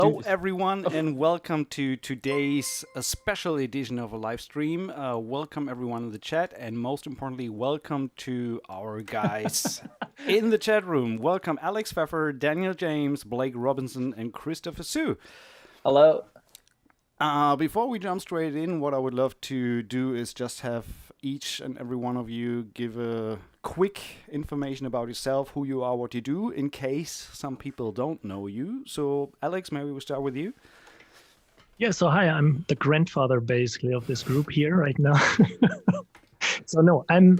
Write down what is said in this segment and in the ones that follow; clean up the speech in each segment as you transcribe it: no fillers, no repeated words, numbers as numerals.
Hello, everyone, and welcome to today's special edition of a live stream. Welcome, everyone in the chat, and most importantly, welcome to our guys in the chat room. Welcome, Alex Pfeffer, Daniel James, Blake Robinson, and Christopher Sue. Hello. Before we jump straight in, what I would love to do is just have each and every one of you give a quick information about yourself, who you are, what you do, in case some people don't know you. So, Alex, maybe we'll start with you. Yeah, so hi, I'm the grandfather basically of this group here right now. So no, I'm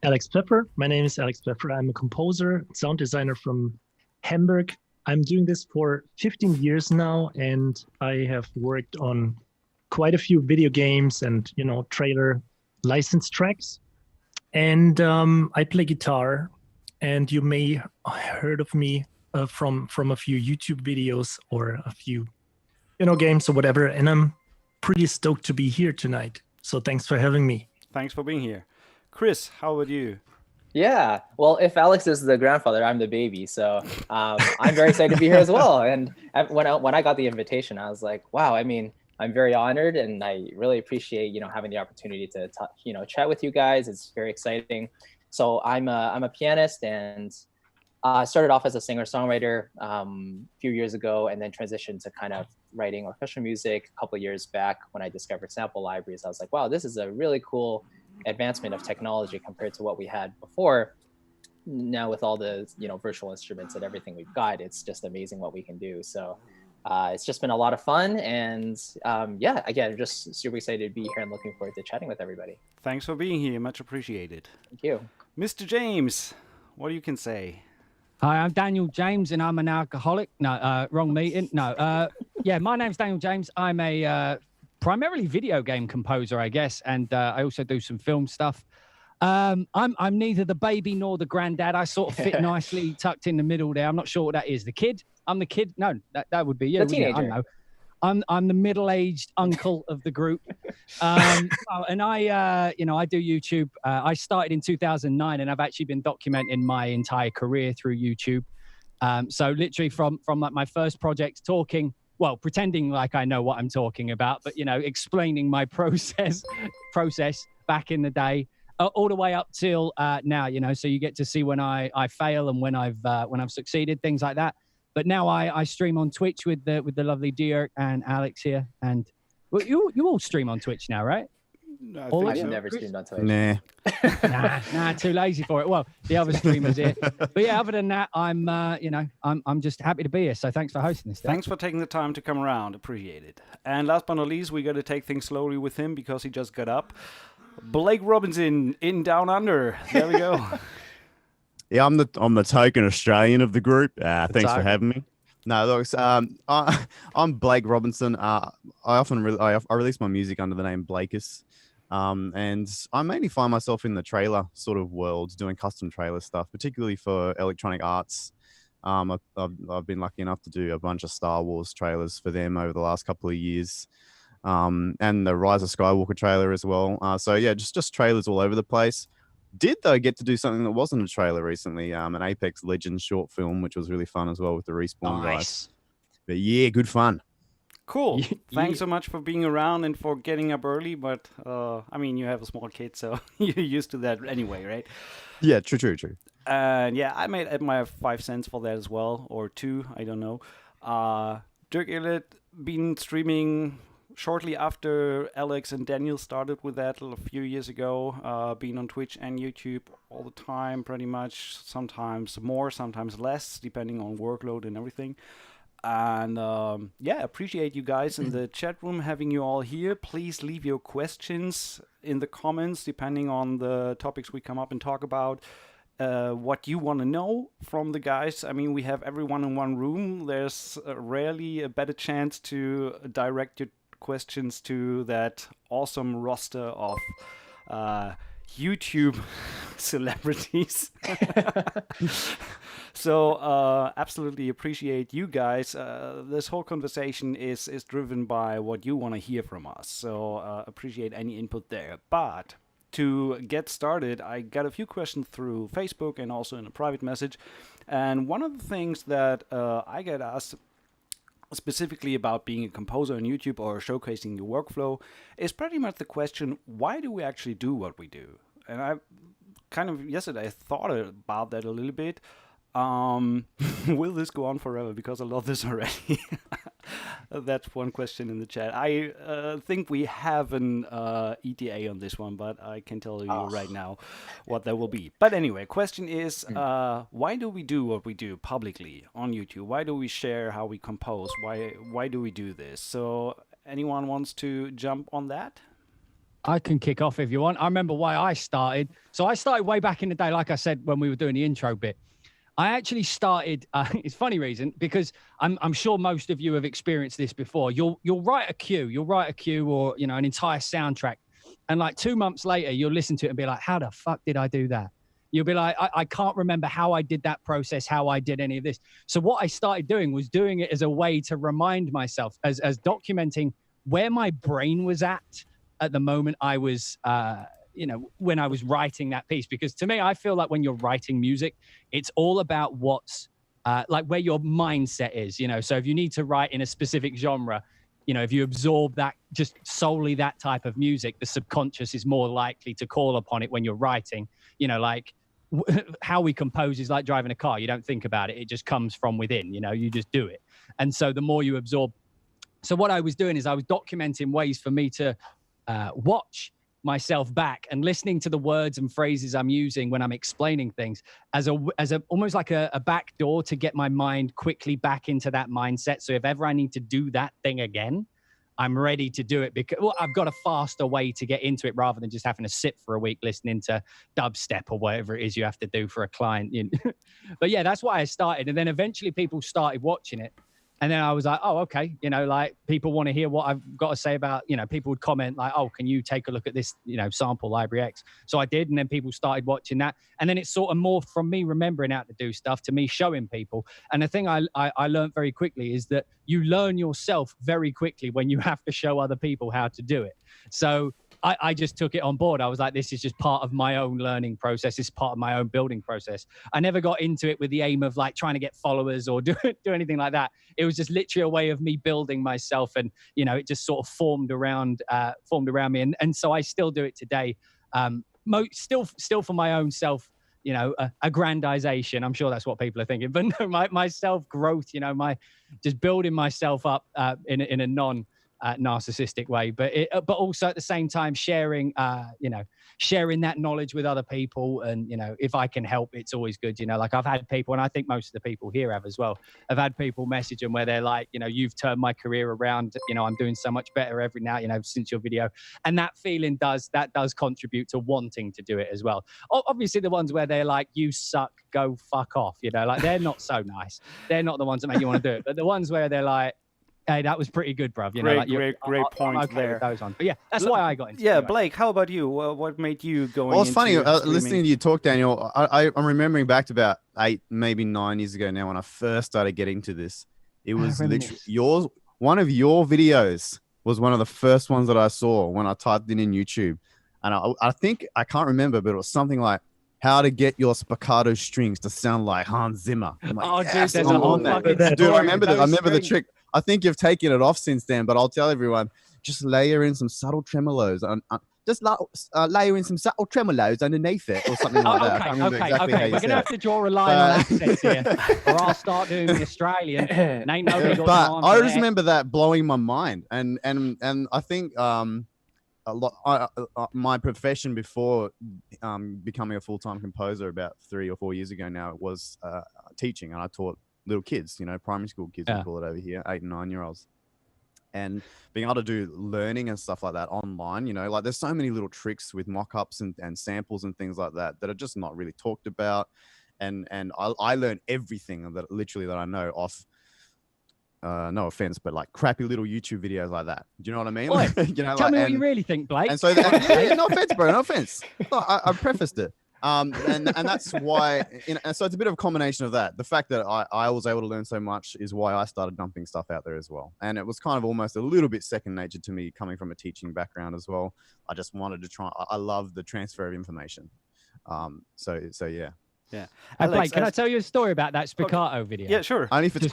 Alex Pfeffer. My name is Alex Pfeffer. I'm a composer, sound designer from Hamburg. I'm doing this for 15 years now, and I have worked on quite a few video games and, trailer licensed tracks. And I play guitar, and you may heard of me from a few YouTube videos or a few, games or whatever. And I'm pretty stoked to be here tonight. So thanks for having me. Thanks for being here. Chris, how about you? Yeah, well, if Alex is the grandfather, I'm the baby. So I'm very excited to be here as well. And when I got the invitation, I was like, wow, I'm very honored, and I really appreciate, having the opportunity to chat with you guys. It's very exciting. So I'm a pianist, and I started off as a singer-songwriter a few years ago, and then transitioned to kind of writing orchestral music a couple of years back when I discovered sample libraries. I was like, wow, this is a really cool advancement of technology compared to what we had before. Now with all the virtual instruments and everything we've got, it's just amazing what we can do. So it's just been a lot of fun, and yeah, again, I'm just super excited to be here and looking forward to chatting with everybody. Thanks for being here, much appreciated. Thank you. Mr. James, what you can say? Hi, I'm Daniel James, and I'm an alcoholic. No, wrong meeting. No, yeah, my name's Daniel James. I'm a primarily video game composer, I guess, and I also do some film stuff. I'm neither the baby nor the granddad. I sort of fit nicely tucked in the middle there. I'm not sure what that is. The kid? I'm the kid. No, that would be you. The teenager. I don't know. I'm the middle-aged uncle of the group, and I do YouTube. I started in 2009, and I've actually been documenting my entire career through YouTube. So literally from like my first project, pretending like I know what I'm talking about, but explaining my process back in the day, all the way up till now. So you get to see when I fail and when I've succeeded, things like that. But now I stream on Twitch with the lovely Dirk and Alex here, and you all stream on Twitch now, right? I've never streamed on Twitch. Nah, too lazy for it. Well, the other streamers here, but yeah, other than that, I'm just happy to be here. So thanks for hosting this. Thanks for taking the time to come around. Appreciate it. And last but not least, we got to take things slowly with him because he just got up. Blake Robinson in Down Under. There we go. Yeah, I'm the token Australian of the group. Thanks for having me. No, look, I'm Blake Robinson. I release my music under the name Blakis, and I mainly find myself in the trailer sort of world, doing custom trailer stuff, particularly for Electronic Arts. I've been lucky enough to do a bunch of Star Wars trailers for them over the last couple of years, and the Rise of Skywalker trailer as well. So yeah, just trailers all over the place. Did though get to do something that wasn't a trailer recently, an Apex Legends short film, which was really fun as well with the Respawn guys. But yeah, good fun. Cool. Thanks so much for being around and for getting up early. But you have a small kid, so you're used to that anyway, right? Yeah, true. And yeah, I made my 5 cents for that as well, or 2, I don't know. Dirk Ehlert been streaming shortly after Alex and Daniel started with that a few years ago, being on Twitch and YouTube all the time, pretty much. Sometimes more, sometimes less, depending on workload and everything. And appreciate you guys in the chat room, having you all here. Please leave your questions in the comments, depending on the topics we come up and talk about. What you want to know from the guys. I mean, we have everyone in one room. There's rarely a better chance to direct your questions to that awesome roster of YouTube celebrities. So absolutely appreciate you guys. This whole conversation is driven by what you want to hear from us. So appreciate any input there. But to get started, I got a few questions through Facebook and also in a private message. And one of the things that I get asked specifically about being a composer on YouTube or showcasing your workflow, is pretty much the question, why do we actually do what we do? And I kind of yesterday thought about that a little bit. Will this go on forever? Because I love this already. That's one question in the chat. I think we have an ETA on this one, but I can tell you right now what that will be. But anyway, question is, why do we do what we do publicly on YouTube? Why do we share how we compose? Why do we do this? So anyone wants to jump on that? I can kick off if you want. I remember why I started. So I started way back in the day, like I said, when we were doing the intro bit. I actually started, it's a funny reason, because I'm sure most of you have experienced this before. You'll write a cue or, you know, an entire soundtrack. And like 2 months later, you'll listen to it and be like, how the fuck did I do that? You'll be like, I can't remember how I did that process, how I did any of this. So what I started doing was doing it as a way to remind myself, as documenting where my brain was at the moment I was, you know, when I was writing that piece. Because to me, I feel like when you're writing music, it's all about what's like where your mindset is, you know. So if you need to write in a specific genre, you know, if you absorb that, just solely that type of music, the subconscious is more likely to call upon it when you're writing. You know, like how we compose is like driving a car. You don't think about it. It just comes from within, you know, you just do it. And so the more you absorb. So what I was doing is I was documenting ways for me to watch myself back and listening to the words and phrases I'm using when I'm explaining things as a almost like a back door to get my mind quickly back into that mindset. So if ever I need to do that thing again, I'm ready to do it because I've got a faster way to get into it rather than just having to sit for a week listening to dubstep or whatever it is you have to do for a client. You know? But yeah, that's why I started. And then eventually people started watching it. And then I was like, oh, okay. You know, like people want to hear what I've got to say about, you know, people would comment like, oh, can you take a look at this, you know, sample library X? So I did. And then people started watching that. And then it sort of morphed from me remembering how to do stuff to me showing people. And the thing I learned very quickly is that you learn yourself very quickly when you have to show other people how to do it. So I just took it on board. I was like, this is just part of my own learning process. It's part of my own building process. I never got into it with the aim of like trying to get followers or do anything like that. It was just literally a way of me building myself. And, you know, it just sort of formed around me. And so I still do it today. Still for my own self, you know, aggrandization. I'm sure that's what people are thinking, but no, my self-growth, you know, my just building myself up in a narcissistic way, but also at the same time sharing that knowledge with other people. And, you know, if I can help, it's always good. You know, like I've had people, and I think most of the people here have as well, I've had people message them where they're like, you know, you've turned my career around, you know, I'm doing so much better every now, you know, since your video. And that feeling does contribute to wanting to do it as well. Obviously the ones where they're like, you suck, go fuck off, you know, like they're not so nice. They're not the ones that make you want to do it. But the ones where they're like, hey, that was pretty good, bruv. You know, like great point okay there. Those on. But yeah, that's why I got into it. Yeah, Blake, how about you? What made you go? Well, it's funny listening to you talk, Daniel. I'm remembering back to about 8, maybe 9 years ago now when I first started getting to this. It was literally one of your videos was one of the first ones that I saw when I typed it in YouTube. And I think, I can't remember, but it was something like how to get your spiccato strings to sound like Hans Zimmer. I'm like, yes, dude, there's a whole fucking dude, I remember the trick. I think you've taken it off since then, but I'll tell everyone, just layer in some subtle tremolos. Layer in some subtle tremolos underneath it or something like that. Okay. We're going to have to draw a line on accents here, or I'll start doing the Australian. But I just remember that blowing my mind. And I think my profession before becoming a full-time composer about 3 or 4 years ago now was teaching. And I taught little kids, you know, primary school kids, we call it over here, 8 and 9 year olds. And being able to do learning and stuff like that online, you know, like there's so many little tricks with mock-ups and samples and things like that that are just not really talked about. And I learned everything that I know off, no offense, but like crappy little YouTube videos like that. Do you know what I mean? Boy, you know, tell me what you really think, Blake. And so, no offense, bro, no offense. I prefaced it. And that's why, so it's a bit of a combination of that. The fact that I was able to learn so much is why I started dumping stuff out there as well. And it was kind of almost a little bit second nature to me coming from a teaching background as well. I just wanted to try. I love the transfer of information. So yeah. Yeah. Blake, can I tell you a story about that spiccato video? Yeah, sure. Only if it's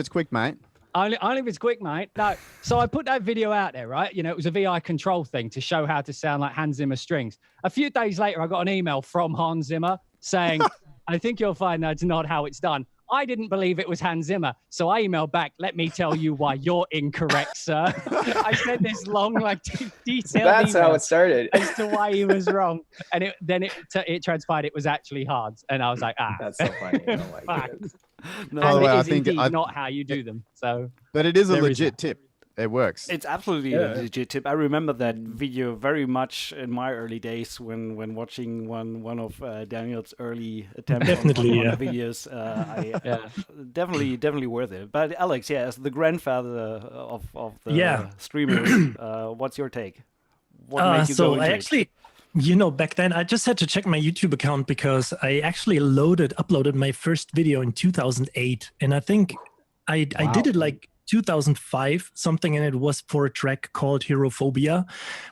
quick, mate. Only if it's quick, mate. No. So I put that video out there, right? You know, it was a VI control thing to show how to sound like Hans Zimmer strings. A few days later, I got an email from Hans Zimmer saying, I think you'll find that's not how it's done. I didn't believe it was Hans Zimmer. So I emailed back, let me tell you why you're incorrect, sir. I sent this long, like, detailed That's email how it started. as to why he was wrong. And it transpired it was actually hard. And I was like, That's so funny. Oh my goodness. No, By the way, it I is think indeed not how you do them. So, but it is a There is legit tip. It works. it's absolutely a legit tip. I remember that video very much in my early days when watching one of Daniel's early attempts Definitely, on yeah. the videos. Definitely worth it. But Alex, as the grandfather of the streamers, what's your take? What made you go So into I it? actually, back then I just had to check my YouTube account because I actually uploaded my first video in 2008, and I think I did it like 2005 something, and it was for a track called Herophobia,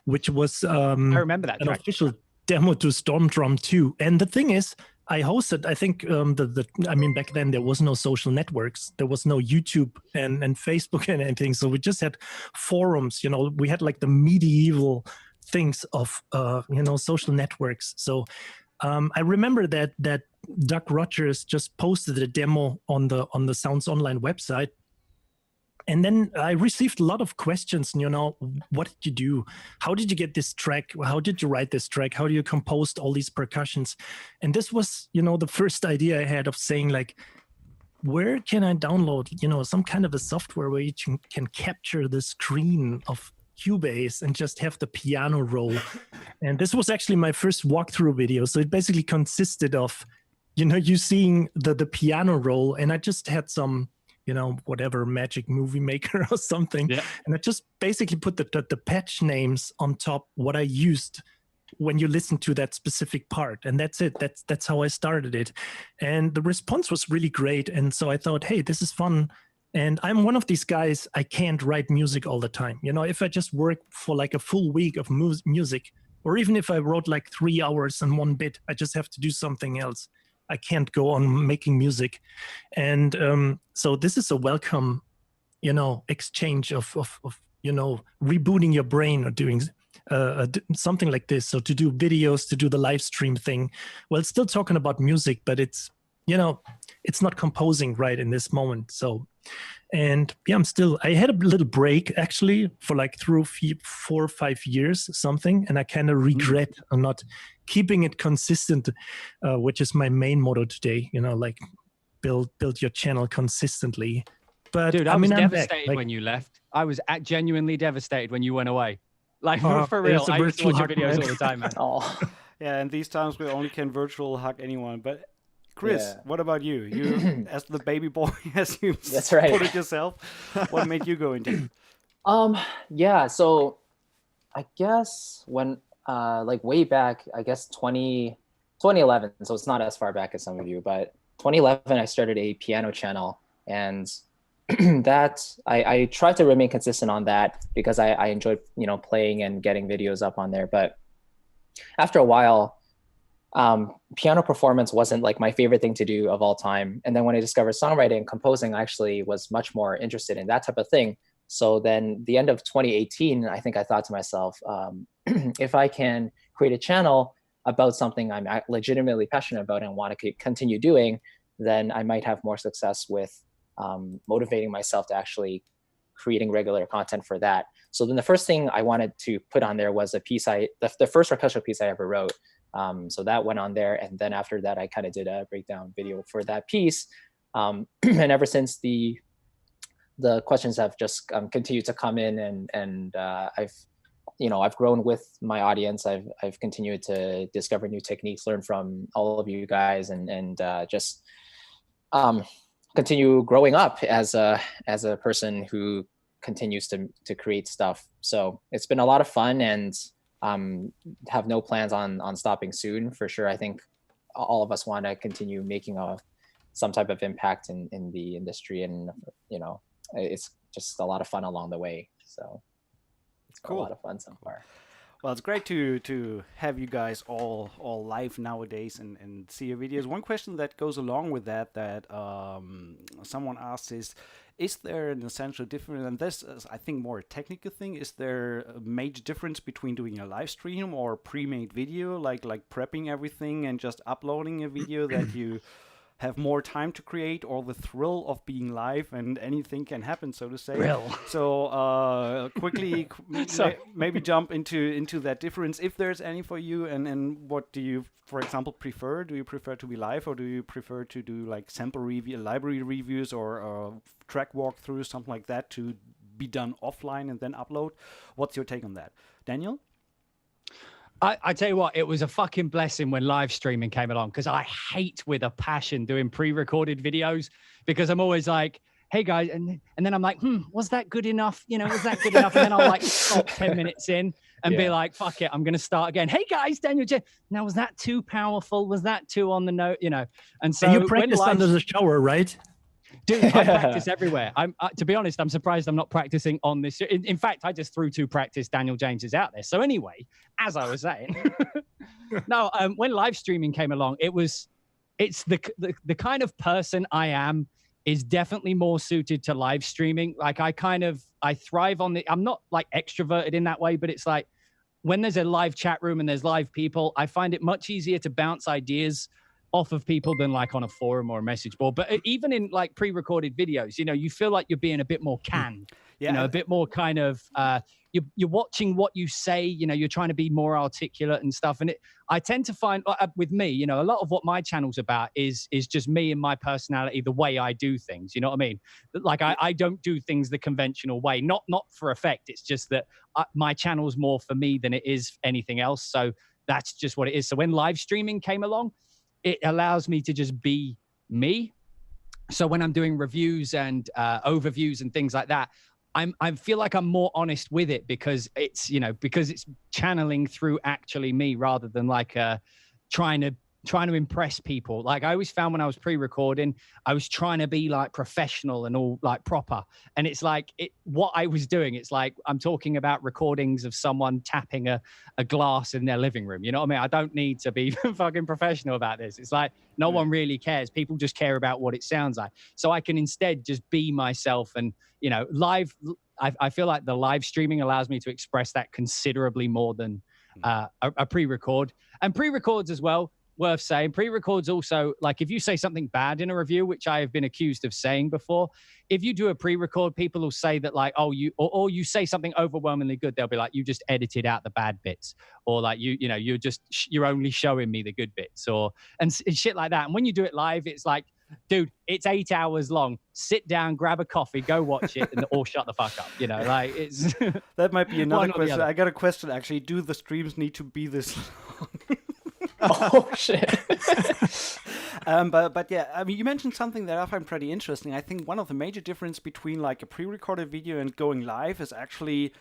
which was I remember that an track. official demo to Storm Drum 2. And the thing is, I hosted, I think, back then there was no social networks. There was no YouTube and Facebook and anything. So we just had forums, we had like the medieval things of, social networks. So I remember that Doug Rogers just posted a demo on the Sounds Online website. And then I received a lot of questions, what did you do? How did you get this track? How did you write this track? How do you compose all these percussions? And this was, the first idea I had of saying, like, where can I download, some kind of a software where you can capture the screen of Cubase and just have the piano roll. And this was actually my first walkthrough video. So it basically consisted of, you seeing the piano roll, and I just had some, whatever Magic Movie Maker or something. Yeah. And I just basically put the patch names on top, what I used when you listen to that specific part. And that's it. That's how I started it. And the response was really great. And so I thought, hey, this is fun. And I'm one of these guys, I can't write music all the time. If I just work for like a full week of music, or even if I wrote like 3 hours and one bit, I just have to do something else. I can't go on making music. And so this is a welcome, exchange of rebooting your brain or doing something like this. So to do videos, to do the live stream thing, well, it's still talking about music, but it's, it's not composing right in this moment. So, and yeah, I had a little break actually for like through 4 or 5 years, something. And I kind of regret not keeping it consistent, which is my main motto today, like build your channel consistently. But Dude, I was devastated back. Like, when you left. I was genuinely devastated when you went away. Like, for real. it's a I used to watch your virtual videos hug, all the time, man. Oh, Yeah, and these times we only can virtual hug anyone. But Chris, what about you? You, as the baby boy, as you That's right. put it yourself, what made you go into it? yeah. So I guess when, like way back, I guess 2011. So it's not as far back as some of you, but 2011, I started a piano channel, and that I tried to remain consistent on that because I enjoyed, playing and getting videos up on there. But after a while, piano performance wasn't like my favorite thing to do of all time. And then when I discovered songwriting and composing, I actually was much more interested in that type of thing. So then the end of 2018, I think I thought to myself, if I can create a channel about something I'm legitimately passionate about and want to continue doing, then I might have more success with motivating myself to actually creating regular content for that. So then the first thing I wanted to put on there was a piece the first orchestral piece I ever wrote. So that went on there. And then after that, I kind of did a breakdown video for that piece. And ever since the questions have just continued to come in, and I've grown with my audience. I've continued to discover new techniques, learn from all of you guys, and just continue growing up as a person who continues to create stuff. So it's been a lot of fun, and have no plans on stopping soon for sure. I think all of us want to continue making some type of impact in the industry, and it's just a lot of fun along the way. So it's been Cool. a lot of fun so far. Well, it's great to have you guys all live nowadays and see your videos. One question that goes along with that someone asked is there an essential difference? And this is, I think, more a technical thing. Is there a major difference between doing a live stream or pre-made video, like prepping everything and just uploading a video that you have more time to create, or the thrill of being live and anything can happen, so to say? Thrill. So quickly, maybe jump into that difference, if there's any for you, and what do you, for example, prefer? Do you prefer to be live, or do you prefer to do like sample review, library reviews, or track walkthroughs, something like that, to be done offline and then upload? What's your take on that, Daniel? I tell you what, it was a fucking blessing when live streaming came along, because I hate with a passion doing pre-recorded videos, because I'm always like, hey guys, and then I'm like, was that good enough? You know, was that good enough? And then I'll like stop 10 minutes in and be like, fuck it, I'm going to start again. Hey guys, Daniel J. Now, was that too powerful? Was that too on the note? You know, and so you practice under the shower, right? Dude, I practice everywhere. To be honest, I'm surprised I'm not practicing on this. In fact, I just threw 2 practice Daniel Jameses out there. So anyway, as I was saying, no, when live streaming came along, it's the kind of person I am is definitely more suited to live streaming. Like I thrive on I'm not like extroverted in that way, but it's like when there's a live chat room and there's live people, I find it much easier to bounce ideas off of people than like on a forum or a message board. But even in like pre-recorded videos, you know, you feel like you're being a bit more canned, you know, a bit more kind of, you're watching what you say, you know, you're trying to be more articulate and stuff. And I tend to find with me, you know, a lot of what my channel's about is just me and my personality, the way I do things, you know what I mean? Like I don't do things the conventional way, not for effect. It's just that my channel's more for me than it is anything else. So that's just what it is. So when live streaming came along, it allows me to just be me. So when I'm doing reviews and overviews and things like that, I feel like I'm more honest with it, because it's, you know, because it's channeling through actually me rather than like trying to impress people. Like I always found when I was pre-recording, I was trying to be like professional and all like proper. And it's like what I was doing, it's like I'm talking about recordings of someone tapping a glass in their living room. You know what I mean? I don't need to be fucking professional about this. It's like no one really cares. People just care about what it sounds like. So I can instead just be myself. And, you know, live, I feel like the live streaming allows me to express that considerably more than a pre-record. And pre-records as well, worth saying, pre-records also, like if you say something bad in a review, which I have been accused of saying before, if you do a pre-record, people will say that like, oh, or you say something overwhelmingly good, they'll be like, you just edited out the bad bits, or like you're only showing me the good bits, and shit like that. And when you do it live, it's like, dude, it's 8 hours long. Sit down, grab a coffee, go watch it, or shut the fuck up. You know, like it's that might be another question. I got a question actually. Do the streams need to be this long? Oh shit. But yeah, I mean, you mentioned something that I find pretty interesting. I think one of the major difference between like a pre-recorded video and going live is actually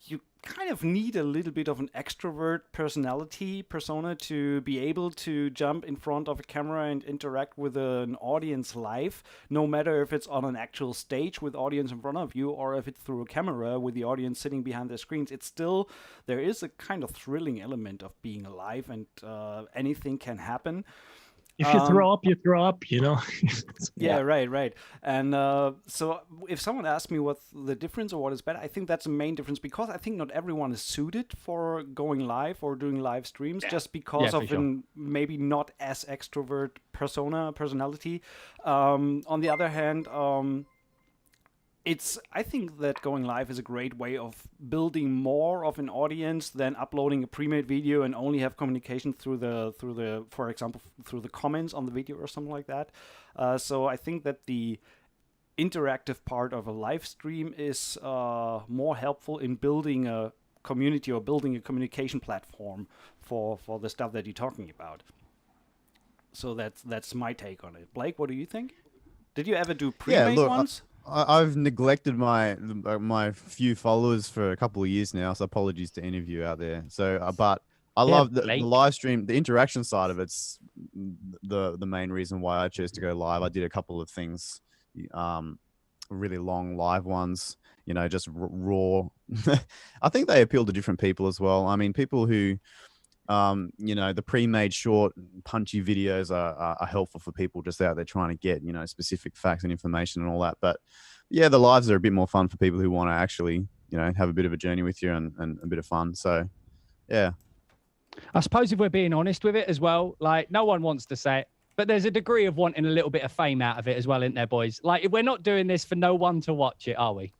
you kind of need a little bit of an extrovert persona to be able to jump in front of a camera and interact with an audience live, no matter if it's on an actual stage with audience in front of you or if it's through a camera with the audience sitting behind the screens. It's still, there is a kind of thrilling element of being alive, and anything can happen. If you throw up, you throw up, you know? Yeah, right. And so if someone asks me what's the difference or what is better, I think that's the main difference, because I think not everyone is suited for going live or doing live streams just because of an maybe not as extrovert personality. On the other hand, I think that going live is a great way of building more of an audience than uploading a pre-made video and only have communication through the, for example, through the comments on the video or something like that. So I think that the interactive part of a live stream is more helpful in building a community or building a communication platform for the stuff that you're talking about. So that's my take on it. Blake, what do you think? Did you ever do pre-made ones? I've neglected my few followers for a couple of years now, so apologies to any of you out there. So, but I love the live stream, the interaction side of it's the main reason why I chose to go live. I did a couple of things, really long live ones you know, just raw. I think they appeal to different people as well. I mean, people who, you know, the pre-made short punchy videos are helpful for people just out there trying to get, you know, specific facts and information and all that. But yeah, the lives are a bit more fun for people who want to actually, you know, have a bit of a journey with you and a bit of fun. So yeah. I suppose if we're being honest with it as well, like no one wants to say it, but there's a degree of wanting a little bit of fame out of it as well, isn't there, boys? Like if we're not doing this for no one to watch it, are we?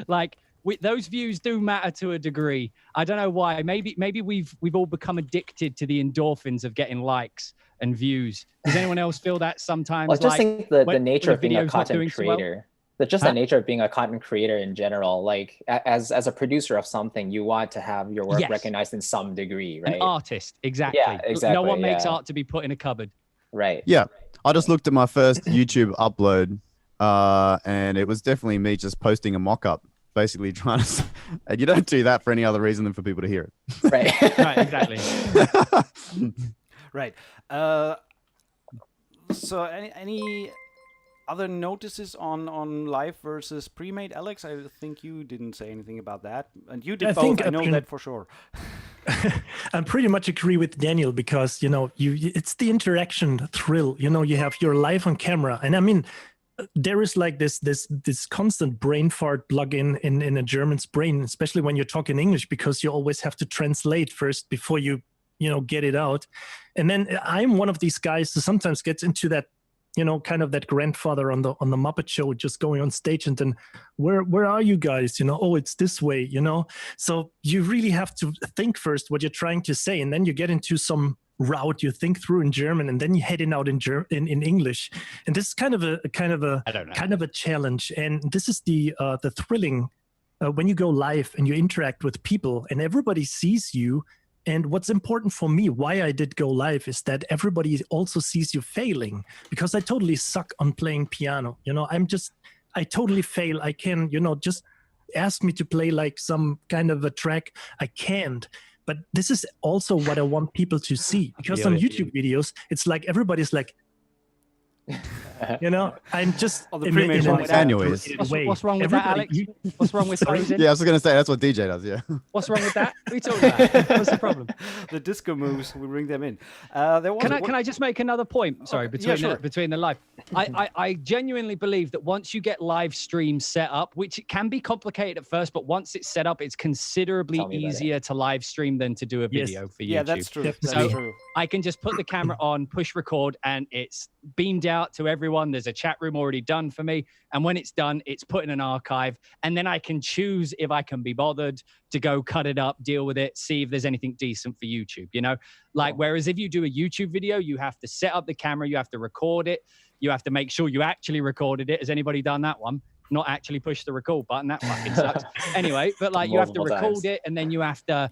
Like those views do matter to a degree. I don't know why. Maybe we've all become addicted to the endorphins of getting likes and views. Does anyone else feel that sometimes? Well, I just think the nature of being a content creator. The nature of being a content creator in general, like as a producer of something, you want to have your work recognized in some degree, right? An artist, exactly. Yeah, exactly. No one makes art to be put in a cupboard. Right. Yeah. I just looked at my first YouTube upload, and it was definitely me just posting a mock-up, basically trying to, and you don't do that for any other reason than for people to hear it. Right. Right, exactly. Right. So any other notices on live versus pre-made? Alex, I think you didn't say anything about that, and you did both. I know that for sure. I pretty much agree with Daniel because, you know, it's the interaction thrill. You know, you have your live on camera, and I mean, there is like this constant brain fart plug-in in a German's brain, especially when you're talking English, because you always have to translate first before you get it out. And then I'm one of these guys who sometimes gets into that, you know, kind of that grandfather on the Muppet Show, just going on stage and then, where are you guys? You know, oh, it's this way, you know? So you really have to think first what you're trying to say, and then you get into some route you think through in German, and then you head out in English. And this is kind of a challenge. And this is the thrilling when you go live and you interact with people and everybody sees you. And what's important for me, why I did go live, is that everybody also sees you failing, because I totally suck on playing piano. You know, I totally fail. I can, you know, just ask me to play like some kind of a track. I can't. But this is also what I want people to see, because on YouTube videos, it's like everybody's like, you know, I'm just Anyways. What's wrong with that, Alex? What's wrong with phrasing? Yeah, I was going to say that's what DJ does. Yeah. What's wrong with that? What are you talking about? What's the problem? The disco moves, we bring them in. Can I just make another point? Sorry, between the live. I genuinely believe that once you get live streams set up, which it can be complicated at first, but once it's set up, it's considerably easier to live stream than to do a video for YouTube. Yeah, that's true. That's true. I can just put the camera on, push record, and it's beamed out to everyone. There's a chat room already done for me. And when it's done, it's put in an archive. And then I can choose if I can be bothered to go cut it up, deal with it, see if there's anything decent for YouTube, you know? Like, whereas if you do a YouTube video, you have to set up the camera, you have to record it, you have to make sure you actually recorded it. Has anybody done that one? Not actually push the record button. That fucking sucks. Anyway, but like you have to record it, and then you have to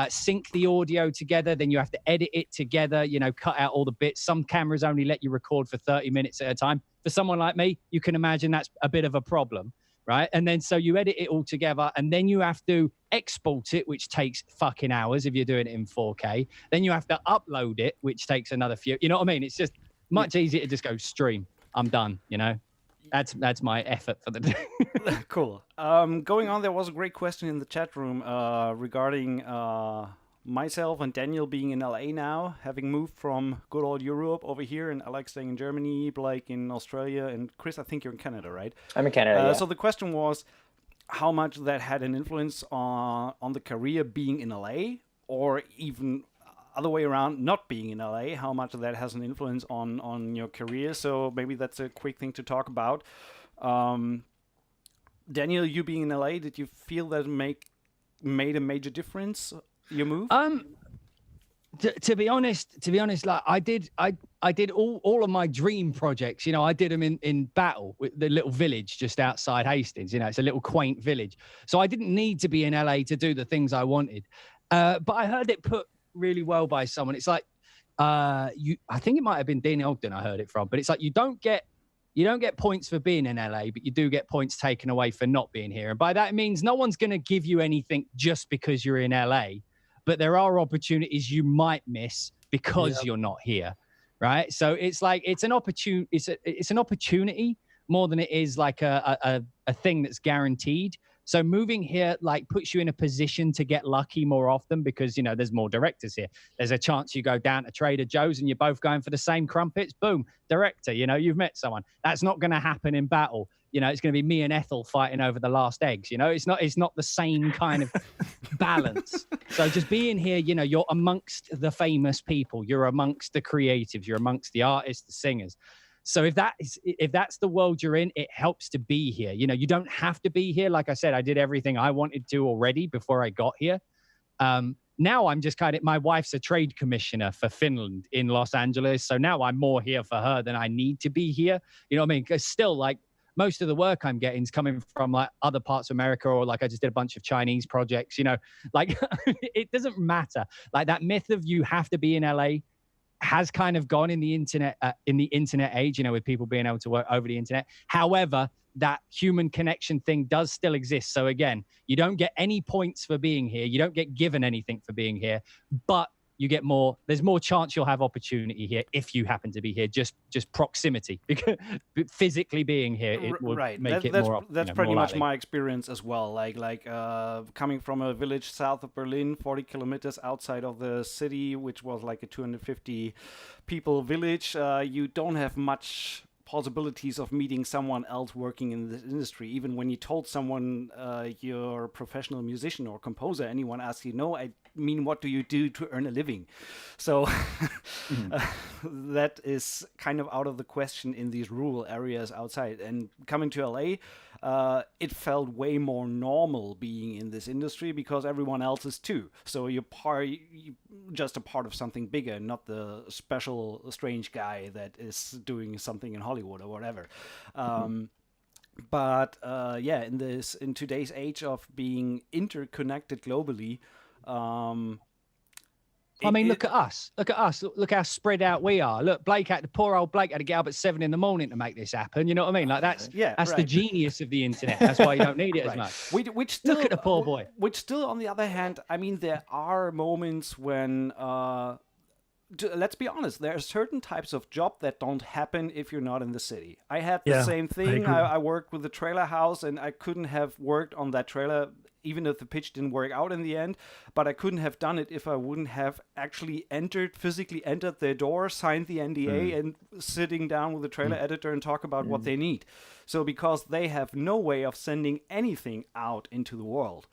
sync the audio together. Then you have to edit it together, you know, cut out all the bits. Some cameras only let you record for 30 minutes at a time. For someone like me, you can imagine that's a bit of a problem, right? And then so you edit it all together, and then you have to export it, which takes fucking hours if you're doing it in 4K. Then you have to upload it, which takes another few. You know what I mean? It's just much easier to just go stream. I'm done, you know? That's my effort for the day. Cool. Going on, there was a great question in the chat room regarding myself and Daniel being in LA now, having moved from good old Europe over here, and Alex staying in Germany, Blake in Australia, and Chris, I think you're in Canada, right? I'm in Canada, yeah. So the question was how much that had an influence on the career being in LA, or even other way around, not being in LA, how much of that has an influence on your career. So maybe that's a quick thing to talk about. Daniel, you being in LA, did you feel that made a major difference, your move? To be honest, like I did all of my dream projects. You know, I did them in Battle, with the little village just outside Hastings. You know, it's a little quaint village. So I didn't need to be in LA to do the things I wanted. But I heard it put really well by someone. It's like I think it might have been Dean Ogden I heard it from, but it's like you don't get points for being in LA, but you do get points taken away for not being here. And by that it means no one's going to give you anything just because you're in LA, but there are opportunities you might miss because you're not here, right? So it's like it's an opportunity, more than it is like a thing that's guaranteed. So moving here like puts you in a position to get lucky more often because, you know, there's more directors here. There's a chance you go down to Trader Joe's and you're both going for the same crumpets. Boom, director, you know, you've met someone. That's not going to happen in battle. You know, it's going to be me and Ethel fighting over the last eggs. You know, it's not the same kind of balance. So just being here, you know, you're amongst the famous people. You're amongst the creatives. You're amongst the artists, the singers. So if that's the world you're in, it helps to be here. You know, you don't have to be here. Like I said, I did everything I wanted to already before I got here. Now I'm just kind of, my wife's a trade commissioner for Finland in Los Angeles. So now I'm more here for her than I need to be here. You know what I mean? Because still, like, most of the work I'm getting is coming from like other parts of America, or like I just did a bunch of Chinese projects, you know, like it doesn't matter. Like that myth of you have to be in LA has kind of gone in the internet age, you know, with people being able to work over the internet. However, that human connection thing does still exist. So again, you don't get any points for being here. You don't get given anything for being here, but you get more, there's more chance you'll have opportunity here if you happen to be here, just proximity, because physically being here, it will make it more. That's pretty much my experience as well. Like coming from a village south of Berlin, 40 kilometers outside of the city, which was like a 250 people village, you don't have much possibilities of meeting someone else working in this industry. Even when you told someone you're a professional musician or composer, anyone asks you, no, I mean, what do you do to earn a living? So that is kind of out of the question in these rural areas outside. And coming to LA, it felt way more normal being in this industry because everyone else is too. So you're just a part of something bigger, not the special strange guy that is doing something in Hollywood or whatever. But yeah, in today's age of being interconnected globally, I mean, look at us. Look how spread out we are. Look, poor old Blake had to get up at 7 a.m. to make this happen. You know what I mean? Like that's the genius of the internet. That's why you don't need it as much. Which still, look at the poor boy. Which still, on the other hand, I mean, there are moments when, let's be honest, there are certain types of job that don't happen if you're not in the city. I had the same thing. I worked with the trailer house, and I couldn't have worked on that trailer even if the pitch didn't work out in the end, but I couldn't have done it if I wouldn't have actually physically entered their door, signed the NDA, and sitting down with the trailer editor and talk about what they need. So because they have no way of sending anything out into the world.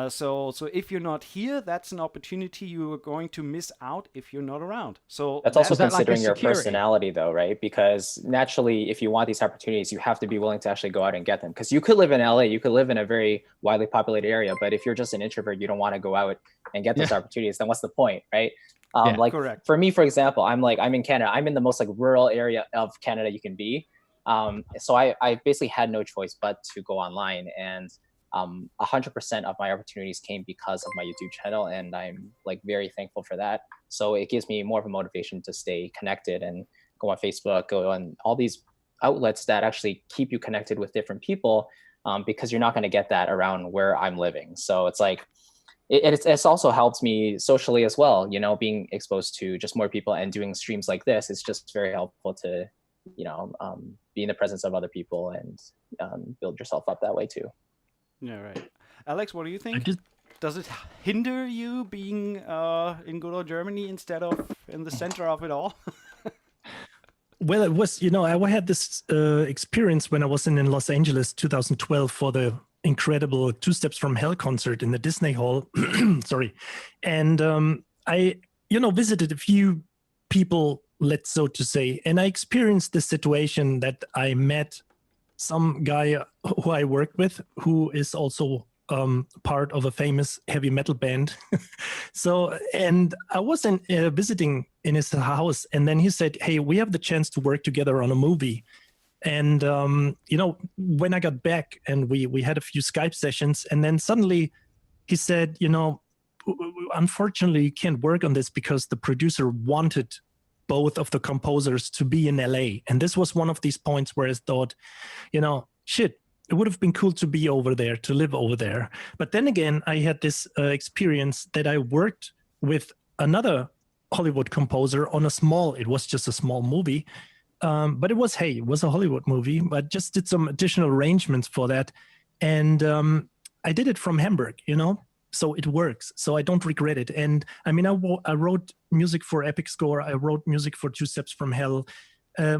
So if you're not here, that's an opportunity you are going to miss out if you're not around. So that's also considering your personality, though, right? Because naturally, if you want these opportunities, you have to be willing to actually go out and get them. Because you could live in LA, you could live in a very widely populated area, but if you're just an introvert, you don't want to go out and get those opportunities, then what's the point, right? Like correct. For me, for example, I'm in Canada. I'm in the most like rural area of Canada you can be. So I basically had no choice but to go online, and 100% of my opportunities came because of my YouTube channel, and I'm like very thankful for that. So it gives me more of a motivation to stay connected and go on Facebook, go on all these outlets that actually keep you connected with different people, because you're not going to get that around where I'm living. So it's like, it's also helped me socially as well, you know, being exposed to just more people and doing streams like this. It's just very helpful to, you know, be in the presence of other people and build yourself up that way too. Yeah, right. Alex, what do you think? Does it hinder you being in good old Germany instead of in the center of it all? Well, it was, you know, I had this experience when I was in Los Angeles 2012 for the incredible Two Steps from Hell concert in the Disney Hall. Sorry. And I, you know, visited a few people, let's so to say, and I experienced the situation that I met some guy who I worked with, who is also part of a famous heavy metal band. So, and I was visiting in his house, and then he said, hey, we have the chance to work together on a movie. And, you know, when I got back and we had a few Skype sessions, and then suddenly he said, you know, unfortunately, you can't work on this because the producer wanted both of the composers to be in LA. And this was one of these points where I thought, you know, shit, it would have been cool to be over there, to live over there. But then again, I had this experience that I worked with another Hollywood composer on it was just a small movie. But it was a Hollywood movie, but just did some additional arrangements for that. And I did it from Hamburg, so it works. So I don't regret it. And I mean, I wrote music for Epic Score. I wrote music for Two Steps from Hell,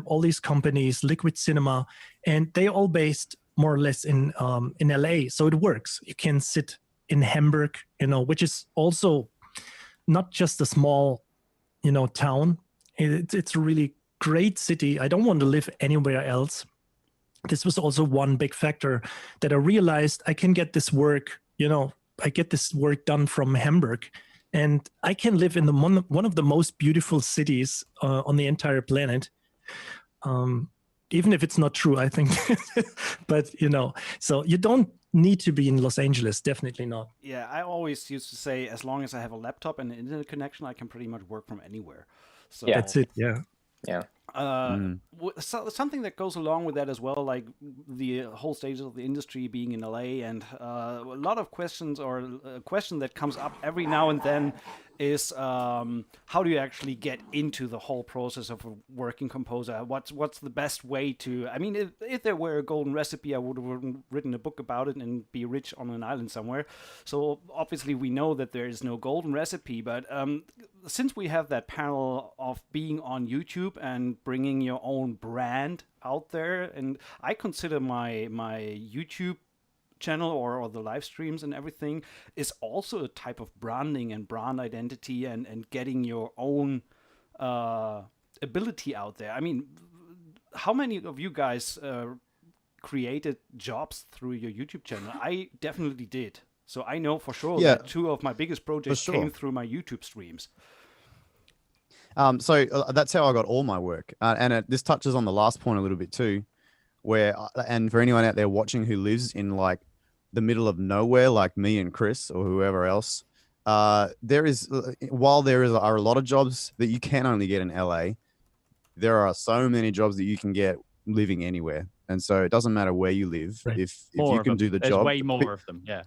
all these companies, Liquid Cinema, and they all based more or less in LA. So it works. You can sit in Hamburg, which is also not just a small, town. It's a really great city. I don't want to live anywhere else. This was also one big factor that I realized I can get this work, I get this work done from Hamburg, and I can live in one of the most beautiful cities on the entire planet. Even if it's not true, I think, but so you don't need to be in Los Angeles, definitely not. Yeah, I always used to say, as long as I have a laptop and an internet connection, I can pretty much work from anywhere. So Yeah. That's it. Yeah. Yeah. Something that goes along with that as well, like the whole stage of the industry being in LA, and a lot of questions, or a question that comes up every now and then is how do you actually get into the whole process of a working composer? What's the best way to? I mean, if there were a golden recipe, I would have written a book about it and be rich on an island somewhere. So obviously we know that there is no golden recipe, but since we have that panel of being on YouTube and bringing your own brand out there, and I consider my YouTube channel or the live streams and everything is also a type of branding and brand identity and getting your own ability out there. I mean, how many of you guys created jobs through your YouTube channel? I definitely did. So I know for sure that 2 of my biggest projects came through my YouTube streams. So that's how I got all my work. And this touches on the last point a little bit too, where, and for anyone out there watching who lives in like the middle of nowhere, like me and Chris or whoever else, there is, while there are a lot of jobs that you can only get in LA, there are so many jobs that you can get living anywhere. And so it doesn't matter where you live. Right. If you can do the There's job. way more of them. Yeah.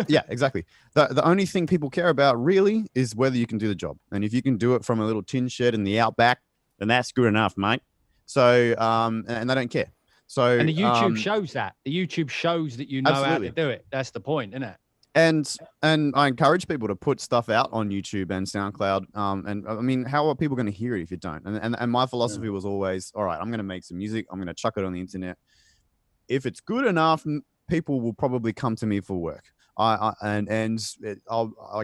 Yeah, exactly. The only thing people care about really is whether you can do the job. And if you can do it from a little tin shed in the outback, then that's good enough, mate. So, and they don't care. So, and the YouTube shows that. The YouTube shows that you know absolutely. how to do it. That's the point, isn't it? And I encourage people to put stuff out on YouTube and SoundCloud. And I mean, how are people going to hear it if you don't? And my philosophy was always, all right, I'm going to make some music. I'm going to chuck it on the internet. If it's good enough, people will probably come to me for work. I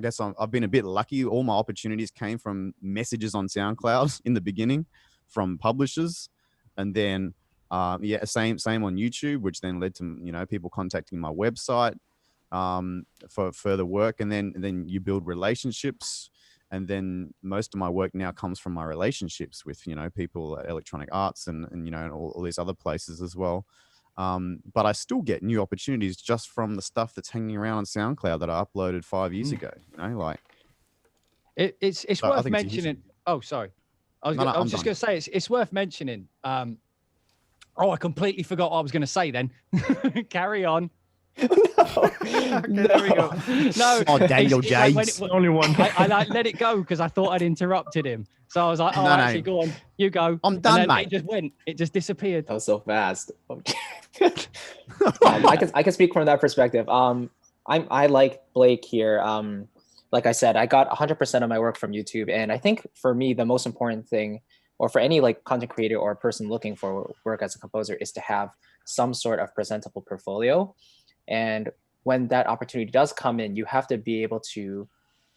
guess I've been a bit lucky. All my opportunities came from messages on SoundCloud in the beginning, from publishers, and then same on YouTube, which then led to people contacting my website for further work, and then you build relationships, and then most of my work now comes from my relationships with people at Electronic Arts and all these other places as well. But I still get new opportunities just from the stuff that's hanging around on SoundCloud that I uploaded 5 years ago. Like it's so worth mentioning. Oh, sorry, I was just going to say it's worth mentioning. I completely forgot what I was going to say. Then carry on. Okay, there we go. No, oh, Daniel James, like the only one. I let it go because I thought I'd interrupted him. So I was like, actually, go on, you go. I'm done, and then mate. It just disappeared. That was so fast. I can speak from that perspective. I like Blake here. Like I said, I got 100% of my work from YouTube, and I think for me the most important thing, or for any like content creator or person looking for work as a composer, is to have some sort of presentable portfolio. And when that opportunity does come in, you have to be able to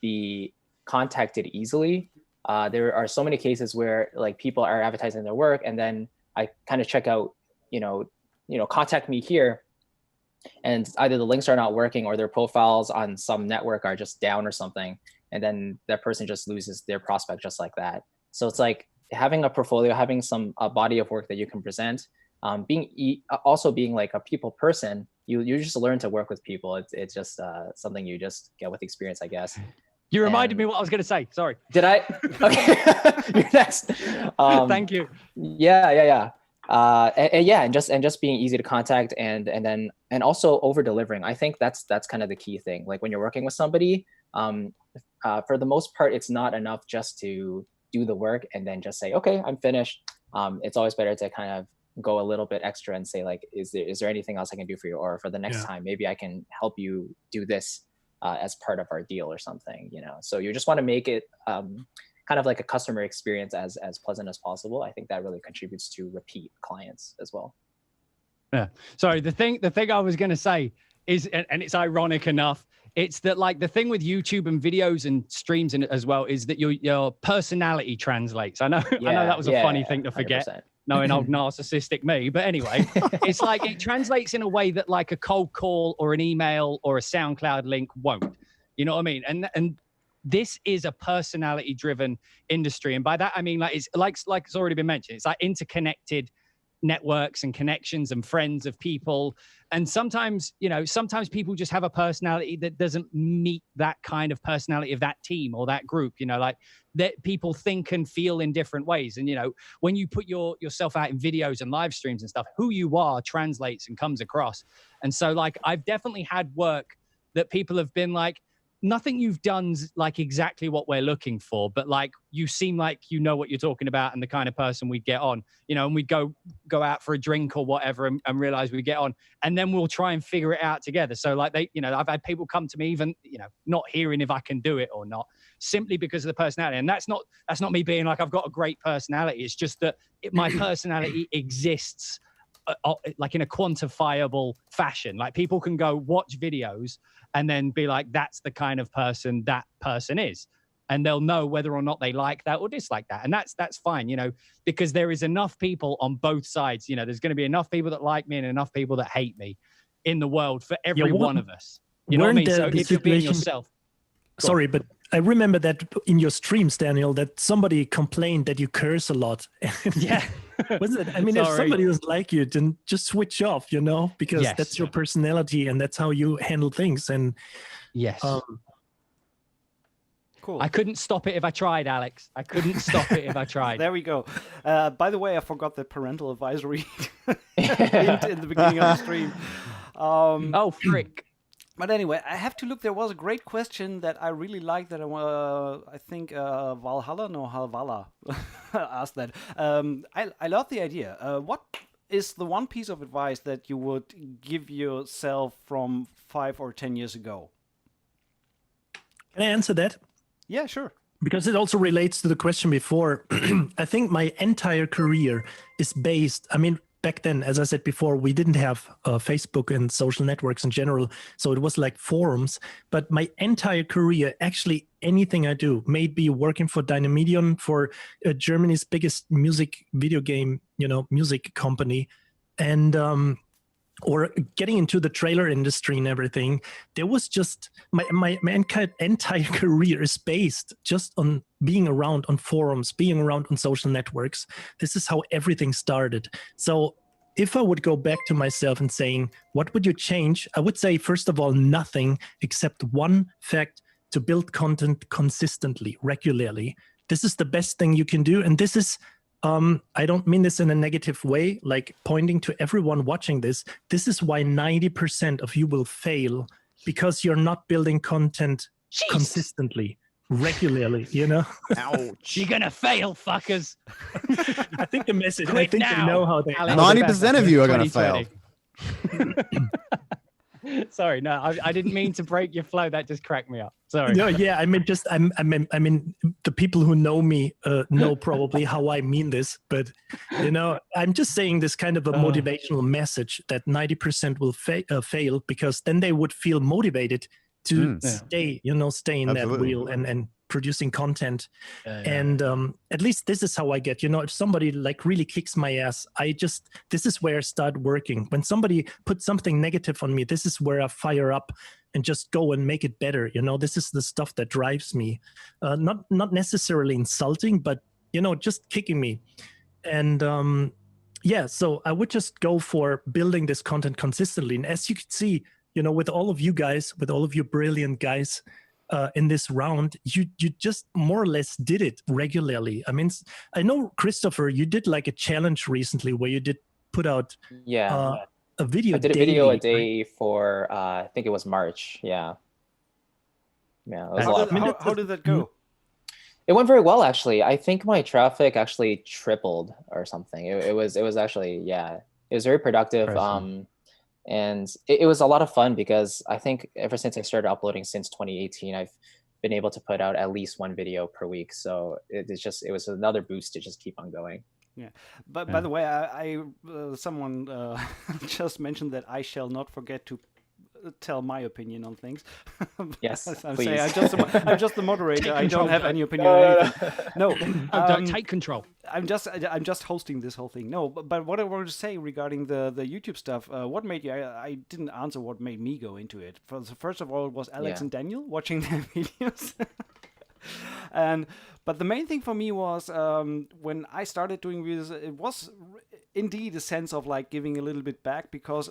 be contacted easily. There are so many cases where like people are advertising their work, and then I kind of check out, contact me here, and either the links are not working or their profiles on some network are just down or something, and then that person just loses their prospect just like that. So it's like having a portfolio, having a body of work that you can present, being like a people person. You just learn to work with people. It's just something you just get with experience, I guess. You reminded me what I was going to say. Sorry. Did I? Okay. You're next. Thank you. Yeah. And just being easy to contact, and also over delivering. I think that's kind of the key thing. Like when you're working with somebody, for the most part, it's not enough just to do the work and then just say, okay, I'm finished. it's always better to kind of go a little bit extra and say like, is there anything else I can do for you? Or for the next time, maybe I can help you do this as part of our deal or something, you know? So you just want to make it kind of like a customer experience as pleasant as possible. I think that really contributes to repeat clients as well. Yeah. Sorry, the thing I was going to say is, and it's ironic enough, it's that like the thing with YouTube and videos and streams in it as well is that your personality translates. I know that was a funny thing to forget, 100%. knowing old narcissistic me. But anyway, it's like it translates in a way that like a cold call or an email or a SoundCloud link won't. You know what I mean? And this is a personality-driven industry, and by that I mean like it's already been mentioned. It's like interconnected networks and connections and friends of people. And sometimes, you know, sometimes people just have a personality that doesn't meet that kind of personality of that team or that group, you know, like that people think and feel in different ways. And, you know, when you put yourself out in videos and live streams and stuff, who you are translates and comes across. And so like, I've definitely had work that people have been like, nothing you've done's like exactly what we're looking for, but like you seem like you know what you're talking about and the kind of person we'd get on, you know, and we'd go out for a drink or whatever and realize we get on, and then we'll try and figure it out together. So like they, you know, I've had people come to me even, you know, not hearing if I can do it or not, simply because of the personality. And that's not me being like, I've got a great personality. It's just that my personality exists like in a quantifiable fashion. Like people can go watch videos and then be like, that's the kind of person that person is. And they'll know whether or not they like that or dislike that. And that's fine, you know, because there is enough people on both sides. You know, there's going to be enough people that like me and enough people that hate me in the world for every one of us. You know what I mean? So if you're being yourself. Sorry, but I remember that in your streams, Daniel, that somebody complained that you curse a lot. Yeah. Wasn't it? I mean, if somebody doesn't like you, then just switch off, you know, because that's your personality and that's how you handle things. And cool. I couldn't stop it if I tried, Alex. I couldn't stop it if I tried. There we go. By the way, I forgot the parental advisory in the beginning of the stream. Oh, frick. But anyway, I have to look. There was a great question that I really liked that I think Valhalla asked that. I love the idea. What is the one piece of advice that you would give yourself from 5 or 10 years ago? Can I answer that? Yeah, sure. Because it also relates to the question before. I think my entire career is based, I mean, back then, as I said before, we didn't have Facebook and social networks in general. So it was like forums. But my entire career, actually anything I do, may it be working for Dynamedion, for Germany's biggest music video game, you know, music company, and or getting into the trailer industry and everything, there was just my entire career is based just on being around on forums, being around on social networks. This is how everything started. So if I would go back to myself and saying, what would you change? I would say, first of all, nothing except one fact: to build content consistently, regularly. This is the best thing you can do. And this is, I don't mean this in a negative way, like pointing to everyone watching this. This is why 90% of you will fail, because you're not building content consistently, regularly, you know? Ouch. You're going to fail, fuckers. I think the message, I think they know how they... 90% of you are going to fail. Sorry, no, I didn't mean to break your flow. That just cracked me up. Sorry. No, yeah, I mean, just I mean, the people who know me know probably how I mean this, but you know, I'm just saying this kind of a motivational message that 90% will fail, because then they would feel motivated to stay in Absolutely. That wheel and producing content. And at least this is how I get, you know, if somebody like really kicks my ass, this is where I start working. When somebody puts something negative on me, this is where I fire up and just go and make it better. You know, this is the stuff that drives me, not necessarily insulting, but, you know, just kicking me. And so I would just go for building this content consistently. And as you can see, you know, with all of you guys, with all of you brilliant guys, in this round, you just more or less did it regularly. I mean, I know, Christopher, you did like a challenge recently where you did put out a video. I did a video a day for I think it was March. Yeah. It was How did that go? It went very well, actually. I think my traffic actually tripled or something. It was actually, yeah, it was very productive. Impressive. And it was a lot of fun because I think ever since I started uploading since 2018, I've been able to put out at least one video per week. So it was another boost to just keep on going. Yeah, but by Yeah. the way, someone just mentioned that I shall not forget to tell my opinion on things. Yes, As I'm please. saying, I'm just the moderator. Take I don't control, have Dirk. any opinion on anything. No, Oh, Dirk, take control. I'm just hosting this whole thing. No, but what I wanted to say regarding the YouTube stuff, what made you? I didn't answer what made me go into it. First of all, it was Alex Yeah. and Daniel watching their videos. But the main thing for me was when I started doing videos, it was indeed a sense of like giving a little bit back, because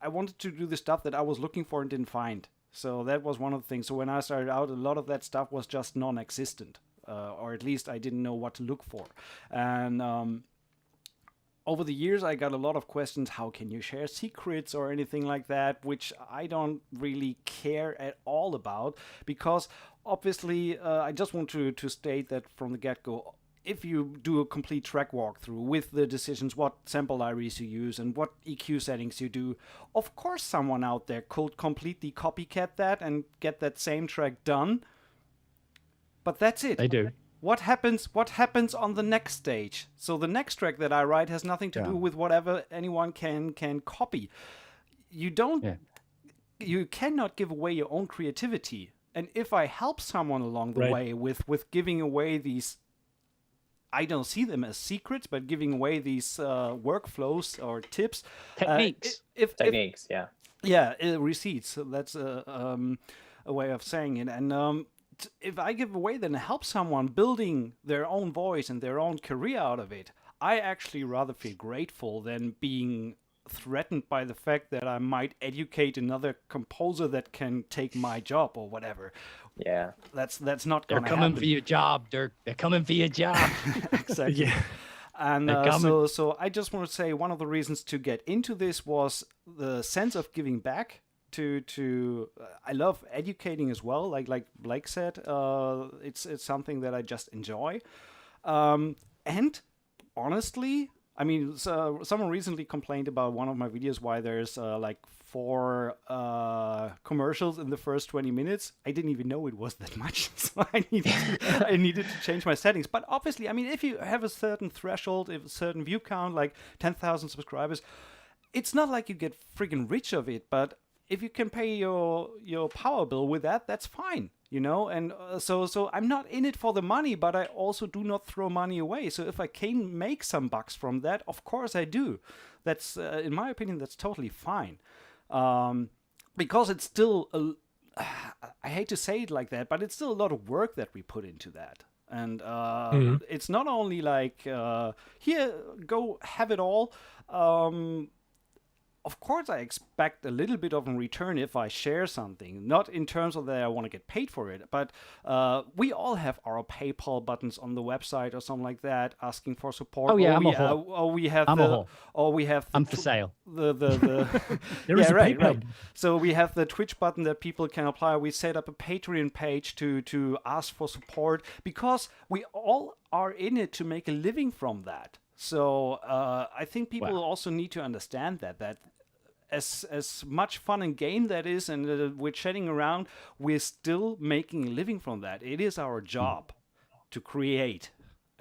I wanted to do the stuff that I was looking for and didn't find. So that was one of the things. So when I started out, a lot of that stuff was just non-existent, or at least I didn't know what to look for. And over the years, I got a lot of questions. How can you share secrets or anything like that? Which I don't really care at all about, because obviously, I just want to state that from the get-go. If you do a complete track walkthrough with the decisions, what sample libraries you use and what EQ settings you do, of course someone out there could completely copycat that and get that same track done. But that's it. They do. What happens on the next stage? So the next track that I write has nothing to Yeah. do with whatever anyone can copy. You don't Yeah. you cannot give away your own creativity. And if I help someone along the Right. way with giving away these, I don't see them as secrets, but giving away these workflows or tips, Techniques. If Techniques, yeah. yeah, receipts. So that's a way of saying it. And if I give away, then help someone building their own voice and their own career out of it, I actually rather feel grateful than being threatened by the fact that I might educate another composer that can take my job or whatever. Yeah. That's not They're gonna coming happen. for your job, Dirk. They're coming for your job. Exactly. Yeah. And They're coming. so I just want to say one of the reasons to get into this was the sense of giving back to I love educating as well, like Blake said. It's something that I just enjoy. And honestly, I mean, so someone recently complained about one of my videos why there's like 4 commercials in the first 20 minutes. I didn't even know it was that much, so I needed to change my settings. But obviously, I mean, if you have a certain threshold, if a certain view count, like 10,000 subscribers, it's not like you get friggin' rich of it. But if you can pay your power bill with that, that's fine. You know, and so I'm not in it for the money, but I also do not throw money away. So if I can make some bucks from that, of course I do. That's, in my opinion, that's totally fine. Because it's still, I hate to say it like that, but it's still a lot of work that we put into that. And it's not only like, here, go have it all. Of course, I expect a little bit of a return if I share something. Not in terms of that I want to get paid for it, but we all have our PayPal buttons on the website or something like that, asking for support. Oh, yeah, or I'm we, a whore. or we have I'm a the, whore. or we have. I'm for sale. The There is yeah, a right, PayPal. right. So we have the Twitch button that people can apply. We set up a Patreon page to ask for support, because we all are in it to make a living from that. So I think people Wow. also need to understand that as much fun and game that is, and we're chatting around, we're still making a living from that. It is our job to create,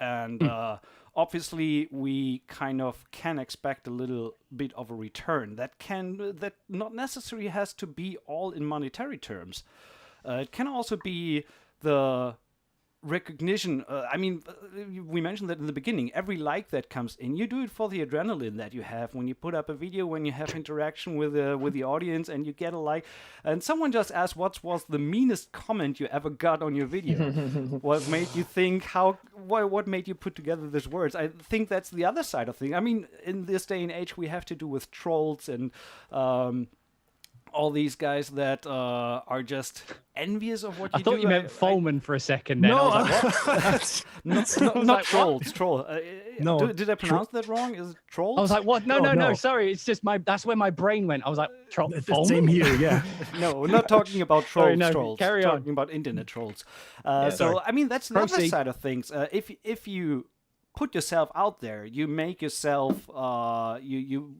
and obviously we kind of can expect a little bit of a return. That not necessarily has to be all in monetary terms. It can also be the recognition. I mean, we mentioned that in the beginning. Every like that comes in, you do it for the adrenaline that you have when you put up a video, when you have interaction with the audience, and you get a like. And someone just asked, what was the meanest comment you ever got on your video? What made you think? What made you put together these words? I think that's the other side of things. I mean, in this day and age, we have to do with trolls and all these guys that are just envious of what you do. I thought you meant Foreman for a second. Then No, I was like, what? not like, trolls. Troll. No. Did I pronounce that wrong? Is it trolls? I was like, what? No, No, no, no. no. Sorry, it's just that's where my brain went. I was like, Same here, yeah. No, we're not talking about trolls. Sorry, no, trolls. carry on. Talking about internet trolls. sorry. So I mean, that's another Proceed. side of things. If you put yourself out there, you make yourself you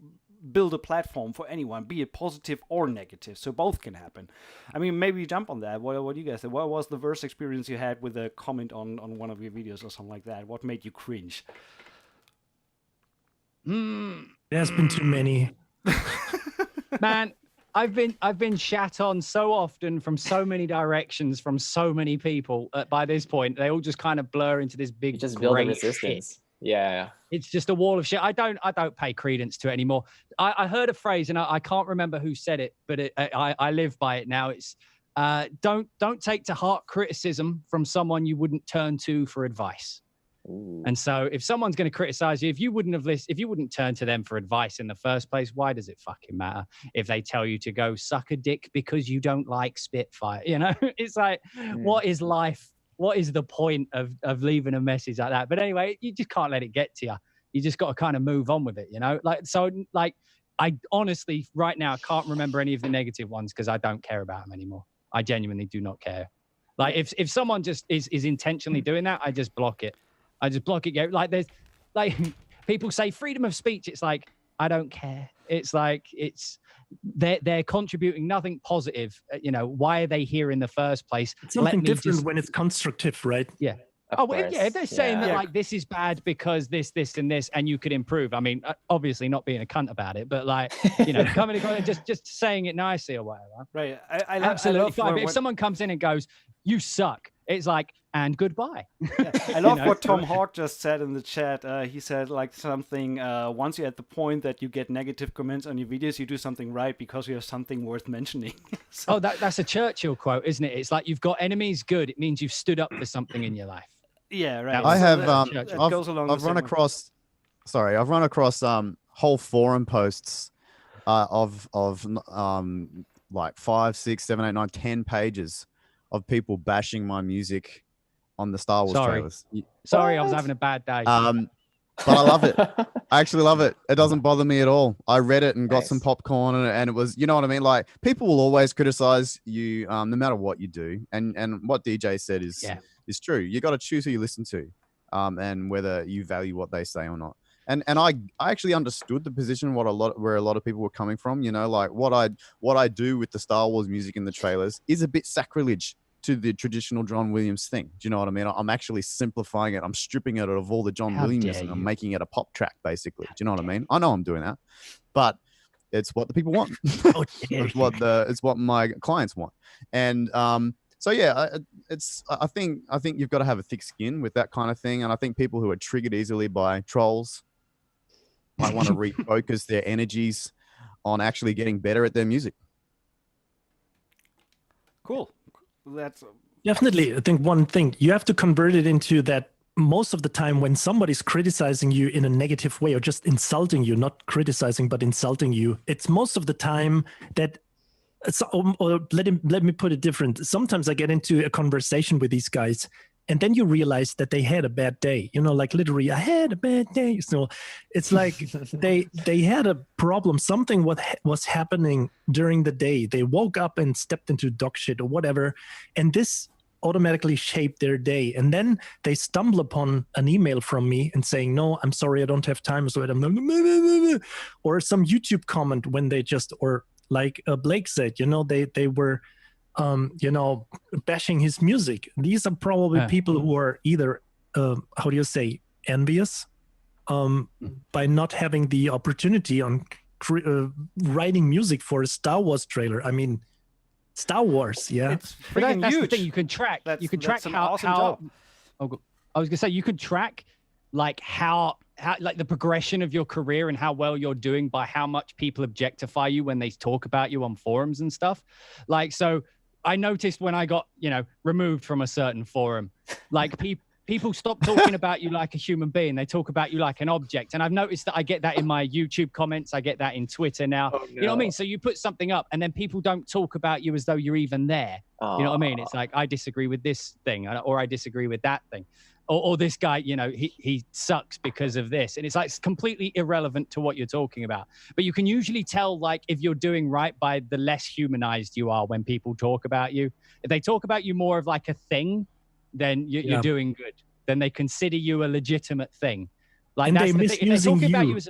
build a platform for anyone, be it positive or negative, so both can happen. I mean, maybe jump on that. What do you guys think? What was the worst experience you had with a comment on one of your videos or something like that? What made you cringe? There's been too many. Man, I've been shat on so often from so many directions from so many people. By this point, they all just kind of blur into this big, You just build a great resistance. shit. Yeah. It's just a wall of shit. I don't pay credence to it anymore. I heard a phrase, and I can't remember who said it, but I live by it now. It's don't take to heart criticism from someone you wouldn't turn to for advice. Ooh. And so if someone's going to criticize you, if you wouldn't turn to them for advice in the first place, why does it fucking matter if they tell you to go suck a dick because you don't like Spitfire? You know, it's like, what is life? What is the point of leaving a message like that? But anyway, you just can't let it get to you. You just got to kind of move on with it, you know? I honestly, right now, can't remember any of the negative ones because I don't care about them anymore. I genuinely do not care. Like if someone just is intentionally doing that, I just block it. I just block it. Like there's like people say freedom of speech. It's like, I don't care. It's like, they're contributing nothing positive. You know, why are they here in the first place? It's something different when it's constructive, right? Yeah. Of yeah, course. if they're saying that Yeah. like this is bad because this, and this, and you could improve. I mean, obviously not being a cunt about it, but like, you know, coming and just saying it nicely or whatever. Right. I Absolutely love fine. But when- if someone comes in and goes, "You suck," it's like, and goodbye. I love know? what Tom Hawk just said in the chat. He said like something, once you're at the point that you get negative comments on your videos, you do something right because you have something worth mentioning. So- Oh, that's a Churchill quote, isn't it? It's like, you've got enemies, good. It means you've stood up for something in your life. yeah, right. I So have that goes along the I've run same way. across whole forum posts of like 5, 6, 7, 8, 9, 10 pages of people bashing my music on the Star Wars Sorry. trailers. Sorry, I was having a bad day. But I love it. I actually love it. It doesn't bother me at all. I read it and got some Nice. popcorn, and it was, you know what I mean? Like, people will always criticize you, no matter what you do. And what DJ said is true. You got to choose who you listen to, and whether you value what they say or not. And I actually understood the position where a lot of people were coming from. You know, like what I do with the Star Wars music in the trailers is a bit sacrilege to the traditional John Williams thing. Do you know what I mean? I'm actually simplifying it. I'm stripping it of all the John How Williams dare and I'm you. making it a pop track, basically. Do you know what I mean? I know I'm doing that, but it's what the people want. Oh, yeah. it's what my clients want. And so yeah, I think you've got to have a thick skin with that kind of thing. And I think people who are triggered easily by trolls might want to refocus their energies on actually getting better at their music. Cool. That's Definitely. I think one thing, you have to convert it into that most of the time when somebody's criticizing you in a negative way or just insulting you, not criticizing, but insulting you, it's most of the time that, or let me put it different. Sometimes I get into a conversation with these guys and then you realize that they had a bad day, you know, like literally, I had a bad day. So it's like they had a problem. Something was happening during the day. They woke up and stepped into dog shit or whatever. And this automatically shaped their day. And then they stumble upon an email from me and saying, no, I'm sorry, I don't have time. So or some YouTube comment when they just, or like Blake said, you know, they were, you know, bashing his music. These are probably people who are either, how do you say, envious by not having the opportunity on writing music for a Star Wars trailer. I mean, Star Wars, yeah. it's But freaking that's huge. the thing. You can track. That's an how. awesome job. Oh, I was gonna say you could track like how like the progression of your career and how well you're doing by how much people objectify you when they talk about you on forums and stuff. Like, so I noticed when I got, you know, removed from a certain forum, like people people stop talking about you like a human being. They talk about you like an object. And I've noticed that I get that in my YouTube comments. I get that in Twitter now. Oh, no. You know what I mean? So you put something up and then people don't talk about you as though you're even there. You know what I mean? It's like, I disagree with this thing, or I disagree with that thing. Or this guy, you know, he sucks because of this. And it's like, it's completely irrelevant to what you're talking about. But you can usually tell, like, if you're doing right by the less humanized you are when people talk about you. If they talk about you more of like a thing, then you're doing good. Then they consider you a legitimate thing. Like, and that's they the thing. If they misusing talk about you. you as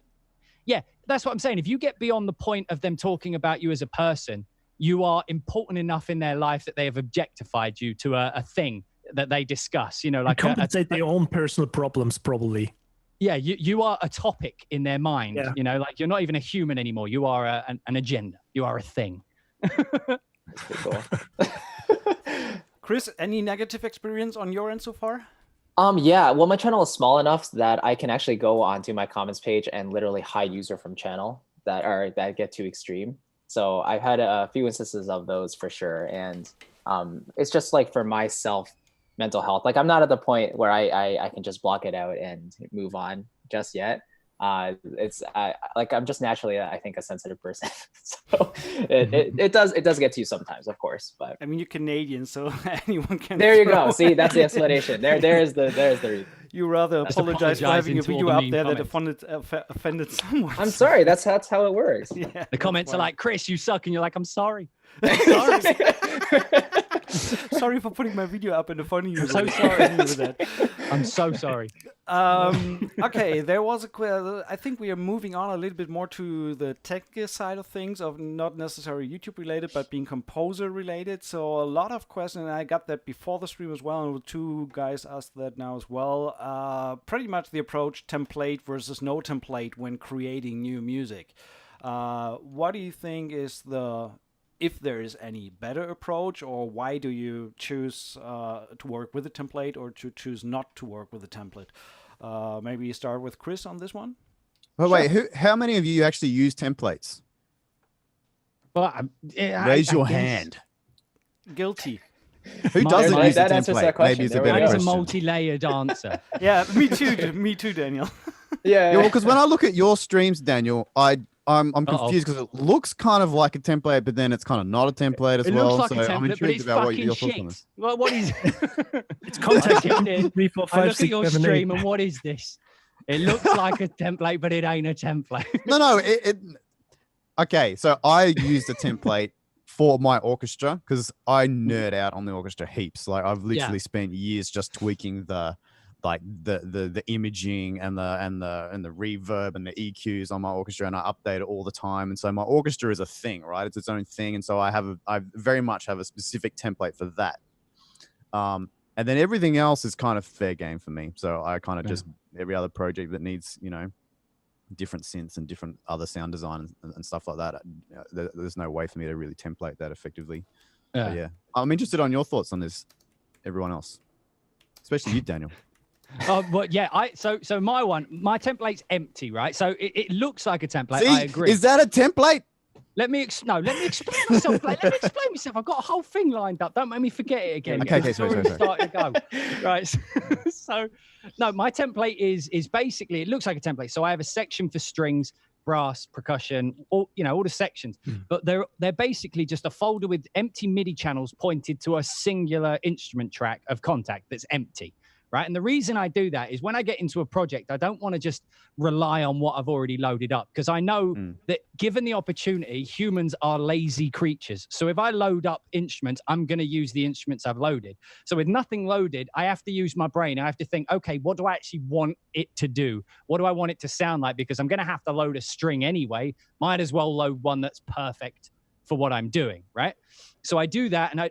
that's what I'm saying. If you get beyond the point of them talking about you as a person, you are important enough in their life that they have objectified you to a thing that they discuss, you know, like compensate their own personal problems, probably. Yeah, you are a topic in their mind, you know, like you're not even a human anymore. You are an agenda. You are a thing. That's pretty cool. Chris, any negative experience on your end so far? Yeah, well, my channel is small enough that I can actually go onto my comments page and literally hide user from channel that get too extreme. So I've had a few instances of those for sure. And it's just like for myself, mental health. Like, I'm not at the point where I can just block it out and move on just yet. It's like, I'm just naturally, I think, a sensitive person. So it does get to you sometimes, of course. But I mean, you're Canadian, so anyone can. There you go. See, that's the explanation. There's the reason. You rather apologize for having a video up there that offended someone. I'm sorry. That's how it works. Yeah, the comments are like, Chris, you suck, and you're like, I'm sorry. Sorry. Sorry for putting my video up in the funny. I'm so sorry. I'm so sorry. Okay, there was I think we are moving on a little bit more to the tech side of things, of not necessarily YouTube related, but being composer related. So a lot of questions, and I got that before the stream as well, and two guys asked that now as well. Pretty much the approach template versus no template when creating new music. What do you think is if there is any better approach, or why do you choose to work with a template or to choose not to work with a template? Maybe you start with Chris on this one. Oh, wait, how many of you actually use templates? Well, Raise your hand. Guilty. Who doesn't use a that answers template? that question. Maybe it's a There we better That is a question. multi-layered answer. Yeah, me too, Daniel. Yeah. Yeah, because when I look at your streams, Daniel, I'm confused because it looks kind of like a template, but then it's kind of not a template as It well. looks like a So I'm template, but intrigued it's about what fucking your thoughts on shit. this. Well, what is It's contact 3, 4, I 5, look at 6, your 7, 8. stream and what is this? It looks like a template, but it ain't a template. No. Okay, so I used a template for my orchestra because I nerd out on the orchestra heaps. Like, I've literally spent years just tweaking the imaging and the reverb and the EQs on my orchestra, and I update it all the time. And so my orchestra is a thing, right? It's its own thing. And so I very much have a specific template for that. And then everything else is kind of fair game for me. So I kind of just, every other project that needs, you know, different synths and different other sound design and stuff like that, there's no way for me to really template that effectively. Yeah. I'm interested on your thoughts on this, everyone else, especially you, Daniel. But yeah, so my template's empty, right? So it looks like a template. See, I agree. is that a template? Let me explain myself. Let me explain myself. I've got a whole thing lined up. Don't make me forget it again. Okay, sorry. Starting to go. Right. So, no, my template is basically, it looks like a template. So I have a section for strings, brass, percussion, all the sections. But they're basically just a folder with empty MIDI channels pointed to a singular instrument track of contact that's empty. Right. And the reason I do that is when I get into a project, I don't want to just rely on what I've already loaded up, because I know that given the opportunity, humans are lazy creatures. So if I load up instruments, I'm going to use the instruments I've loaded. So with nothing loaded, I have to use my brain. I have to think, OK, what do I actually want it to do? What do I want it to sound like? Because I'm going to have to load a string anyway. Might as well load one that's perfect for what I'm doing. Right. So I do that, and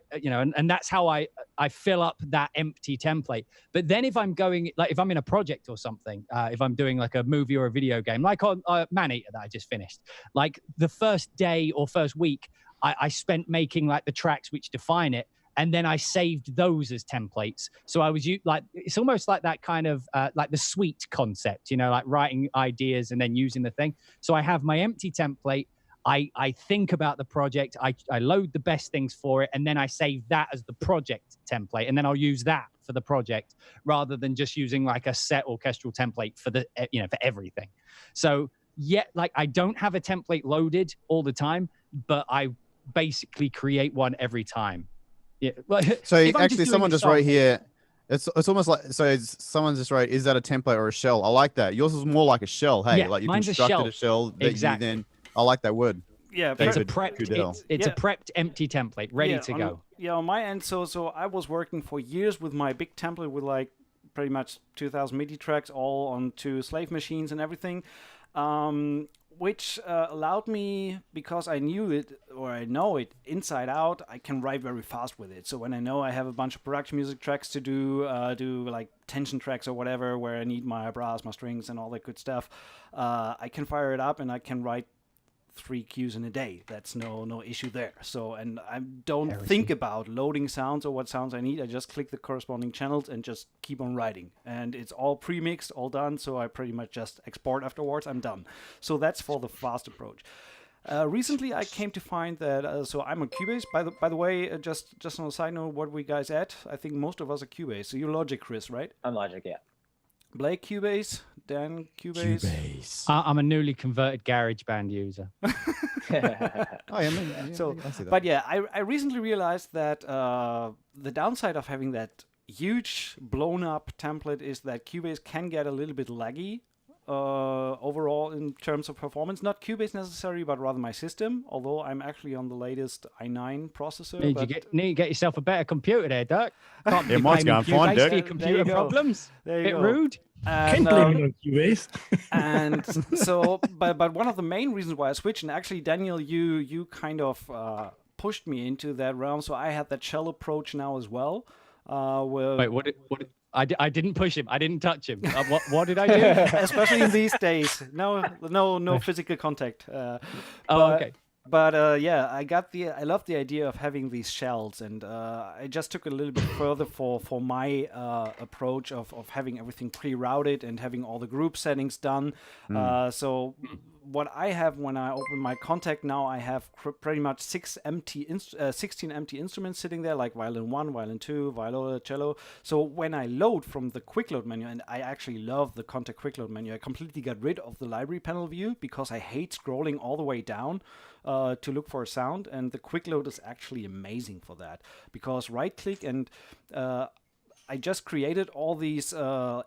and that's how I fill up that empty template. But then if I'm going, like if I'm in a project or something, if I'm doing like a movie or a video game, like on Maneater that I just finished, like the first day or first week, I spent making like the tracks which define it. And then I saved those as templates. So I was like, it's almost like that kind of like the suite concept, like writing ideas and then using the thing. So I have my empty template. I think about the project, I load the best things for it, and then I save that as the project template, and then I'll use that for the project, rather than just using like a set orchestral template for the, for everything. So like I don't have a template loaded all the time, but I basically create one every time. Yeah. So actually, someone just wrote here. It's almost like, so someone just wrote, is that a template or a shell? I like that. Yours is more like a shell. Hey, yeah, like you mine's constructed a shell that exactly. you then. I like that word. Yeah, it's a prepped empty template ready to go. On my end, so I was working for years with my big template with like pretty much 2,000 MIDI tracks all onto slave machines and everything, which allowed me, because I knew it, or I know it inside out, I can write very fast with it. So when I know I have a bunch of production music tracks to do like tension tracks or whatever, where I need my brass, my strings, and all that good stuff, I can fire it up and I can write 3 cues in a day. That's no issue there. So, and I don't think about loading sounds or what sounds I need. I just click the corresponding channels and just keep on writing. And it's all pre-mixed, all done. So I pretty much just export afterwards. I'm done. So that's for the fast approach. Recently, I came to find that, so I'm on Cubase. By the way, just on a side note, what we guys at? I think most of us are Cubase. So you're Logic, Chris, right? I'm Logic, yeah. Blake Cubase, Dan Cubase. I'm a newly converted GarageBand user. But yeah, I recently realized that the downside of having that huge blown up template is that Cubase can get a little bit laggy overall in terms of performance. Not Cubase necessarily, but rather my system, although I'm actually on the latest i9 processor. Need to get yourself a better computer there, Dirk. Can't be mine's going fine, Dirk. for your computer problems. Bit rude. And, Can't blame it on Cubase. and so, but one of the main reasons why I switched, and actually, Daniel, you kind of pushed me into that realm, so I had that shell approach now as well. Wait, what? I didn't push him. I didn't touch him. What did I do? Especially in these days, no physical contact. Okay. But I love the idea of having these shells, and I just took it a little bit further for my approach of having everything pre-routed and having all the group settings done. So what I have when I open my Contact now, I have pretty much 16 empty instruments sitting there, like violin 1, violin 2, viola, cello. So when I load from the quick load menu, and I actually love the Contact quick load menu, I completely got rid of the library panel view because I hate scrolling all the way down to look for a sound, and the quick load is actually amazing for that, because right click and I just created all these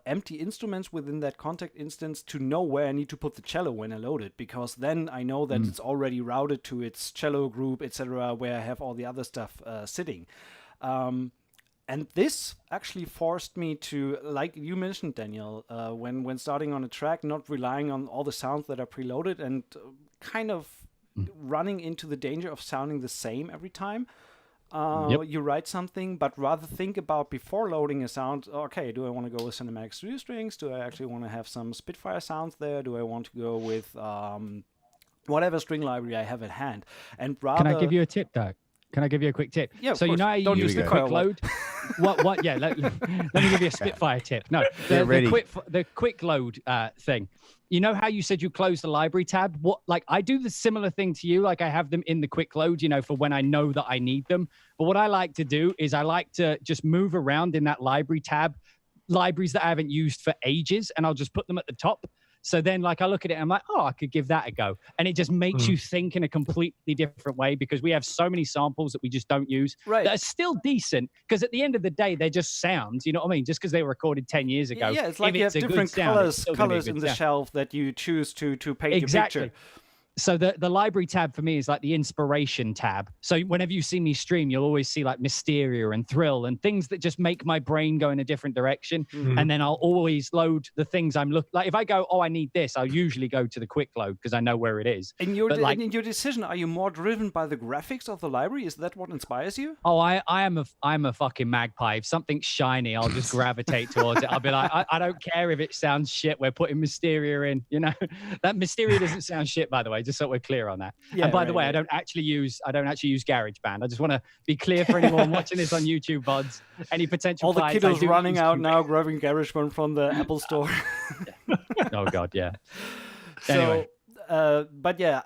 empty instruments within that Contact instance to know where I need to put the cello when I load it, because then I know that it's already routed to its cello group, etc., where I have all the other stuff sitting. And this actually forced me to, like you mentioned, Daniel, when starting on a track, not relying on all the sounds that are preloaded and kind of running into the danger of sounding the same every time. You write something, but rather think about before loading a sound, okay, do I want to go with cinematic studio strings? Do I actually want to have some Spitfire sounds there? Do I want to go with whatever string library I have at hand? And rather... Can I give you a tip, Doug? Can I give you a quick tip? Yeah, so you know how you use the quick load? What? Yeah, let me give you a Spitfire tip. No, the quick load thing. You know how you said you close the library tab? I do the similar thing to you. Like I have them in the quick load, for when I know that I need them. But what I like to do is I like to just move around in that library tab, libraries that I haven't used for ages, and I'll just put them at the top. So then I look at it and I'm like, oh, I could give that a go. And it just makes you think in a completely different way, because we have so many samples that we just don't use that are still decent, because at the end of the day, they're just sounds, you know what I mean? Just because they were recorded 10 years ago. Yeah, it's like you have different colors in the shelf that you choose to paint your picture. So the library tab for me is like the inspiration tab. So whenever you see me stream, you'll always see like Mysteria and Thrill and things that just make my brain go in a different direction. And then I'll always load the things I'm looking. Like if I go, oh, I need this, I'll usually go to the quick load because I know where it is. In your decision, are you more driven by the graphics of the library? Is that what inspires you? Oh, I'm a fucking magpie. If something's shiny, I'll just gravitate towards it. I'll be like, I don't care if it sounds shit. We're putting Mysteria in. That Mysteria doesn't sound shit, by the way. Just so we're clear on that. Yeah, and by the way, I don't actually use GarageBand. I just want to be clear for anyone watching this on YouTube VODs. Any potential all the kiddos running out now, grabbing GarageBand from the Apple Store. Oh God, yeah. Anyway, but yeah,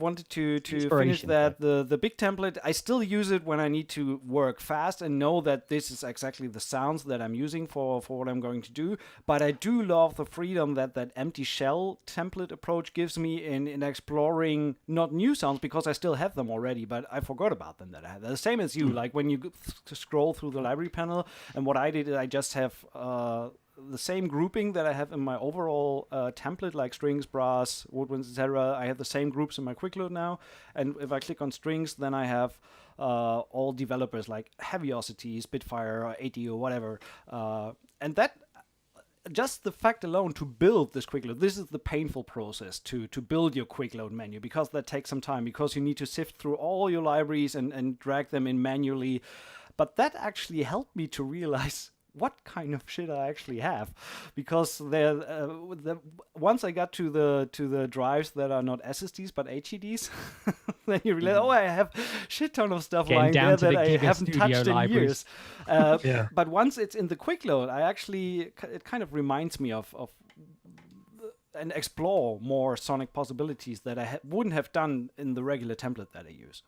wanted to finish Inspiration, that the big template, I still use it when I need to work fast and know that this is exactly the sounds that I'm using for what I'm going to do. But I do love the freedom that empty shell template approach gives me in exploring not new sounds, because I still have them already, but I forgot about them that I have. The same as you, like when you scroll through the library panel, and what I did is I just have the same grouping that I have in my overall template, like strings, brass, woodwinds, etc. I have the same groups in my quick load now, and if I click on strings, then I have all developers like Heaviosity, Spitfire, or AT, or whatever, and that. Just the fact alone to build this quick load, this is the painful process to build your quick load menu, because that takes some time, because you need to sift through all your libraries and drag them in manually. But that actually helped me to realize what kind of shit I actually have, because once I got to the drives that are not SSDs but HDDs, then you realize, I have shit ton of stuff lying there that I haven't touched in years. But once it's in the quick load, it kind of reminds me of and explore more sonic possibilities that I wouldn't have done in the regular template that I use.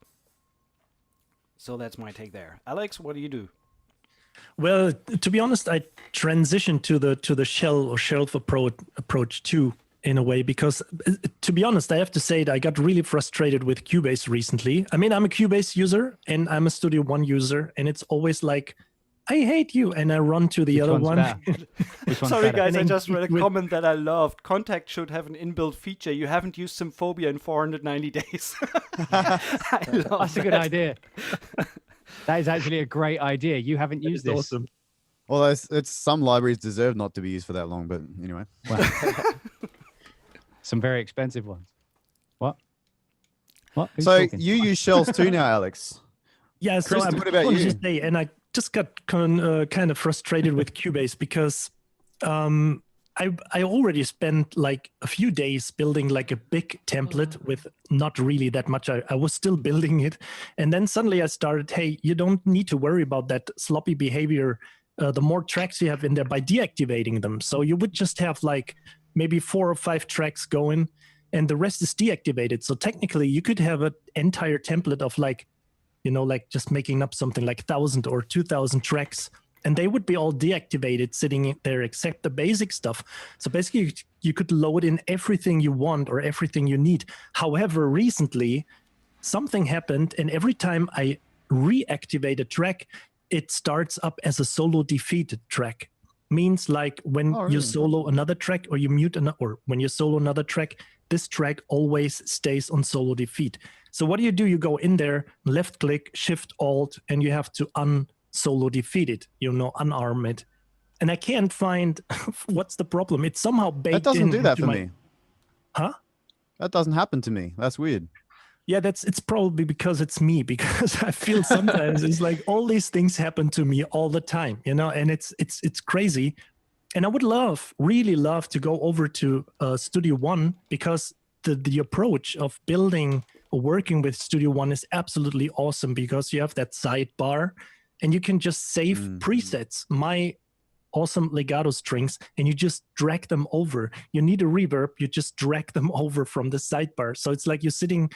So that's my take there. Alex, what do you do? Well, to be honest, I transitioned to the shell or shelf approach too, in a way, because to be honest, I have to say that I got really frustrated with Cubase recently. I mean, I'm a Cubase user and I'm a Studio One user, and it's always like, I hate you, and I run to the other one. Sorry, guys, I just read a comment that I loved. Contact should have an inbuilt feature. You haven't used Symphobia in 490 days. That's a good idea. That is actually a great idea. You haven't used this. Awesome. Well, it's some libraries deserve not to be used for that long, but anyway. Wow. Some very expensive ones. What? Who's so talking? you use shells too now, Alex? Yeah. So Kristen, what about you? And I just got kind of frustrated with Cubase because I already spent like a few days building like a big template with not really that much. I was still building it. And then suddenly I started, hey, you don't need to worry about that sloppy behavior. The more tracks you have in there by deactivating them. So you would just have like maybe 4 or 5 tracks going and the rest is deactivated. So technically you could have an entire template of like, like just making up something like 1,000 or 2,000 tracks. And they would be all deactivated sitting there except the basic stuff. So basically you could load in everything you want or everything you need. However, recently something happened and every time I reactivate a track, it starts up as a solo defeated track. Means like when you solo another track or you mute or when you solo another track, this track always stays on solo defeat. So what do? You go in there, left click, shift alt, and you have to solo defeat it, unarm it. And I can't find what's the problem. It's somehow baked in. That doesn't do that for me. Huh? That doesn't happen to me. That's weird. Yeah, it's probably because it's me, because I feel sometimes it's like all these things happen to me all the time, and it's crazy. And I would really love to go over to Studio One, because the approach of building or working with Studio One is absolutely awesome, because you have that sidebar and you can just save presets, my awesome legato strings, and you just drag them over. You need a reverb, you just drag them over from the sidebar. So it's like you're sitting,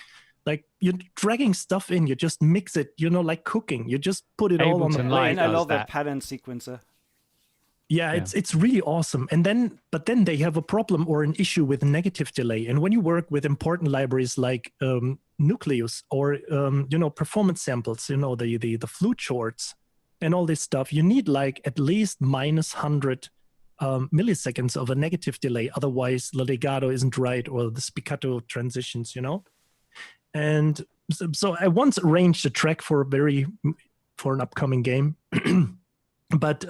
like you're dragging stuff in, you just mix it, like cooking. You just put it all on the plate. And I love that pattern sequencer. Yeah, it's really awesome. But then they have a problem or an issue with negative delay. And when you work with important libraries like Nucleus or performance samples, the flute shorts and all this stuff, you need like at least minus 100 milliseconds of a negative delay. Otherwise, the legato isn't right or the spiccato transitions, And so I once arranged a track for an upcoming game, but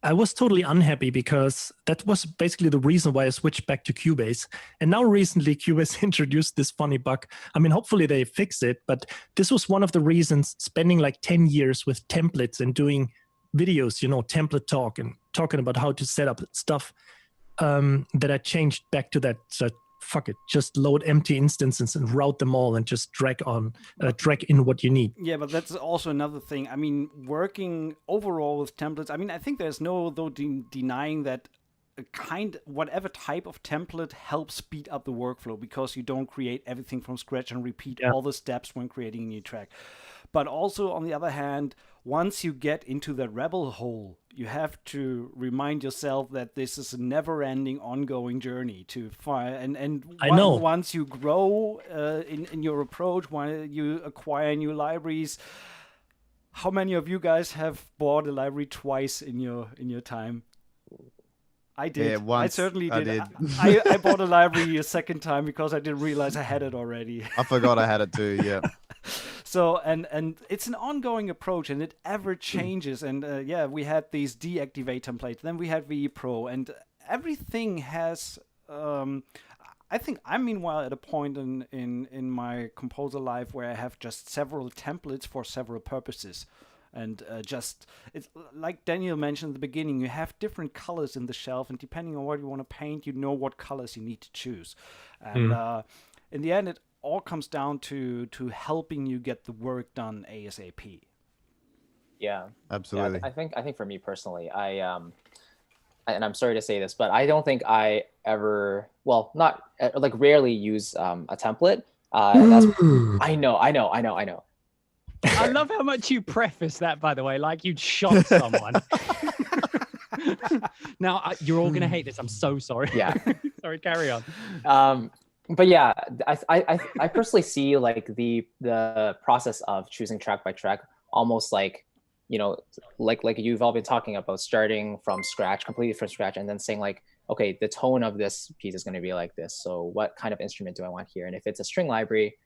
I was totally unhappy because that was basically the reason why I switched back to Cubase. And now recently Cubase introduced this funny bug. I mean, hopefully they fix it, but this was one of the reasons spending like 10 years with templates and doing videos, template talk and talking about how to set up stuff, that I changed back to that. Fuck it, just load empty instances and route them all and just drag in what you need. Yeah, but that's also another thing. I mean, working overall with templates, I mean, I think there's no denying that whatever type of template helps speed up the workflow, because you don't create everything from scratch and repeat all the steps when creating a new track. But also, on the other hand, once you get into the rabbit hole, you have to remind yourself that this is a never-ending, ongoing journey to find. Once you grow in your approach, when you acquire new libraries, how many of you guys have bought a library twice in your time? I did. Yeah, once. I certainly did. I did. I bought a library a second time because I didn't realize I had it already. I forgot I had it too. Yeah. So and it's an ongoing approach, and it ever changes. And we had these deactivate templates, then we had VE Pro, and everything has. I think I'm meanwhile at a point in my composer life where I have just several templates for several purposes. And it's like Daniel mentioned at the beginning, you have different colors in the shelf, and depending on what you want to paint, you know what colors you need to choose. And in the end, it all comes down to helping you get the work done ASAP. Yeah, absolutely. Yeah, I think for me personally, and I'm sorry to say this, but I don't think I ever, rarely use a template. And that's, I know. I love how much you preface that, by the way, like you'd shot someone. Now, you're all going to hate this. I'm so sorry. Yeah. Sorry, carry on. But yeah, I personally see like the process of choosing track by track almost like, like you've all been talking about, starting from scratch, completely from scratch, and then saying like, okay, the tone of this piece is going to be like this. So what kind of instrument do I want here? And if it's a string library,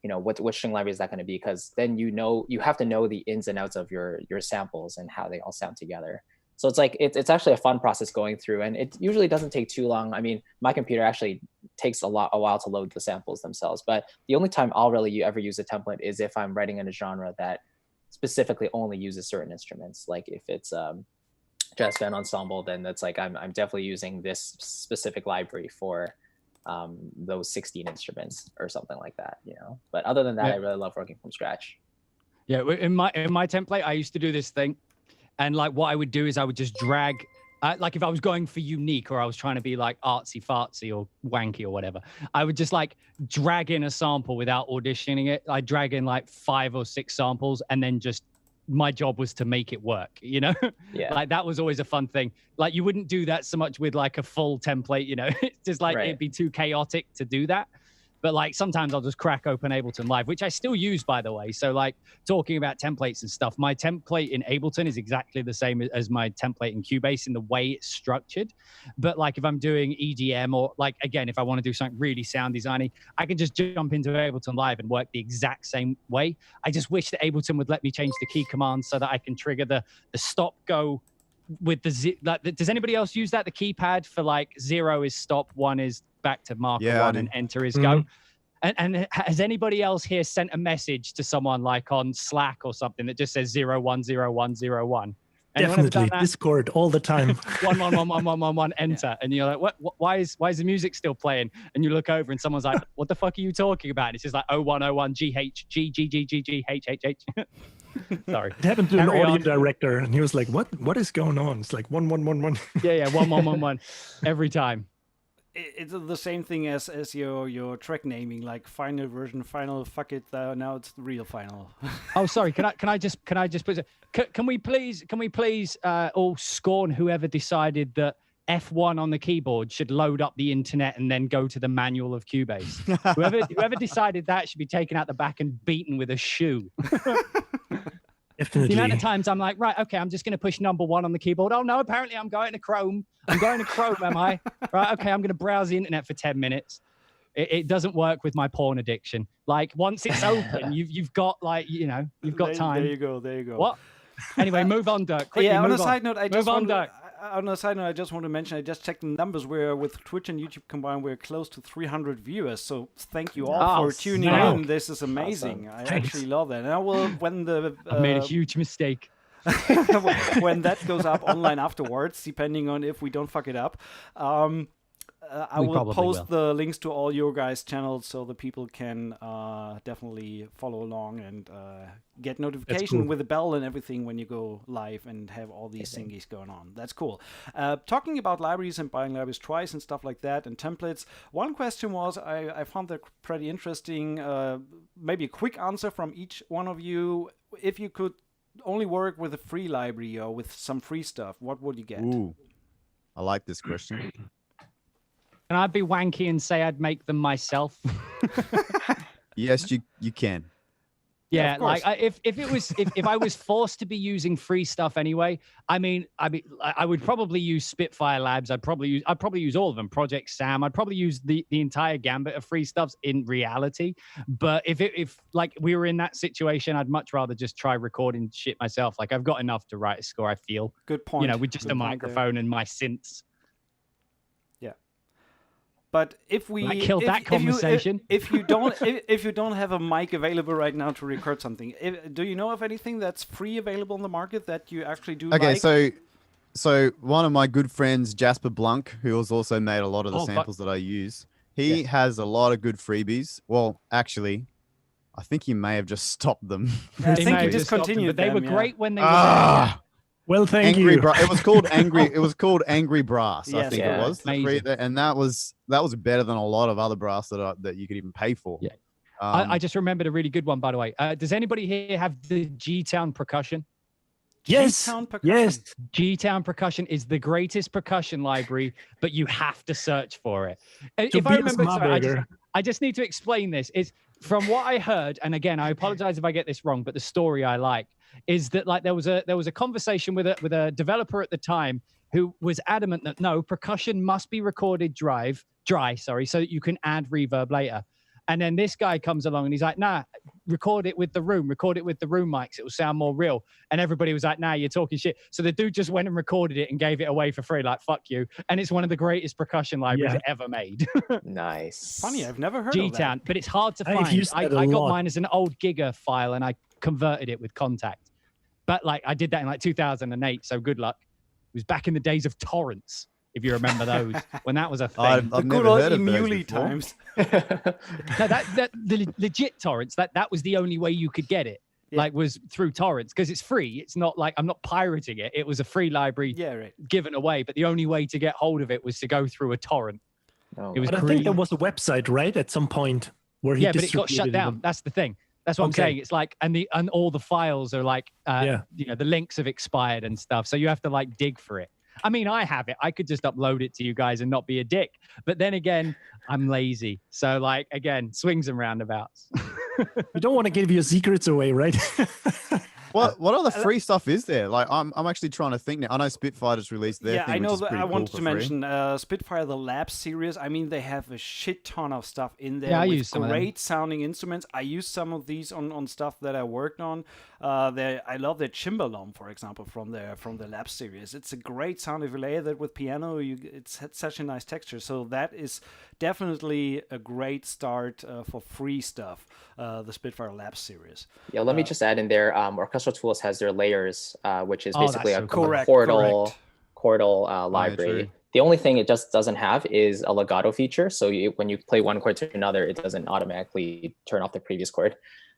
what string library is that going to be? Because then you have to know the ins and outs of your samples and how they all sound together. So it's like it's actually a fun process going through, and it usually doesn't take too long. I mean, my computer actually takes a while to load the samples themselves. But the only time I'll really ever use a template is if I'm writing in a genre that specifically only uses certain instruments. Like if it's jazz band ensemble, then that's like I'm definitely using this specific library for those 16 instruments or something like that, But other than that, I really love working from scratch. Yeah, in my template, I used to do this thing, and like what I would do is I would just drag, like if I was going for unique or I was trying to be like artsy fartsy or wanky or whatever, I would just like drag in a sample without auditioning it. I drag in like 5 or 6 samples, and then just my job was to make it work, Yeah. Like that was always a fun thing. Like you wouldn't do that so much with like a full template, It's just like It'd be too chaotic to do that. But like sometimes I'll just crack open Ableton Live, which I still use, by the way. So like talking about templates and stuff, my template in Ableton is exactly the same as my template in Cubase in the way it's structured. But like if I'm doing EDM or like, again, if I want to do something really sound designy, I can just jump into Ableton Live and work the exact same way. I just wish that Ableton would let me change the key commands so that I can trigger the stop go with does anybody else use that? The keypad for like 0 is stop, 1 is back to marker 1, and enter is go. And has anybody else here sent a message to someone like on Slack or something that just says 01010101? Definitely Discord all the time. 1111111 enter, and you're like, what? Why is the music still playing? And you look over and someone's like, what the fuck are you talking about? And it's just like 0101 GH GGGGGHHH. Sorry. It happened to an audio director, and he was like, what is going on? It's like 1111. Yeah, 1111 every time. It's the same thing as your track naming, like final version, final, fuck it, now it's the real final. Oh, sorry. Can I just put it? Can we please all scorn whoever decided that F1 on the keyboard should load up the internet and then go to the manual of Cubase? Whoever decided that should be taken out the back and beaten with a shoe. Definitely. The amount of times I'm like, right, okay, I'm just going to push number 1 on the keyboard. Oh no, apparently I'm going to Chrome. Am I? Right, okay, I'm going to browse the internet for 10 minutes. It doesn't work with my porn addiction. Like once it's open, you've got like, you've got time. There you go. What? Anyway, move on, Dirk. Quickly, on a side note, I just want to mention, I just checked the numbers. We're with Twitch and YouTube combined, we're close to 300 viewers. So thank you all for tuning in. This is amazing. Awesome. I actually love that. And I will, when I've made a huge mistake. when that goes up online afterwards, depending on if we don't fuck it up. I We will probably post will. the links to all your guys' channels so the people can definitely follow along and get notification cool. with the bell and everything when you go live and have all these thingies going on. That's cool. Talking about libraries and buying libraries twice and stuff like that and templates, one question was, I found that pretty interesting, maybe a quick answer from each one of you. If you could only work with a free library or with some free stuff, what would you get? Ooh, I like this question. Can I be wanky and say I'd make them myself? Yes, you can. Yeah, Yeah, of like course. if I was forced to be using free stuff anyway, I would probably use Spitfire Labs. I'd probably use all of them. Project Sam. I'd probably use the entire gambit of free stuffs in reality. But if like we were in that situation, I'd much rather just try recording shit myself. Like I've got enough to write a score. I feel, Good point. you know, with just Good a point there. microphone and my synths. But if we That killed that conversation. if you don't have a mic available right now to record something, do you know of anything that's free available on the market that you actually do? Okay, like? so one of my good friends, Jasper Blunk, who has also made a lot of the Oh, but- samples that I use, he has a lot of good freebies. Well, actually, I think he may have just stopped them. I They think may he have just stopped them, discontinued but they were them, yeah. great when they were Ah, Well, thank Angry you. It was called Angry. It was called Angry Brass. I Yes, think yeah. it was, Amazing. and that was better than a lot of other brass that you could even pay for. Yeah. Um, I just remembered a really good one, by the way. Does anybody here have the G-Town percussion? Yes. G-Town percussion. Yes. G-Town percussion is the greatest percussion library, but you have to search for it. If I Tobias remember, sorry, Marburger. I just need to explain this. Is from what I heard, and again, I apologize if I get this wrong, but the story I like is that like there was a conversation with a developer at the time who was adamant that no, percussion must be recorded dry, so that you can add reverb later. And then this guy comes along and he's like, nah, record it with the room mics. It will sound more real. And everybody was like, nah, you're talking shit. So the dude just went and recorded it and gave it away for free. Like, fuck you. And it's one of the greatest percussion libraries ever made. Nice. Funny, I've never heard of G-Town, but it's hard to I've find. used that a I got lot. mine as an old Giga file and I converted it with Contact. But like I did that in like 2008. So good luck. It was back in the days of torrents, if you remember those, when that was a thing. I've that. The never good old heard of those Emule before. times. No, the legit torrents, that was the only way you could get it. Yeah. Like was through torrents because it's free. It's not like I'm not pirating it. It was a free library Yeah, right. given away, but the only way to get hold of it was to go through a torrent. Oh, It was But I think there was a website, right, at some point where he yeah, but it got shut distributed down. them. That's the thing. That's what I'm Okay. saying. It's like and all the files are like Yeah. you know, the links have expired and stuff. So you have to like dig for it. I mean, I have it. I could just upload it to you guys and not be a dick. But then again, I'm lazy. So like again, swings and roundabouts. You don't want to give your secrets away, right? What other free stuff is there? Like I'm actually trying to think now. I know Spitfire just released their Yeah, thing, I know which is that. pretty I cool wanted for to free. mention Spitfire, the Lab series. I mean, they have a shit ton of stuff in there Yeah, I with use some of them. great sounding instruments. I use some of these on stuff that I worked on. I love their cimbalom, for example, from the Lab series. It's a great sound. If you layer that with piano, it's had such a nice texture. So that is definitely a great start for free stuff. The Spitfire Lab series. Yeah, let me just add in there. Orchestral Tools has their layers, which is Oh, that's basically so a cool. Correct, chordal true. library. The only thing it just doesn't have is a legato feature. So when you play one chord to another, it doesn't automatically turn off the previous chord,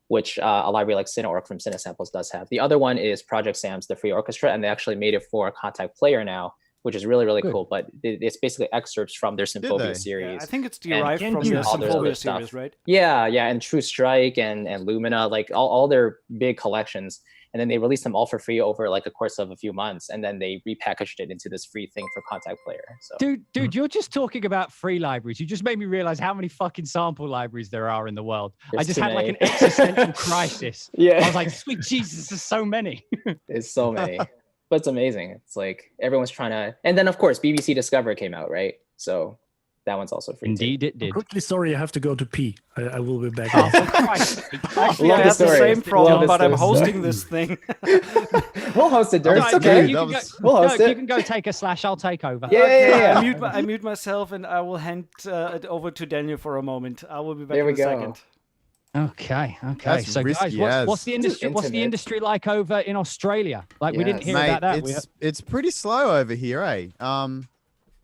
which a library like Cineorg from Cinesamples does have. The other one is Project Sam's The Free Orchestra, and they actually made it for a Contact Player now, which is really, really Good. cool. But it's basically excerpts from their they? Symphovia Yeah, series. I think it's And derived can from do the all this other Symphovia stuff. series, right? Yeah, and True Strike and Lumina, like all their big collections. And then they released them all for free over like a course of a few months. And then they repackaged it into this free thing for Contact Player. So Dude, you're just talking about free libraries. You just made me realize how many fucking sample libraries there are in the world. There's I just too had like an many. existential crisis. I yeah, was like, sweet Jesus, there's so many. it's so many. But it's amazing. It's like everyone's trying to. And then, of course, BBC Discover came out, right? So that one's also free. Indeed, it I'm did. quickly sorry, I have to go to pee. I will be back. Oh, for Christ's sake. Actually, Love I the have the story. same Love problem, the but I'm story. hosting this thing. We'll host it, Dirk. No, It's no, okay. you That can was- We'll go, host no, it. you can go take a slash. I'll take over. Yeah, Okay, yeah, I yeah. mute myself and I will hand it over to Daniel for a moment. I will be back There we in a go. second. Okay. That's So, guys, risky what's as. the industry? What's the Intimate. industry like over in Australia? Like we didn't Yes. hear Mate, about that. it's pretty slow over here, eh?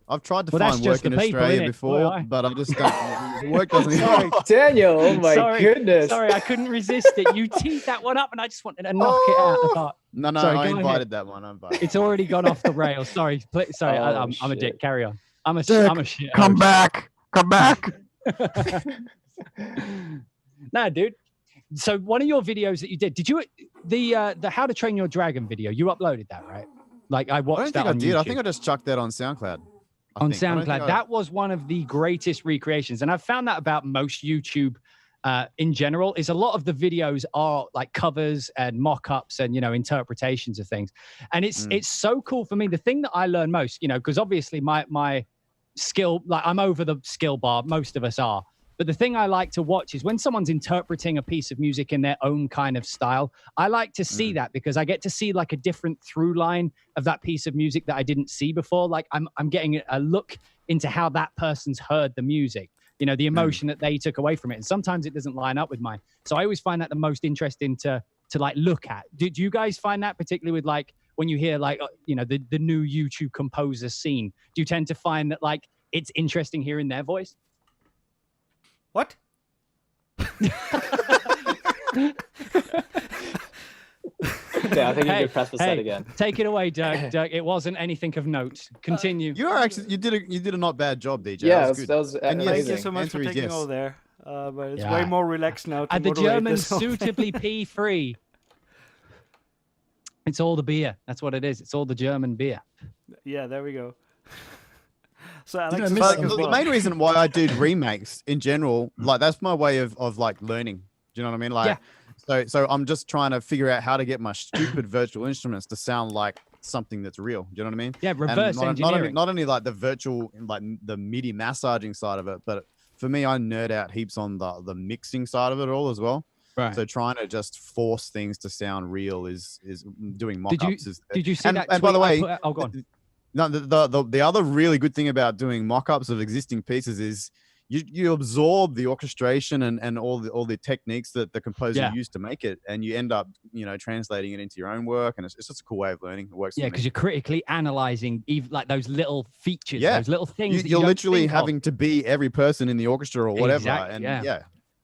I've tried to Well, that's find just work in the people, Australia innit? before, Boy, but I just don't. The work doesn't. Sorry, Daniel. Oh my goodness. Sorry, I couldn't resist it. You teed that one up, and I just wanted to knock it out of the park. No, Sorry, I go invited ahead. that one. I invited. It's already gone off the rails. Sorry, sorry. Oh, I'm a dick. shit. Carry on. I'm a shit. Come host. back. Come back. Nah, dude. So one of your videos that you did you the How to Train Your Dragon video? You uploaded that, right? Like I I watched don't that think I on did. YouTube. I think I just chucked that on SoundCloud. On I don't think SoundCloud. That was one of the greatest recreations. And I've found that about most YouTube in general, is a lot of the videos are like covers and mock-ups and, you know, interpretations of things. And it's so cool for me. The thing that I learn most, you know, because obviously my skill, like I'm over the skill bar, most of us are. But the thing I like to watch is when someone's interpreting a piece of music in their own kind of style. I like to see that because I get to see like a different through line of that piece of music that I didn't see before. Like I'm getting a look into how that person's heard the music, you know, the emotion that they took away from it. And sometimes it doesn't line up with mine. So I always find that the most interesting to like look at. Do you guys find that particularly with like when you hear like, you know, the new YouTube composer scene? Do you tend to find that like it's interesting hearing their voice? What? Yeah, I think you could press the set again. Take it away, Dirk. Dirk, it wasn't anything of note. Continue. You did a not bad job, DJ. Yeah, that that was Thank you amazing. so much for Answer is taking yes. over there. But it's Yeah. way more relaxed now. To And the moderate German's this whole thing. suitably pee-free. It's all the beer. That's what it is. It's all the German beer. Yeah, there we go. So Alex, I is miss back that? as The well. main reason why I do remakes in general, like that's my way of like learning. Do you know what I mean? Like, so I'm just trying to figure out how to get my stupid virtual instruments to sound like something that's real. Do you know what I mean? Yeah, And reverse engineering. Not only like the virtual, like the MIDI massaging side of it, but for me, I nerd out heaps on the mixing side of it all as well. Right. So trying to just force things to sound real is doing mock-ups. Did you see that? And by the tweet I way, put out? Oh, go on. no, the other really good thing about doing mock-ups of existing pieces is you absorb the orchestration and all the techniques that the composer used to make it, and you end up, you know, translating it into your own work, and it's just a cool way of learning. It works. Yeah, because you're critically analyzing even like those little features, Yeah. those little things. you're don't literally think of. having to be every person in the orchestra or whatever, Exactly, and yeah.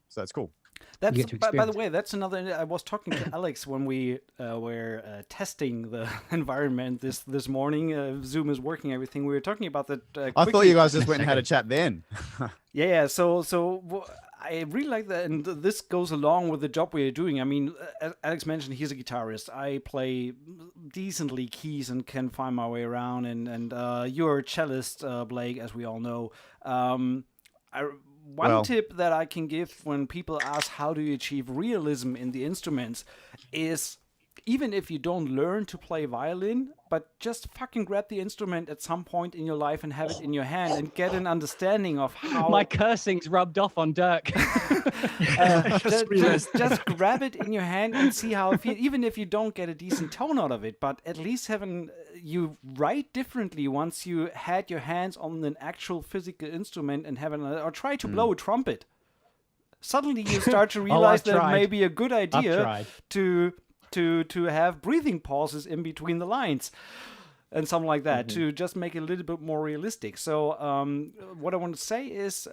so that's cool. That's get to by the experience. way, that's another. I was talking to Alex when we were testing the environment this morning. Zoom is working, everything. We were talking about that. I thought quickly. you guys just went and had a chat then. Yeah. So I really like that, and this goes along with the job we are doing. I mean, Alex mentioned he's a guitarist. I play decently keys and can find my way around, and you're a cellist, Blake, as we all know. One tip that I can give when people ask how do you achieve realism in the instruments is, even if you don't learn to play violin, but just fucking grab the instrument at some point in your life and have it in your hand and get an understanding of how... My cursing's rubbed off on Dirk. just grab it in your hand and see how it feels, even if you don't get a decent tone out of it, but at least you write differently once you had your hands on an actual physical instrument and or try to blow a trumpet. Suddenly you start to realize that it may be a good idea to have breathing pauses in between the lines and something like that, to just make it a little bit more realistic. So what I want to say is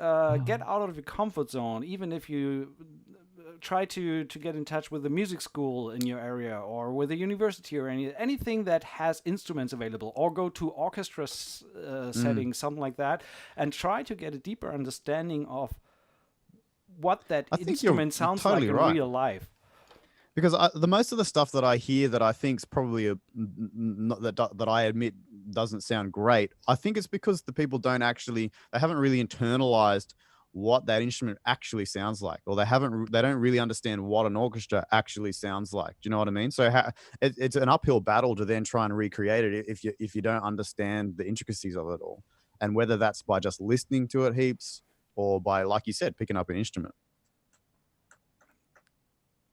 get out of your comfort zone, even if you try to get in touch with a music school in your area or with a university or anything that has instruments available, or go to orchestra settings, something like that, and try to get a deeper understanding of what that instrument sounds totally like in real life. Because the most of the stuff that I hear that I think's probably that I admit doesn't sound great, I think it's because the people they haven't really internalized what that instrument actually sounds like, or they don't really understand what an orchestra actually sounds like. Do you know what I mean? So it's an uphill battle to then try and recreate it if you don't understand the intricacies of it all, and whether that's by just listening to it heaps or by, like you said, picking up an instrument.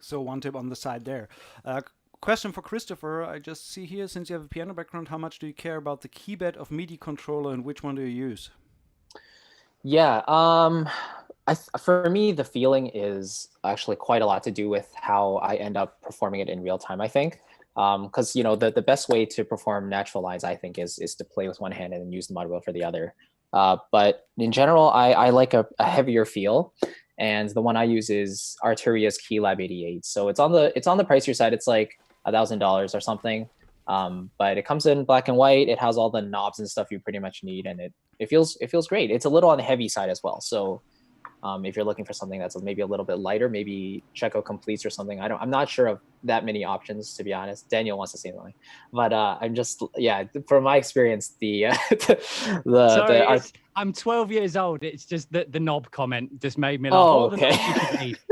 So one tip on the side there. Question for Christopher. I just see here, since you have a piano background, how much do you care about the keybed of MIDI controller, and which one do you use? Yeah, for me, the feeling is actually quite a lot to do with how I end up performing it in real time, I think. Because the best way to perform natural lines, I think, is to play with one hand and then use the mod wheel for the other. But in general, I like a heavier feel, and the one I use is Arturia's Keylab 88. So it's on the pricier side. It's like $1,000 or something. But it comes in black and white. It has all the knobs and stuff you pretty much need, and it feels great. It's a little on the heavy side as well. So if you're looking for something that's maybe a little bit lighter, maybe Checo Completes or something. I'm not sure of that many options, to be honest. Daniel wants to say something, but I'm just, from my experience, I'm 12 years old. It's just that the knob comment just made me laugh.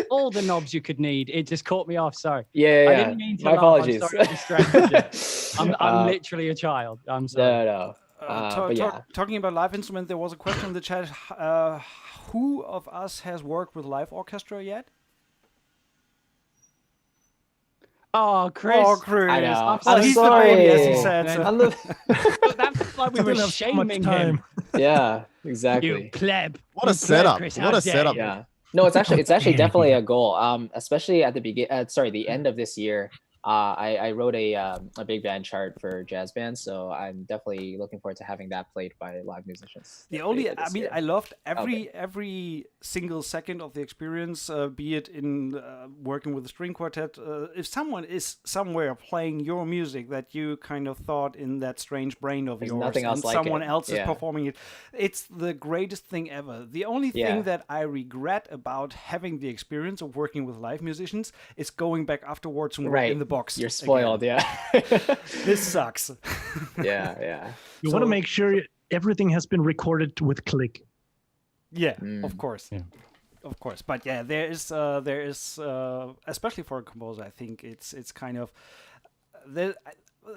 All the knobs you could need. It just caught me off. Sorry. Yeah. I didn't mean to laugh. Apologies. I'm sorry to distract you. I'm literally a child. I'm sorry. No. Talking about live instrument, there was a question in the chat. Who of us has worked with live orchestra yet? Oh, Chris. I know. He's sorry. the baby, as he said. So. That's like we were shaming him. Yeah, exactly. You pleb. What a setup. Chris, what a setup. Yeah. No, it's actually definitely a goal. Especially at the end of this year. I wrote a big band chart for jazz bands, so I'm definitely looking forward to having that played by live musicians. I loved every single second of the experience, be it in working with a string quartet. If someone is somewhere playing your music that you kind of thought in that strange brain of yours, nothing else and like someone it. else is performing it, it's the greatest thing ever. The only thing that I regret about having the experience of working with live musicians is going back afterwards and work in the box. You're spoiled, again. This sucks. Yeah. You want to make sure everything has been recorded with click. Yeah, of course. Yeah. Of course. But yeah, there is especially for a composer, I think it's kind of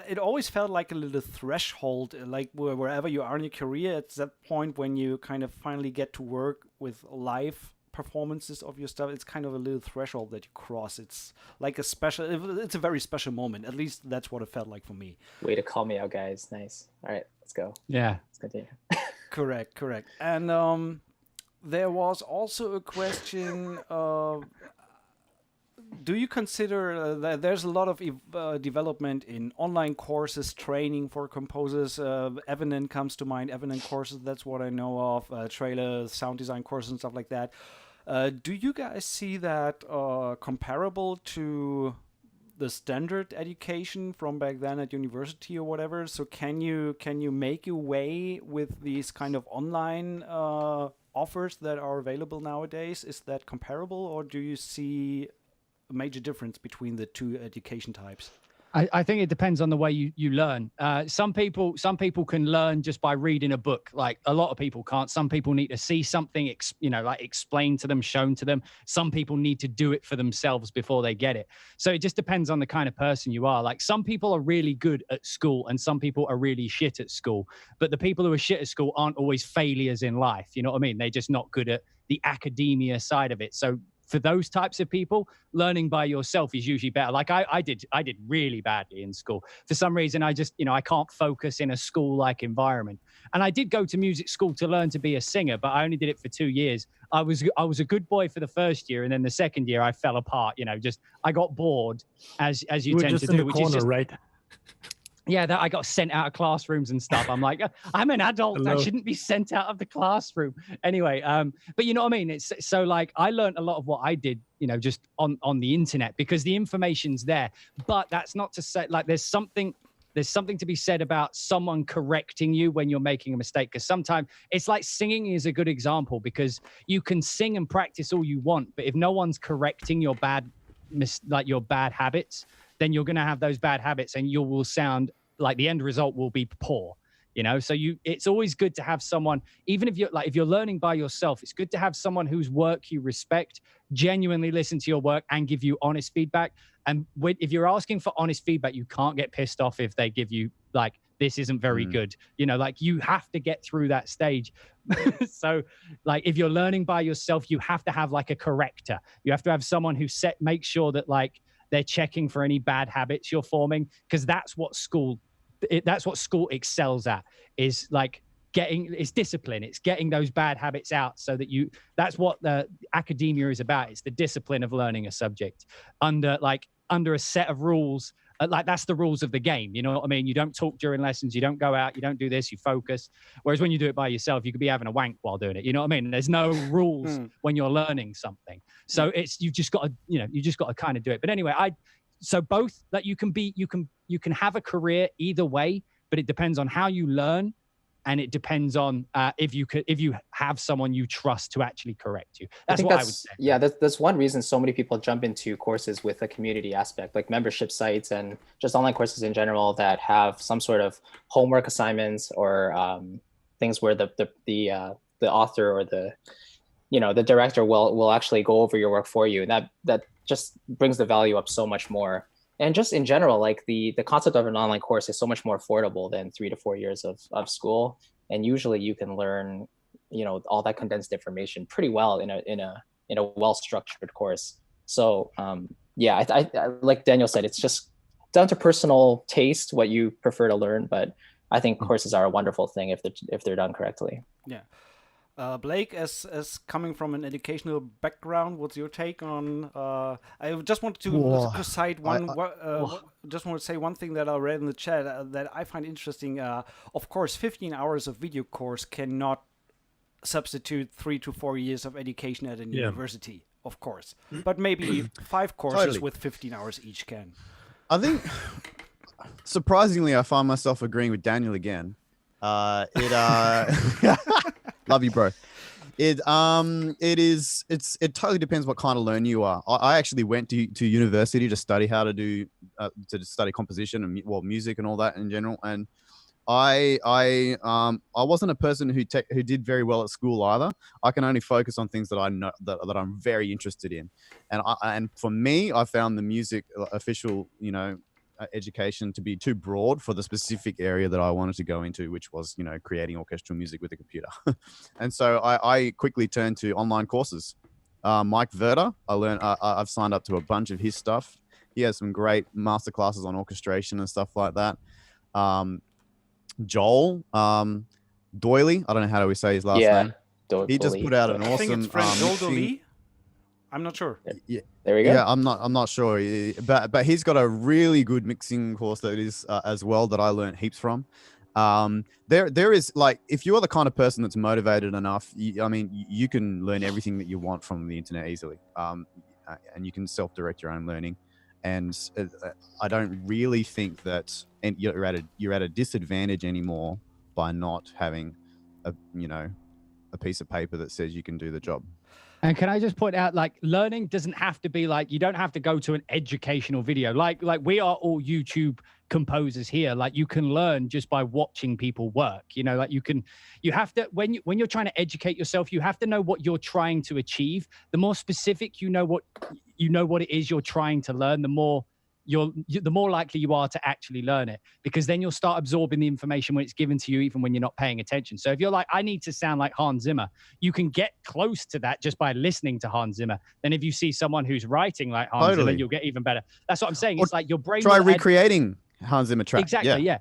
it always felt like a little threshold, like wherever you are in your career, it's that point when you kind of finally get to work with live performances of your stuff. It's kind of a little threshold that you cross. It's like it's a very special moment. At least that's what it felt like for me. Way to call me out, guys. Nice. All right, let's go. Yeah. Let's continue. Correct. And there was also a question do you consider that there's a lot of development in online courses, training for composers? Evanen comes to mind. Evanen courses, that's what I know of. Trailer, sound design courses and stuff like that. Do you guys see that comparable to the standard education from back then at university or whatever? So can you make your way with these kind of online offers that are available nowadays? Is that comparable, or do you see a major difference between the two education types? I think it depends on the way you learn. Some people can learn just by reading a book. Like a lot of people can't. Some people need to see something, like explained to them, shown to them. Some people need to do it for themselves before they get it. So it just depends on the kind of person you are. Like some people are really good at school and some people are really shit at school. But the people who are shit at school aren't always failures in life. You know what I mean? They're just not good at the academia side of it. So for those types of people, learning by yourself is usually better. Like I did really badly in school. For some reason, I just, I can't focus in a school-like environment. And I did go to music school to learn to be a singer, but I only did it for 2 years. I was a good boy for the first year, and then the second year I fell apart. I got bored, as you tend to do, which is just, right? Yeah, that I got sent out of classrooms and stuff. I'm like, I'm an adult. Hello. I shouldn't be sent out of the classroom. Anyway, but you know what I mean? It's so like I learned a lot of what I did, just on the internet because the information's there. But that's not to say like there's something to be said about someone correcting you when you're making a mistake. Because sometimes it's like singing is a good example because you can sing and practice all you want, but if no one's correcting your bad habits, then you're going to have those bad habits and you will sound like the end result will be poor, So it's always good to have someone, even if you're learning by yourself, it's good to have someone whose work you respect, genuinely listen to your work and give you honest feedback. And if you're asking for honest feedback, you can't get pissed off if they give you like, this isn't very good. Like you have to get through that stage. So like, if you're learning by yourself, you have to have like a corrector. You have to have someone who makes sure that like, they're checking for any bad habits you're forming, because that's what school excels at, is like it's discipline. It's getting those bad habits out so that that's what the academia is about. It's the discipline of learning a subject under a set of rules Like that's the rules of the game. You know what I mean? You don't talk during lessons. You don't go out. You don't do this. You focus. Whereas when you do it by yourself, you could be having a wank while doing it. You know what I mean? There's no rules when you're learning something. So you've just got to kind of do it. But anyway, so both that you can have a career either way, but it depends on how you learn. And it depends on if you have someone you trust to actually correct you. That's what I would say. Yeah, that's one reason so many people jump into courses with a community aspect, like membership sites and just online courses in general that have some sort of homework assignments or things where the author or the director will actually go over your work for you, and that just brings the value up so much more. And just in general, like the concept of an online course is so much more affordable than 3 to 4 years of school. And usually you can learn, all that condensed information pretty well in a well-structured course. So I like Daniel said, it's just down to personal taste, what you prefer to learn. But I think courses are a wonderful thing if they're done correctly. Yeah. Blake, as coming from an educational background, what's your take on? I just wanted to cite one. Just want to say one thing that I read in the chat that I find interesting. Of course, 15 hours of video course cannot substitute 3 to 4 years of education at a university, of course. But maybe 5 courses with 15 hours each can. I think, surprisingly, I find myself agreeing with Daniel again. Love you, bro. It totally depends what kind of learner you are. I actually went to university to study how to study composition and music and all that in general. And I wasn't a person who did very well at school either. I can only focus on things that I know that I'm very interested in. And for me, I found the music official, education to be too broad for the specific area that I wanted to go into, which was, creating orchestral music with a computer. And so I quickly turned to online courses. Mike Verda, I've signed up to a bunch of his stuff. He has some great masterclasses on orchestration and stuff like that. Joel Doyley, I don't know how do we say his last name. He just put out an awesome. I think it's French. Joel Doyley. I'm not sure. Yeah, there we go. Yeah, I'm not sure, but he's got a really good mixing course that is as well that I learned heaps from. There is, like, if you're the kind of person that's motivated enough, you can learn everything that you want from the internet easily, and you can self-direct your own learning. And I don't really think that you're at a disadvantage anymore by not having a piece of paper that says you can do the job. And can I just point out, like, learning doesn't have to be like, you don't have to go to an educational video. Like we are all YouTube composers here. Like, you can learn just by watching people work, like you have to, when you're trying to educate yourself, you have to know what you're trying to achieve. The more specific you know what it is you're trying to learn, the more likely you are to actually learn it, because then you'll start absorbing the information when it's given to you, even when you're not paying attention. So if you're like, I need to sound like Hans Zimmer, you can get close to that just by listening to Hans Zimmer. Then if you see someone who's writing like Hans Zimmer, you'll get even better. That's what I'm saying. It's like your brain. Try recreating Hans Zimmer tracks. Exactly. Yeah.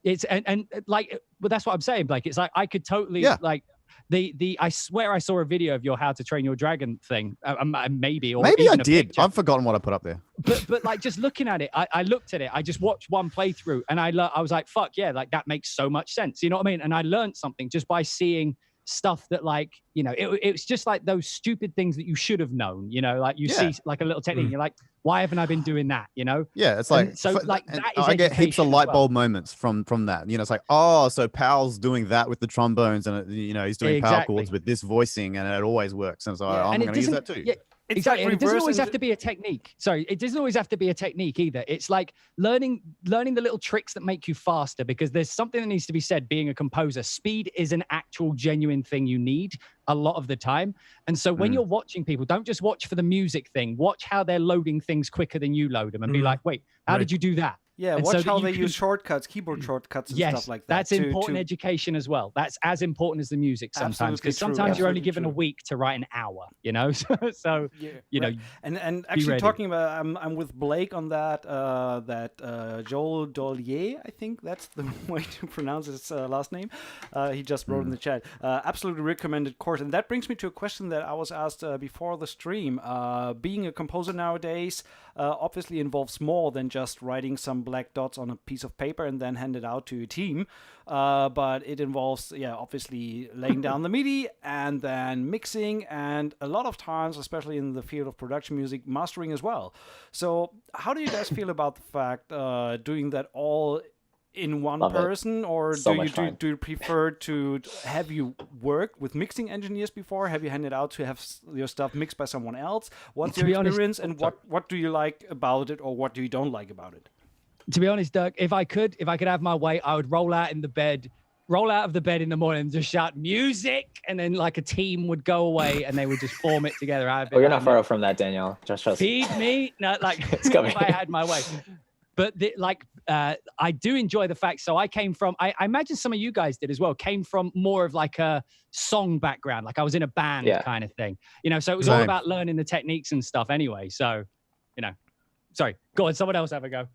It's and like, well, that's what I'm saying, Blake. It's like I could totally like. I swear I saw a video of your How to Train Your Dragon thing, maybe I did. Picture. I've forgotten what I put up there. But like, just looking at it, I looked at it. I just watched one playthrough, and I was like, fuck yeah, like that makes so much sense. You know what I mean? And I learned something just by seeing stuff that, like, it's just like those stupid things that you should have known. Like you see like a little technique, and you're like, why haven't I been doing that? Yeah, it's like, that is I get heaps of light bulb moments from that. It's like, oh, so Powell's doing that with the trombones, and he's doing power chords with this voicing, and it always works. And so I'm going to use that too. Yeah. Exactly. And it doesn't always have to be a technique. Sorry, it doesn't always have to be a technique either. It's like learning the little tricks that make you faster, because there's something that needs to be said. Being a composer, speed is an actual genuine thing you need a lot of the time. And so when you're watching people, don't just watch for the music thing. Watch how they're loading things quicker than you load them, and be like, wait, how did you do that? Yeah, and watch how they use shortcuts, keyboard shortcuts and stuff like that. That's important education as well. That's as important as the music sometimes, because sometimes you're only given a week to write an hour, so and actually talking about, I'm with Blake on that, Joel Dollier, I think that's the way to pronounce his last name. He just wrote in the chat. Absolutely recommended course. And that brings me to a question that I was asked before the stream. Being a composer nowadays, obviously involves more than just writing some black dots on a piece of paper and then hand it out to your team. But it involves, obviously laying down the MIDI and then mixing, and a lot of times, especially in the field of production music, mastering as well. So how do you guys feel about the fact doing that all in one person, or do you prefer to have you worked with mixing engineers before? Have you handed out to have your stuff mixed by someone else? What's your experience, and what do you like about it, or what do you don't like about it? To be honest, Dirk, if I could have my way, I would roll out of the bed in the morning and just shout music, and then like a team would go away and they would just form it together. You're not far off from that, Daniel. Just trust me. Feed me. No, like it's coming. If I had my way. But I do enjoy the fact. So I came from, I imagine some of you guys did as well, came from more of like a song background. Like I was in a band kind of thing, so it was all about learning the techniques and stuff anyway. So, sorry, go on, someone else have a go.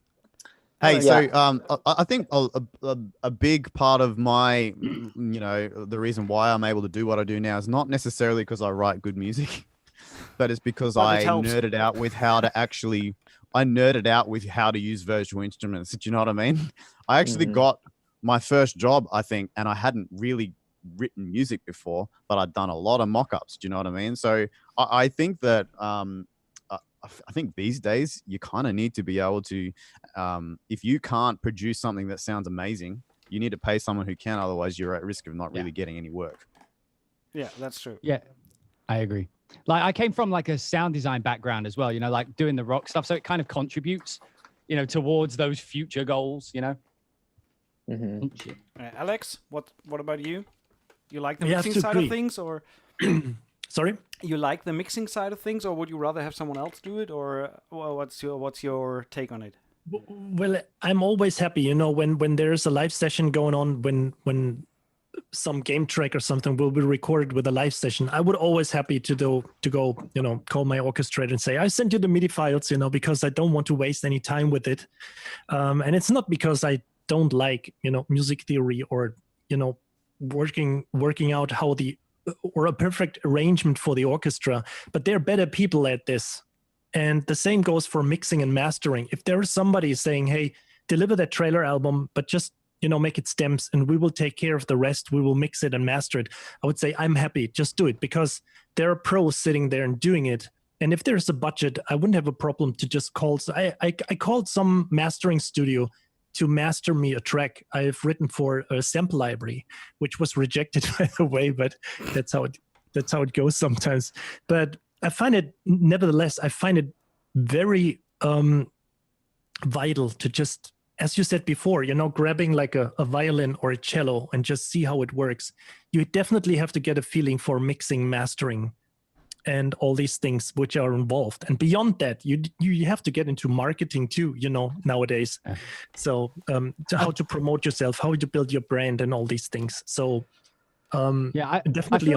Hey, I think a big part of my, the reason why I'm able to do what I do now is not necessarily because I write good music, but it's because I nerded out with how to use virtual instruments. Do you know what I mean? I actually got my first job, I think, and I hadn't really written music before, but I'd done a lot of mock-ups. Do you know what I mean? So I think that I think these days you kind of need to be able to, if you can't produce something that sounds amazing, you need to pay someone who can. Otherwise, you're at risk of not really getting any work. Yeah, that's true. Yeah, I agree. Like I came from like a sound design background as well, like doing the rock stuff. So it kind of contributes, towards those future goals, Alex, what about you? You like the mixing side of things, or? Sorry? You like the mixing side of things, or would you rather have someone else do it, or what's your take on it? Well, I'm always happy, when there's a live session going on, when some game track or something will be recorded with a live session, I would always happy to go, call my orchestrator and say, I sent you the MIDI files, because I don't want to waste any time with it. And it's not because I don't like, music theory or, working out how or a perfect arrangement for the orchestra, but they're better people at this. And the same goes for mixing and mastering. If there is somebody saying, hey, deliver that trailer album, but just, make it stems and we will take care of the rest, we will mix it and master it, I would say, I'm happy, just do it, because there are pros sitting there and doing it. And if there's a budget, I wouldn't have a problem to just call. So I called some mastering studio to master me a track I've written for a sample library, which was rejected, by the way, but that's how it goes sometimes. But I find it, nevertheless, very vital to just, as you said before, grabbing like a violin or a cello and just see how it works. You definitely have to get a feeling for mixing, mastering, and all these things which are involved. And beyond that, you have to get into marketing too, nowadays. So how to promote yourself, how to build your brand and all these things. So definitely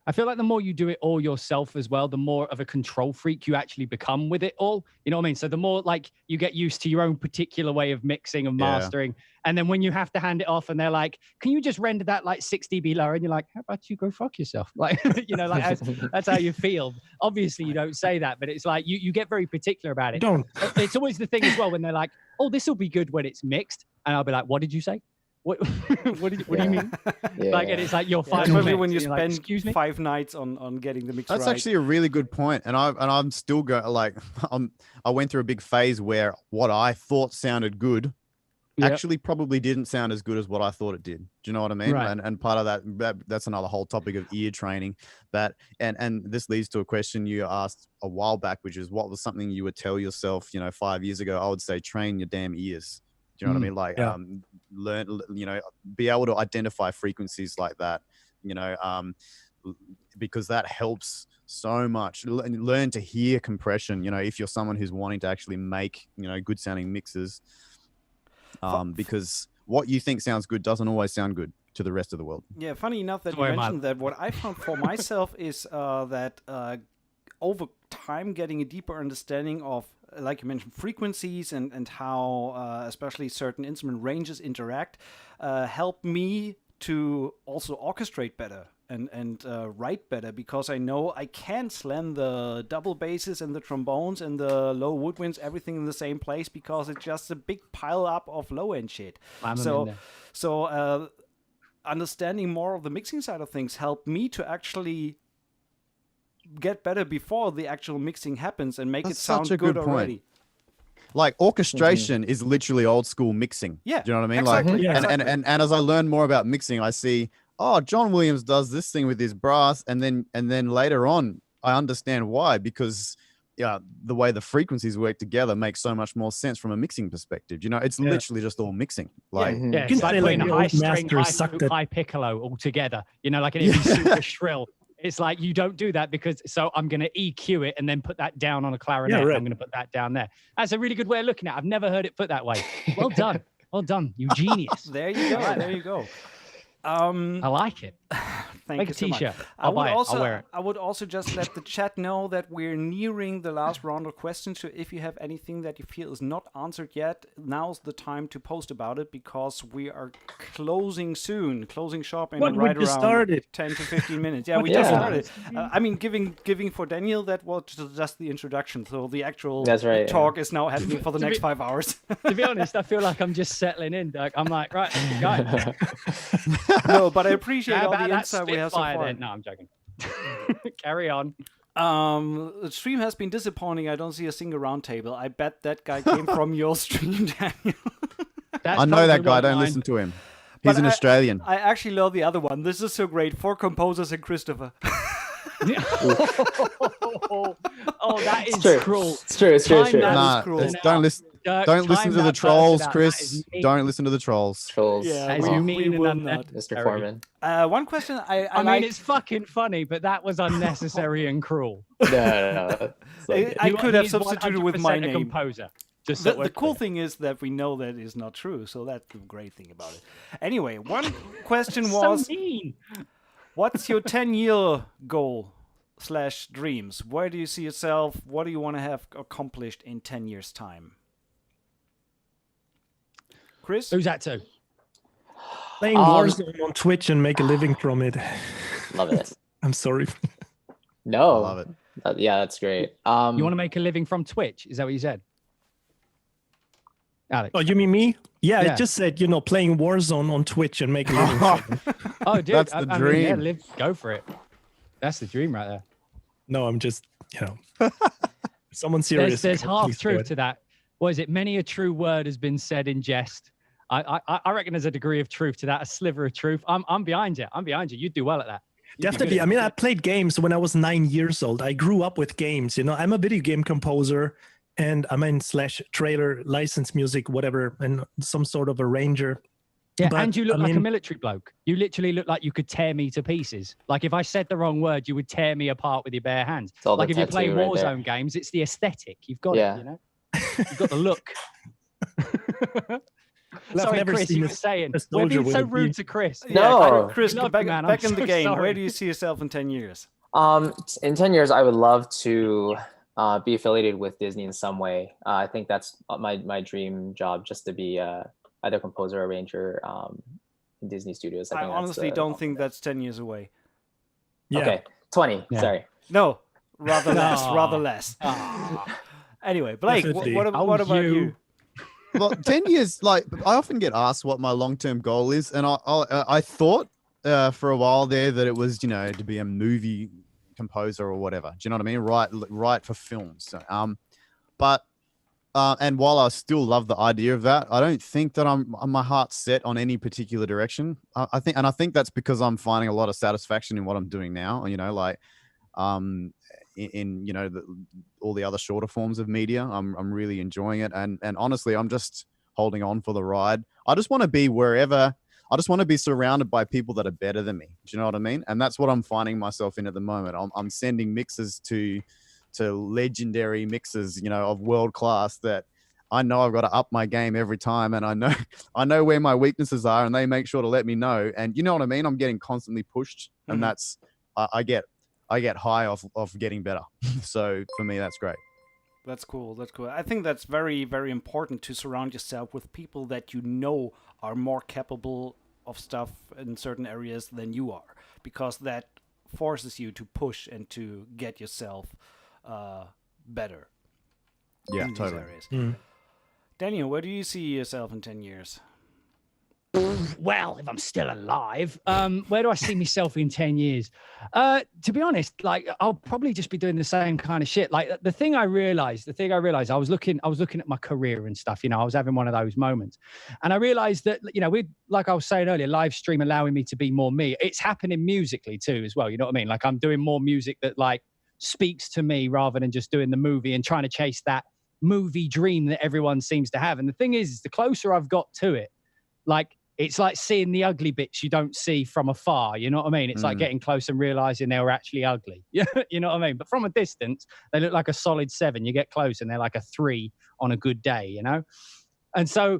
I feel like the more you do it all yourself as well, the more of a control freak you actually become with it all. You know what I mean? So the more like you get used to your own particular way of mixing and mastering. And then when you have to hand it off and they're like, can you just render that like 6 dB lower? And you're like, how about you go fuck yourself? Like, that's how you feel. Obviously you don't say that, but it's like, you get very particular about it. Don't. It's always the thing as well, when they're like, oh, this will be good when it's mixed. And I'll be like, what did you say? What do you mean? Like, and it's like your final especially mix, when you like, spend 5 nights on getting the mix That's right. actually a really good point. And I'm still I went through a big phase where what I thought sounded good actually probably didn't sound as good as what I thought it did. Do you know what I mean? Right. And part of that's another whole topic of ear training. And this leads to a question you asked a while back, which is, what was something you would tell yourself, 5 years ago? I would say, train your damn ears. Do you know what I mean? Like, learn, be able to identify frequencies like that, because that helps so much. Learn to hear compression, if you're someone who's wanting to actually make, good sounding mixes, because what you think sounds good doesn't always sound good to the rest of the world. Yeah, funny enough that you mentioned that. What I found for myself is that over time, getting a deeper understanding of, like you mentioned, frequencies and how especially certain instrument ranges interact, help me to also orchestrate better and write better, because I know I can't slam the double basses and the trombones and the low woodwinds, everything in the same place, because it's just a big pile up of low end shit. So understanding more of the mixing side of things helped me to actually get better before the actual mixing happens and make it sound good already. Like orchestration is literally old school mixing. Yeah, do you know what I mean? exactly. Like, and as I learn more about mixing, I see, oh, John Williams does this thing with his brass, and then later on, I understand why, because the way the frequencies work together makes so much more sense from a mixing perspective. You know, it's literally just all mixing. Like, it's like putting high string, high piccolo all together. You know, like it'd be super shrill. It's like, you don't do that because, so I'm going to EQ it and then put that down on a clarinet. I'm going to put that down there. That's a really good way of looking at it. I've never heard it put that way. Well done. Well done, you genius. There you go. There you go. I like it. Thank you so much. I'll buy it. I'll wear it. I would also just let the chat know that we're nearing the last round of questions. So if you have anything that you feel is not answered yet, now's the time to post about it, because we are closing shop in right around 10 to 15 minutes. Yeah, we just started. I mean, giving for Daniel, that was just the introduction. So the actual talk is now happening for the next 5 hours. To be honest, I feel like I'm just settling in, Dirk. I'm like, right, guys. No, but I appreciate all the insight we have so far. Then? No, I'm joking. Carry on. The stream has been disappointing. I don't see a single roundtable. I bet that guy came from your stream, Daniel. I know that guy. Don't listen to him. He's an Australian. I actually love the other one. This is so great. 4 composers and Christopher. That is cruel. It's true. Nah, don't listen. Don't listen to the trolls, Chris. Don't listen to the trolls. Yeah, we will not. Mr. Foreman. One question I mean, it's fucking funny, but that was unnecessary and cruel. No. I could have substituted with my name. Composer. Just the cool thing is that we know that is not true, so that's the great thing about it. Anyway, one question was, so mean. What's your 10-year goal / dreams? Where do you see yourself? What do you want to have accomplished in 10 years' time? Chris? Who's that to? Playing Warzone on Twitch and make a living from it. Love it. I'm sorry. No. I love it. Yeah, that's great. You want to make a living from Twitch? Is that what you said? Alex. Oh, you mean me? Yeah, I just said, playing Warzone on Twitch and make a living from it. Oh, dude. That's the dream. Mean, go for it. That's the dream right there. No, I'm just, someone serious. There's half truth to that. What is it? Many a true word has been said in jest. I reckon there's a degree of truth to that, a sliver of truth. I'm behind you. You'd do well at that. Definitely. I mean, I played games when I was 9 years old. I grew up with games. I'm a video game composer, and / trailer, license music, whatever, and some sort of arranger. Yeah, and you look like a military bloke. You literally look like you could tear me to pieces. Like if I said the wrong word, you would tear me apart with your bare hands. Like if you play Warzone games, it's the aesthetic. You've got it, You've got the look. Sorry, Chris, you were saying. We're being so rude to Chris. No. Chris, back in the game. Sorry. Where do you see yourself in 10 years? In 10 years, I would love to be affiliated with Disney in some way. I think that's my dream job, just to be either composer or arranger in Disney Studios. I honestly don't think that's 10 years away. Yeah. Okay, 20. Yeah. Sorry. No, rather less. Anyway, Blake, what about you? Well, 10 years, like, I often get asked what my long-term goal is, and I thought for a while there that it was, to be a movie composer or whatever. Do you know what I mean? Write for films. But and while I still love the idea of that, I don't think that my heart's set on any particular direction. I think that's because I'm finding a lot of satisfaction in what I'm doing now. All the other shorter forms of media, I'm really enjoying it, and honestly, I'm just holding on for the ride. I just want to be wherever. I just want to be surrounded by people that are better than me. Do you know what I mean? And that's what I'm finding myself in at the moment. I'm sending mixes to legendary mixers, of world class, that I know I've got to up my game every time, and I know where my weaknesses are, and they make sure to let me know. And you know what I mean? I'm getting constantly pushed, and that's I get high off getting better. So for me, that's great. That's cool. I think that's very, very important, to surround yourself with people that are more capable of stuff in certain areas than you are, because that forces you to push and to get yourself better. Yeah, in these totally. areas. Daniel, where do you see yourself in 10 years? Well, if I'm still alive, where do I see myself in 10 years? To be honest, like I'll probably just be doing the same kind of shit. Like the thing I realized, I was looking at my career and stuff, I was having one of those moments. And I realized that, like I was saying earlier, live stream allowing me to be more me. It's happening musically too, as well. You know what I mean? Like I'm doing more music that like speaks to me rather than just doing the movie and trying to chase that movie dream that everyone seems to have. And the thing is the closer I've got to it, like, it's like seeing the ugly bits you don't see from afar. You know what I mean? It's like getting close and realizing they were actually ugly. You know what I mean? But from a distance, they look like a solid 7. You get close and they're like a 3 on a good day, And so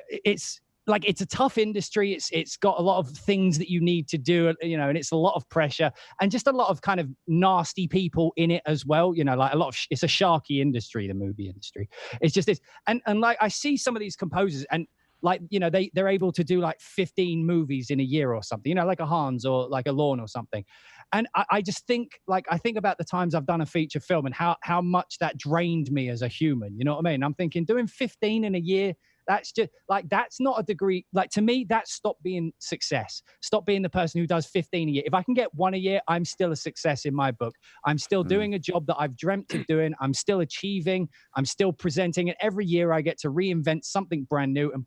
it's like, it's a tough industry. It's got a lot of things that you need to do, and it's a lot of pressure and just a lot of kind of nasty people in it as well. Like it's a sharky industry, the movie industry. It's just this. And like, I see some of these composers and, like, they're able to do like 15 movies in a year or something, like a Hans or like a Lorne or something. And I just think, like, I think about the times I've done a feature film and how much that drained me as a human. You know what I mean? I'm thinking doing 15 in a year, that's just like, that's not a degree. Like, to me, that's stop being success. Stop being the person who does 15 a year. If I can get 1 a year, I'm still a success in my book. I'm still doing a job that I've dreamt of doing. I'm still achieving. I'm still presenting. And every year I get to reinvent something brand new. And,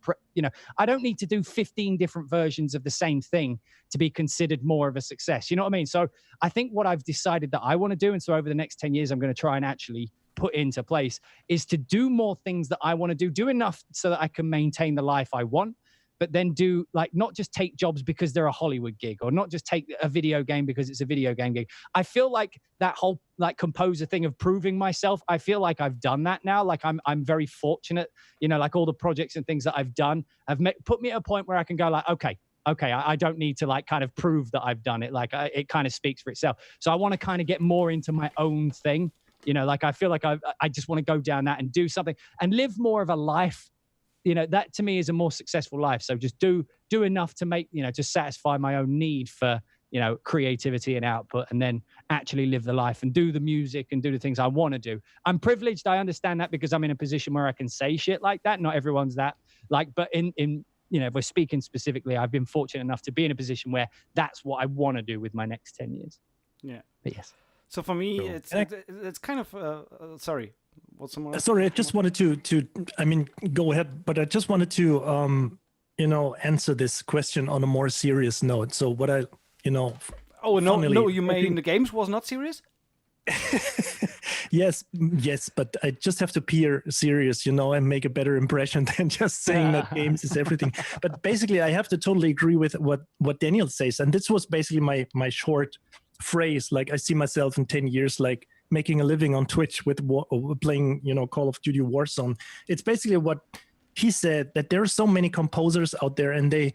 I don't need to do 15 different versions of the same thing to be considered more of a success. You know what I mean? So I think what I've decided that I want to do, and so over the next 10 years, I'm going to try and actually put into place, is to do more things that I want to do enough so that I can maintain the life I want, but then do, like, not just take jobs because they're a Hollywood gig, or not just take a video game because it's a video game gig. I feel like that whole like composer thing of proving myself, I feel like I've done that now. Like I'm very fortunate, like all the projects and things that I've done have put me at a point where I can go like, okay, I don't need to like kind of prove that I've done it. Like it kind of speaks for itself. So I want to kind of get more into my own thing. Like I feel like I just want to go down that and do something and live more of a life. That to me is a more successful life. So just do enough to make, to satisfy my own need for, creativity and output, and then actually live the life and do the music and do the things I want to do. I'm privileged. I understand that because I'm in a position where I can say shit like that. Not everyone's that but in if we're speaking specifically, I've been fortunate enough to be in a position where that's what I want to do with my next 10 years. Yeah. But yes. So for me, it's kind of sorry. What's some more? Sorry, I just wanted to go ahead, but I just wanted to answer this question on a more serious note. So what I Oh no! You mean the games was not serious? Yes, but I just have to appear serious, and make a better impression than just saying that games is everything. But basically, I have to totally agree with what Daniel says, and this was basically my short phrase. Like, I see myself in 10 years, like making a living on Twitch with playing, Call of Duty Warzone. It's basically what he said, that there are so many composers out there, and they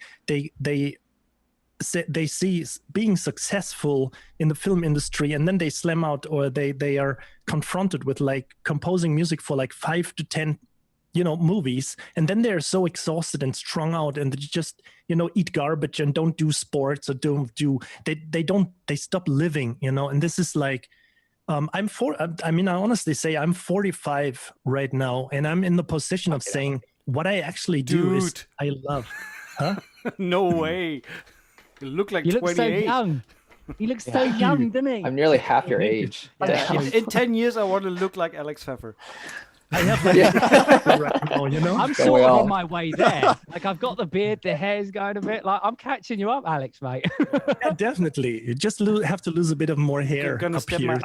see being successful in the film industry, and then they slam out, or they are confronted with like composing music for like 5 to 10 movies, and then they're so exhausted and strung out, and they just eat garbage and don't do sports, or they stop living, and this is like I honestly say I'm 45 right now, and I'm in the position of saying what I actually do is I love. No way. You look like 28. Look so young. He looks so young, doesn't he? I'm nearly half your age. In 10 years, I want to look like Alex Pfeffer. I have right now, I'm sort of on my way there. Like, I've got the beard, the hair's going a bit. Like, I'm catching you up, Alex, mate. Yeah, definitely. You just have to lose a bit of more hair. I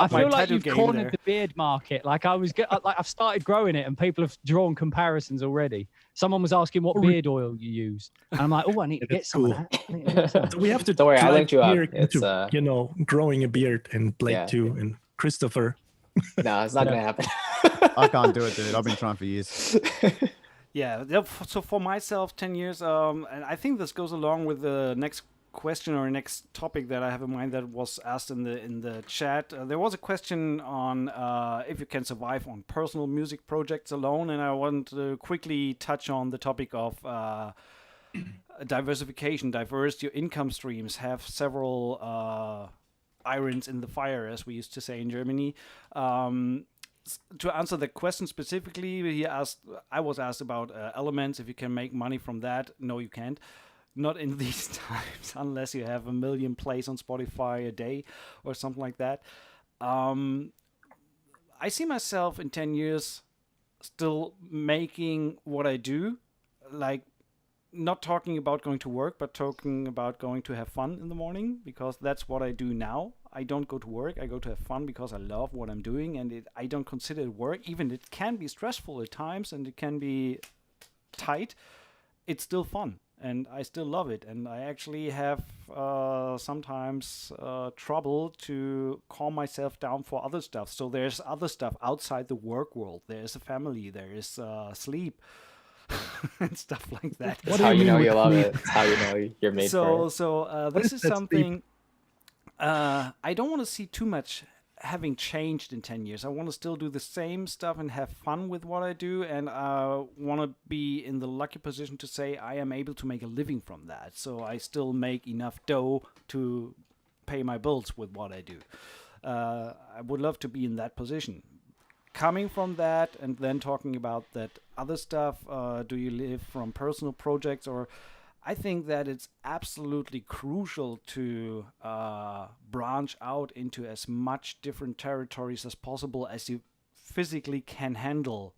feel like you've cornered the beard market. Like, I've started growing it, and people have drawn comparisons already. Someone was asking what beard oil you use, and I'm like, I need to get some of that. So we have to. Don't worry, I linked you up. Into, growing a beard, and Blake too, and Christopher. No, it's not gonna happen. I can't do it, dude. I've been trying for years. Yeah. So for myself, 10 years, and I think this goes along with the next question or next topic that I have in mind that was asked in the chat. There was a question on if you can survive on personal music projects alone, and I want to quickly touch on the topic of diversification, diverse your income streams, have several irons in the fire, as we used to say in Germany. To answer the question specifically, I was asked about elements, if you can make money from that. No, you can't. Not in these times, unless you have 1 million plays on Spotify a day or something like that. I see myself in 10 years still making what I do, like not talking about going to work, but talking about going to have fun in the morning, because that's what I do now. I don't go to work, I go to have fun because I love what I'm doing, and I don't consider it work. Even it can be stressful at times and it can be tight, it's still fun and I still love it. And I actually have sometimes trouble to calm myself down for other stuff. So there's other stuff outside the work world. There's a family, there is sleep, and stuff like that. That's how you know you love it. That's how you know you're made for it. So this is something I don't want to see too much having changed in 10 years. I want to still do the same stuff and have fun with what I do, and I want to be in the lucky position to say I am able to make a living from that. So I still make enough dough to pay my bills with what I do. I would love to be in that position. Coming from that and then talking about that other stuff, do you live from personal projects, or I think that it's absolutely crucial to branch out into as much different territories as possible as you physically can handle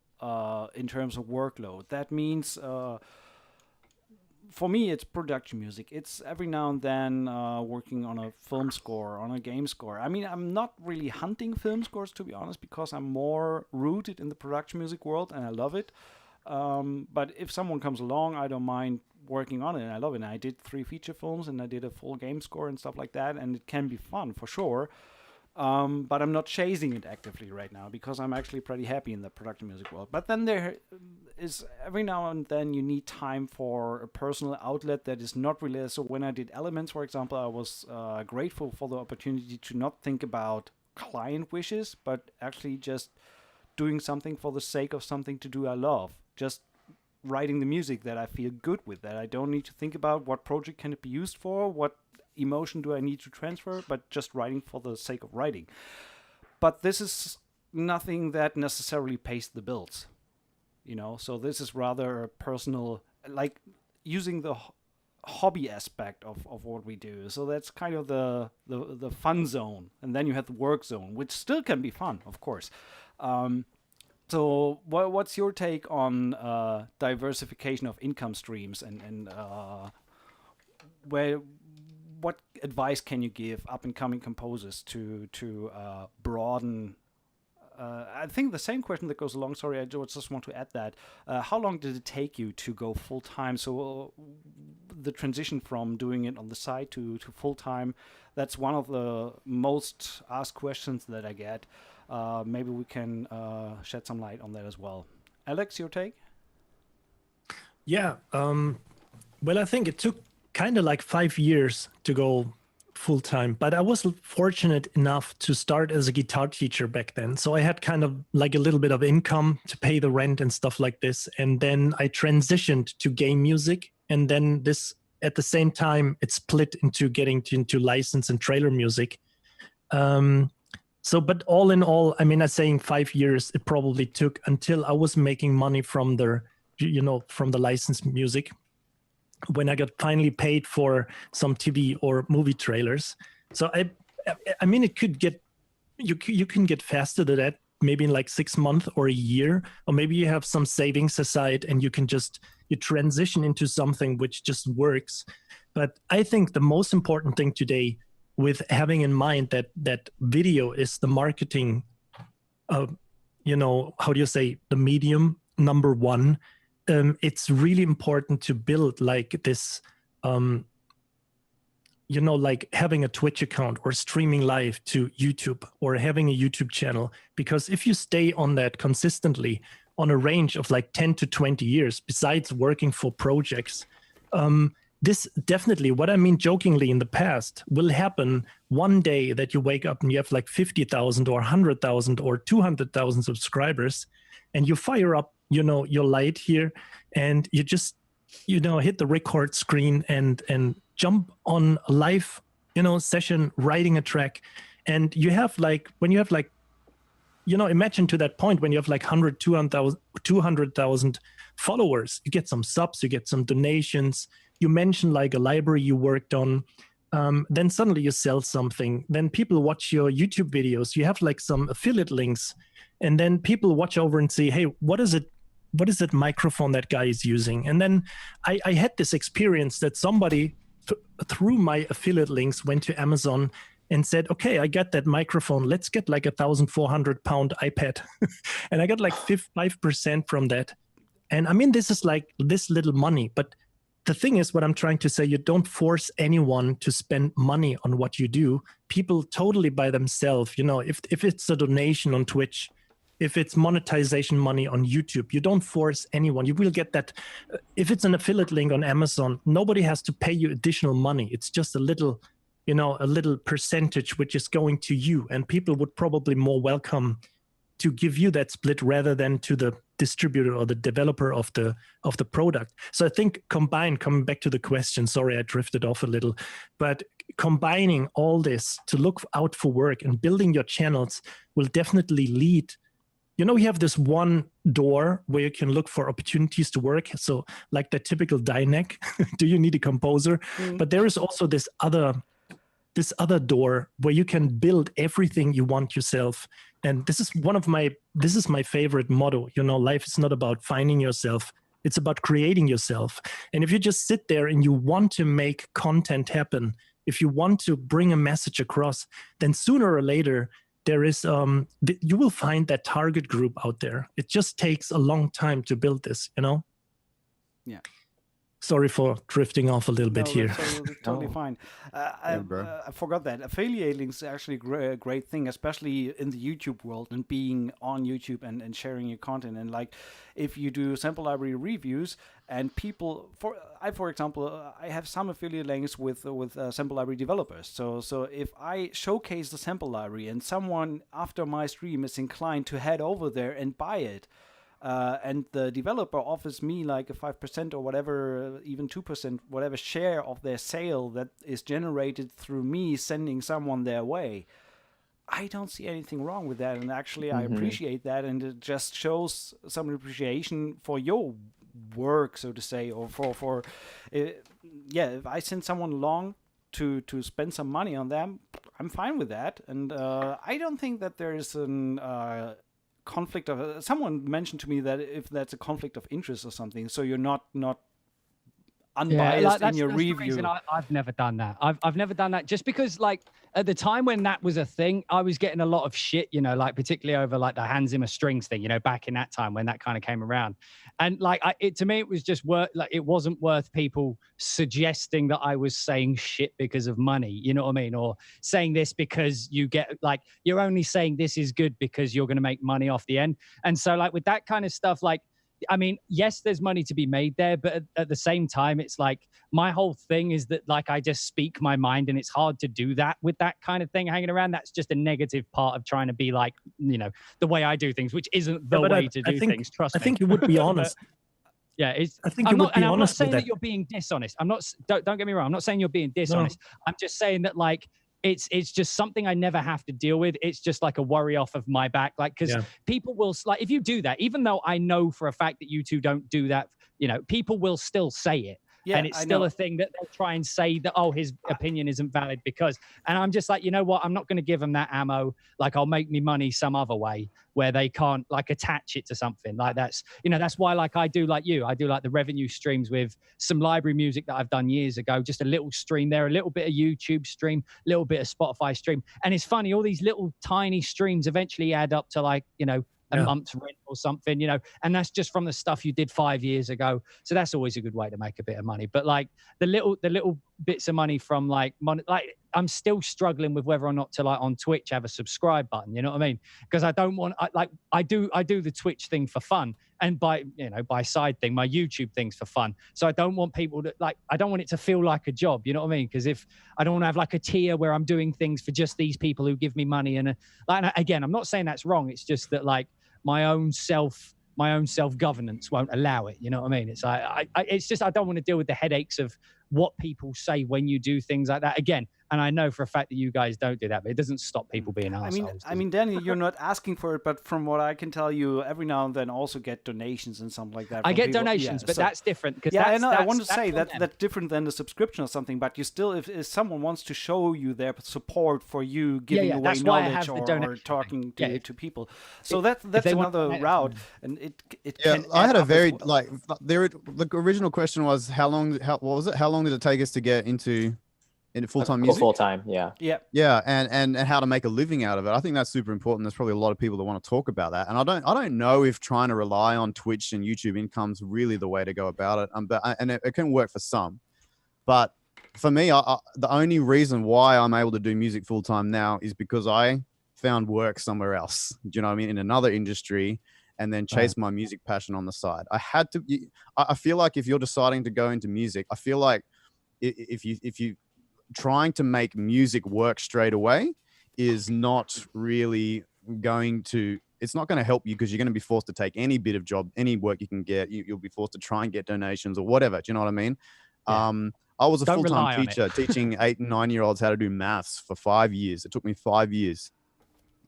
in terms of workload. That means, for me, it's production music. It's every now and then working on a film score, on a game score. I mean, I'm not really hunting film scores, to be honest, because I'm more rooted in the production music world and I love it. But if someone comes along, I don't mind working on it, and I love it. And I did 3 feature films and I did a full game score and stuff like that, and it can be fun for sure. But I'm not chasing it actively right now because I'm actually pretty happy in the production music world. But then there is every now and then you need time for a personal outlet that is not really. So when I did Elements, for example, I was grateful for the opportunity to not think about client wishes, but actually just doing something for the sake of something to do I love. Just writing the music that I feel good with, that I don't need to think about what project can it be used for, what emotion do I need to transfer, but just writing for the sake of writing. But this is nothing that necessarily pays the bills, you know, so this is rather a personal, like using the hobby aspect of what we do. So that's kind of the fun zone, and then you have the work zone, which still can be fun, of course. So what's your take on diversification of income streams, and what advice can you give up-and-coming composers to broaden? I think the same question that goes along. Sorry, I just want to add that. How long did it take you to go full-time? So the transition from doing it on the side to full-time, that's one of the most asked questions that I get. Maybe we can shed some light on that as well. Alex, your take? Yeah. Well, I think it took kind of like 5 years to go full time, but I was fortunate enough to start as a guitar teacher back then. So I had kind of like a little bit of income to pay the rent and stuff like this. And then I transitioned to game music. And then this, at the same time, it split into getting into license and trailer music. So, but all in all, I mean, I'm saying 5 years, it probably took until I was making money from the, from the licensed music, when I got finally paid for some TV or movie trailers. So I mean, it could get, you can get faster to that, maybe in like 6 months or a year, or maybe you have some savings aside and you can just, you transition into something which just works. But I think the most important thing today, with having in mind that video is the marketing, how do you say, the medium number one, it's really important to build like this, like having a Twitch account or streaming live to YouTube or having a YouTube channel. Because if you stay on that consistently on a range of like 10 to 20 years, besides working for projects, this definitely, what I mean jokingly in the past, will happen one day that you wake up and you have like 50,000 or 100,000 or 200,000 subscribers, and you fire up, your light here, and you just hit the record screen and jump on a live, session, writing a track. And you have when you have imagine to that point when you have 100, 200,000 followers, you get some subs, you get some donations, you mention a library you worked on, then suddenly you sell something, then people watch your YouTube videos, you have some affiliate links, and then people watch over and say, hey, what is that microphone that guy is using? And then I had this experience that somebody through my affiliate links went to Amazon and said, okay, I got that microphone. Let's get 1,400-pound iPad. And I got 5% from that. And I mean, this is this little money. But the thing is, what I'm trying to say, you don't force anyone to spend money on what you do. People totally by themselves, if it's a donation on Twitch, if it's monetization money on YouTube, you don't force anyone. You will get that. If it's an affiliate link on Amazon, nobody has to pay you additional money. It's just a little percentage which is going to you, and people would probably more welcome to give you that split rather than to the distributor or the developer of the product. So I think coming back to the question, sorry I drifted off a little, but combining all this to look out for work and building your channels will definitely lead. We have this one door where you can look for opportunities to work. So like the typical Dyneck, do you need a composer? But there is also this other door where you can build everything you want yourself. And this is my favorite motto. Life is not about finding yourself. It's about creating yourself. And if you just sit there and you want to make content happen, if you want to bring a message across, then sooner or later, there is you will find that target group out there. It just takes a long time to build this, Yeah. Sorry for drifting off a little bit here. That's totally fine. I forgot that affiliate links are actually a great thing, especially in the YouTube world and being on YouTube and sharing your content. And if you do sample library reviews and people, for example, I have some affiliate links with sample library developers. So if I showcase the sample library and someone after my stream is inclined to head over there and buy it, and the developer offers me a 5% or whatever, even 2%, whatever share of their sale that is generated through me sending someone their way, I don't see anything wrong with that. And actually, I appreciate that. And it just shows some appreciation for your work, so to say, or for if I send someone along to spend some money on them, I'm fine with that. And I don't think that there is an conflict of someone mentioned to me that if that's a conflict of interest or something, so you're not unbiased in your review. The reason I've never done that. I've never done that just because at the time when that was a thing, I was getting a lot of shit, particularly over the Hans Zimmer strings thing, back in that time when that kind of came around. And to me, it was just it wasn't worth people suggesting that I was saying shit because of money, you know what I mean? Or saying this because you get you're only saying this is good because you're going to make money off the end. And so with that kind of stuff, I mean, yes, there's money to be made there, but at the same time, it's my whole thing is that I just speak my mind, and it's hard to do that with that kind of thing hanging around. That's just a negative part of trying to be the way I do things, which isn't the way to do things. Trust me. I think you would be honest. Yeah, I think you would be honest. I'm not saying that you're being dishonest. Don't get me wrong. I'm not saying you're being dishonest. No. I'm just saying that it's just something I never have to deal with. It's just a worry off of my back. Because people will, if you do that, even though I know for a fact that you two don't do that, people will still say it. Yeah, and it's still a thing that they'll try and say that, oh, his opinion isn't valid because, and I'm just you know what? I'm not going to give them that ammo. I'll make me money some other way where they can't attach it to something that's, that's why I do you. I do the revenue streams with some library music that I've done years ago, just a little stream there, a little bit of YouTube stream, a little bit of Spotify stream. And it's funny, all these little tiny streams eventually add up to a month's rent or something, and that's just from the stuff you did 5 years ago. So that's always a good way to make a bit of money. But the little bits of money from I'm still struggling with whether or not to on Twitch have a subscribe button. You know what I mean? Because I don't want I do the Twitch thing for fun, and by side thing, my YouTube thing's for fun. So I don't want people to I don't want it to feel like a job. You know what I mean? Because if I don't want to have a tier where I'm doing things for just these people who give me money, and again, I'm not saying that's wrong. It's just that my own self my own self-governance won't allow it. You know what I mean? It's it's just I don't want to deal with the headaches of what people say when you do things like that. Again, and I know for a fact that you guys don't do that, but it doesn't stop people being assholes. I mean, Danny, you're not asking for it, but from what I can tell you, every now and then also get donations and something like that. I get people. donations, Yeah, but so, that's different. Yeah, I know. I want to say that's different than the subscription or something. But you still, if someone wants to show you their support for you giving away knowledge or talking to people, so that's another route, and it yeah. Can I had a very well. the original question was how long did it take us to get into full-time music? Full-time, yeah. Yeah, and how to make a living out of it. I think that's super important. There's probably a lot of people that want to talk about that. And I don't know if trying to rely on Twitch and YouTube income's really the way to go about it. And it can work for some. But for me, the only reason why I'm able to do music full-time now is because I found work somewhere else. Do you know what I mean? In another industry, and then chase my music passion on the side. I feel like if you're deciding to go into music, I feel like if you trying to make music work straight away is not really it's not going to help you, because you're going to be forced to take any bit of job, any work you can get. You'll be forced to try and get donations or whatever. Do you know what I mean? Yeah. I was a full-time teacher teaching 8 and 9-year-olds how to do maths for 5 years. It took me 5 years.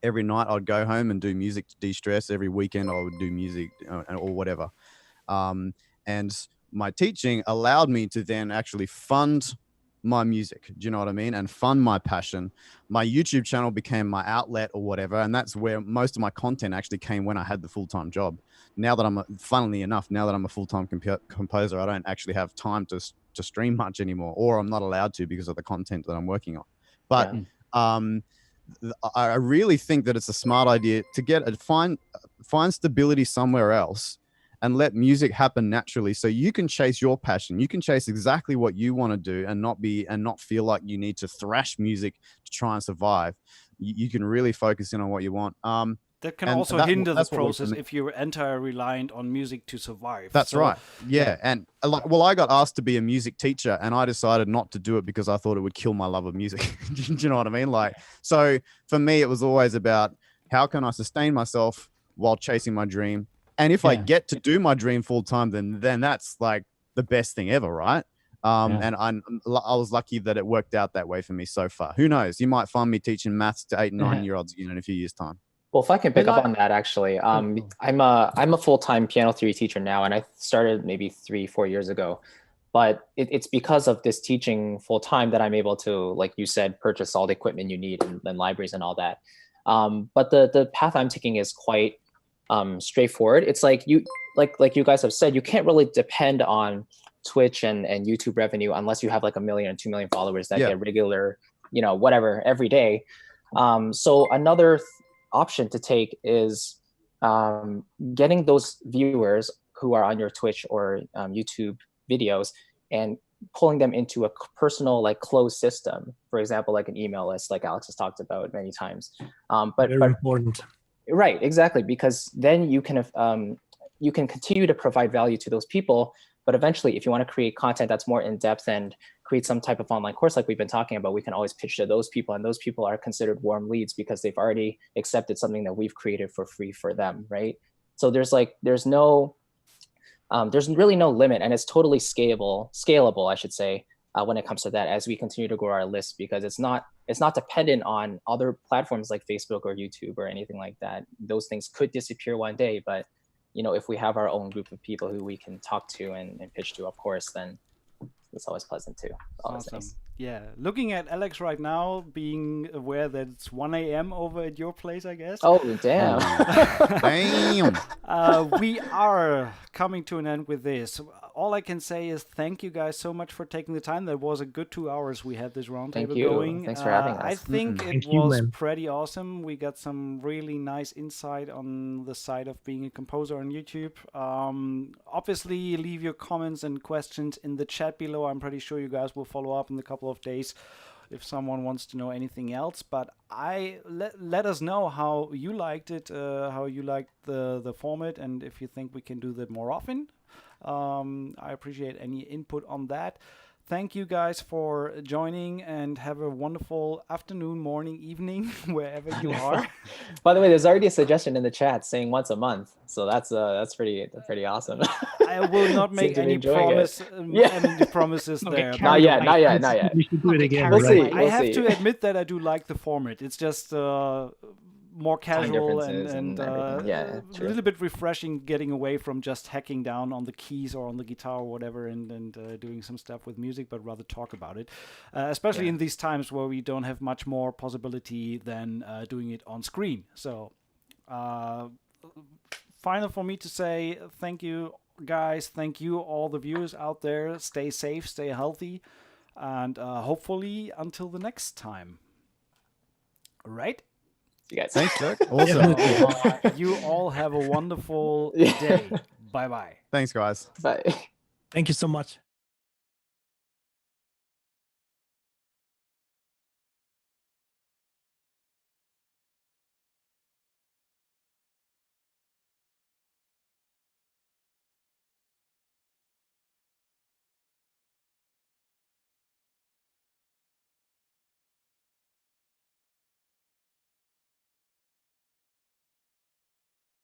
Every night I'd go home and do music to de-stress. Every weekend I would do music or whatever. And my teaching allowed me to then actually fund my music. Do you know what I mean? And fund my passion. My YouTube channel became my outlet or whatever. And that's where most of my content actually came when I had the full-time job. Now that funnily enough, now that I'm a full-time composer, I don't actually have time to stream much anymore, or I'm not allowed to because of the content that I'm working on. But I really think that it's a smart idea to find stability somewhere else and let music happen naturally, so you can chase your passion. You can chase exactly what you want to do and not feel like you need to thrash music to try and survive. You can really focus in on what you want. That can also hinder the process if you're entirely reliant on music to survive. That's right. Yeah. And I got asked to be a music teacher, and I decided not to do it because I thought it would kill my love of music. Do you know what I mean? So for me, it was always about how can I sustain myself while chasing my dream. And if I get to do my dream full time, then that's like the best thing ever, right? And I was lucky that it worked out that way for me so far. Who knows? You might find me teaching maths to 8 and 9-year-olds again in a few years' time. Well, if I can pick up on that, actually, I'm a full-time piano theory teacher now, and I started maybe 3-4 years ago. But it's because of this teaching full-time that I'm able to, like you said, purchase all the equipment you need and libraries and all that. But the path I'm taking is quite straightforward. It's like you guys have said, you can't really depend on Twitch and YouTube revenue unless you have like 1 million and 2 million followers that get regular, whatever every day. So another option to take is getting those viewers who are on your Twitch or YouTube videos and pulling them into a personal, like, closed system. For example, like an email list, like Alex has talked about many times. But important. Right, exactly, because then you can continue to provide value to those people. But eventually, if you want to create content that's more in depth and create some type of online course like we've been talking about, we can always pitch to those people, and those people are considered warm leads because they've already accepted something that we've created for free for them, right? So there's really no limit, and it's totally scalable, I should say, when it comes to that, as we continue to grow our list, because it's not dependent on other platforms like Facebook or YouTube or anything like that. Those things could disappear one day, but if we have our own group of people who we can talk to and pitch to, of course, then it's always pleasant too. Always awesome. Nice. Yeah. Looking at Alex right now, being aware that it's 1 a.m. over at your place, I guess. Oh, damn. Damn. We are coming to an end with this. All I can say is thank you guys so much for taking the time. That was a good 2 hours we had this roundtable going. Thanks for having us. I think it was pretty awesome. We got some really nice insight on the side of being a composer on YouTube. Obviously, leave your comments and questions in the chat below. I'm pretty sure you guys will follow up in a couple of days if someone wants to know anything else. But let us know how you liked it, how you liked the format, and if you think we can do that more often. I appreciate any input on that. thank you guys for joining, and have a wonderful afternoon, morning, evening, wherever you are. By the way, there's already a suggestion in the chat saying once a month, so that's pretty awesome. I will not Seem make to be any enjoying it. any promises Don't there. get Not yet, not yet, not yet. We should do it again. We'll right? see. I have to admit that I do like the format. It's just more casual differences and and everything. Yeah, a true. little bit refreshing, getting away from just hacking down on the keys or on the guitar or whatever and doing some stuff with music, but rather talk about it. Especially in these times where we don't have much more possibility than doing it on screen. So, final for me to say thank you, guys. Thank you, all the viewers out there. Stay safe, stay healthy, and hopefully until the next time. All right? You guys. Thanks, Dirk. Awesome. You all have a wonderful day. Bye-bye. Thanks, guys. Bye. Thank you so much.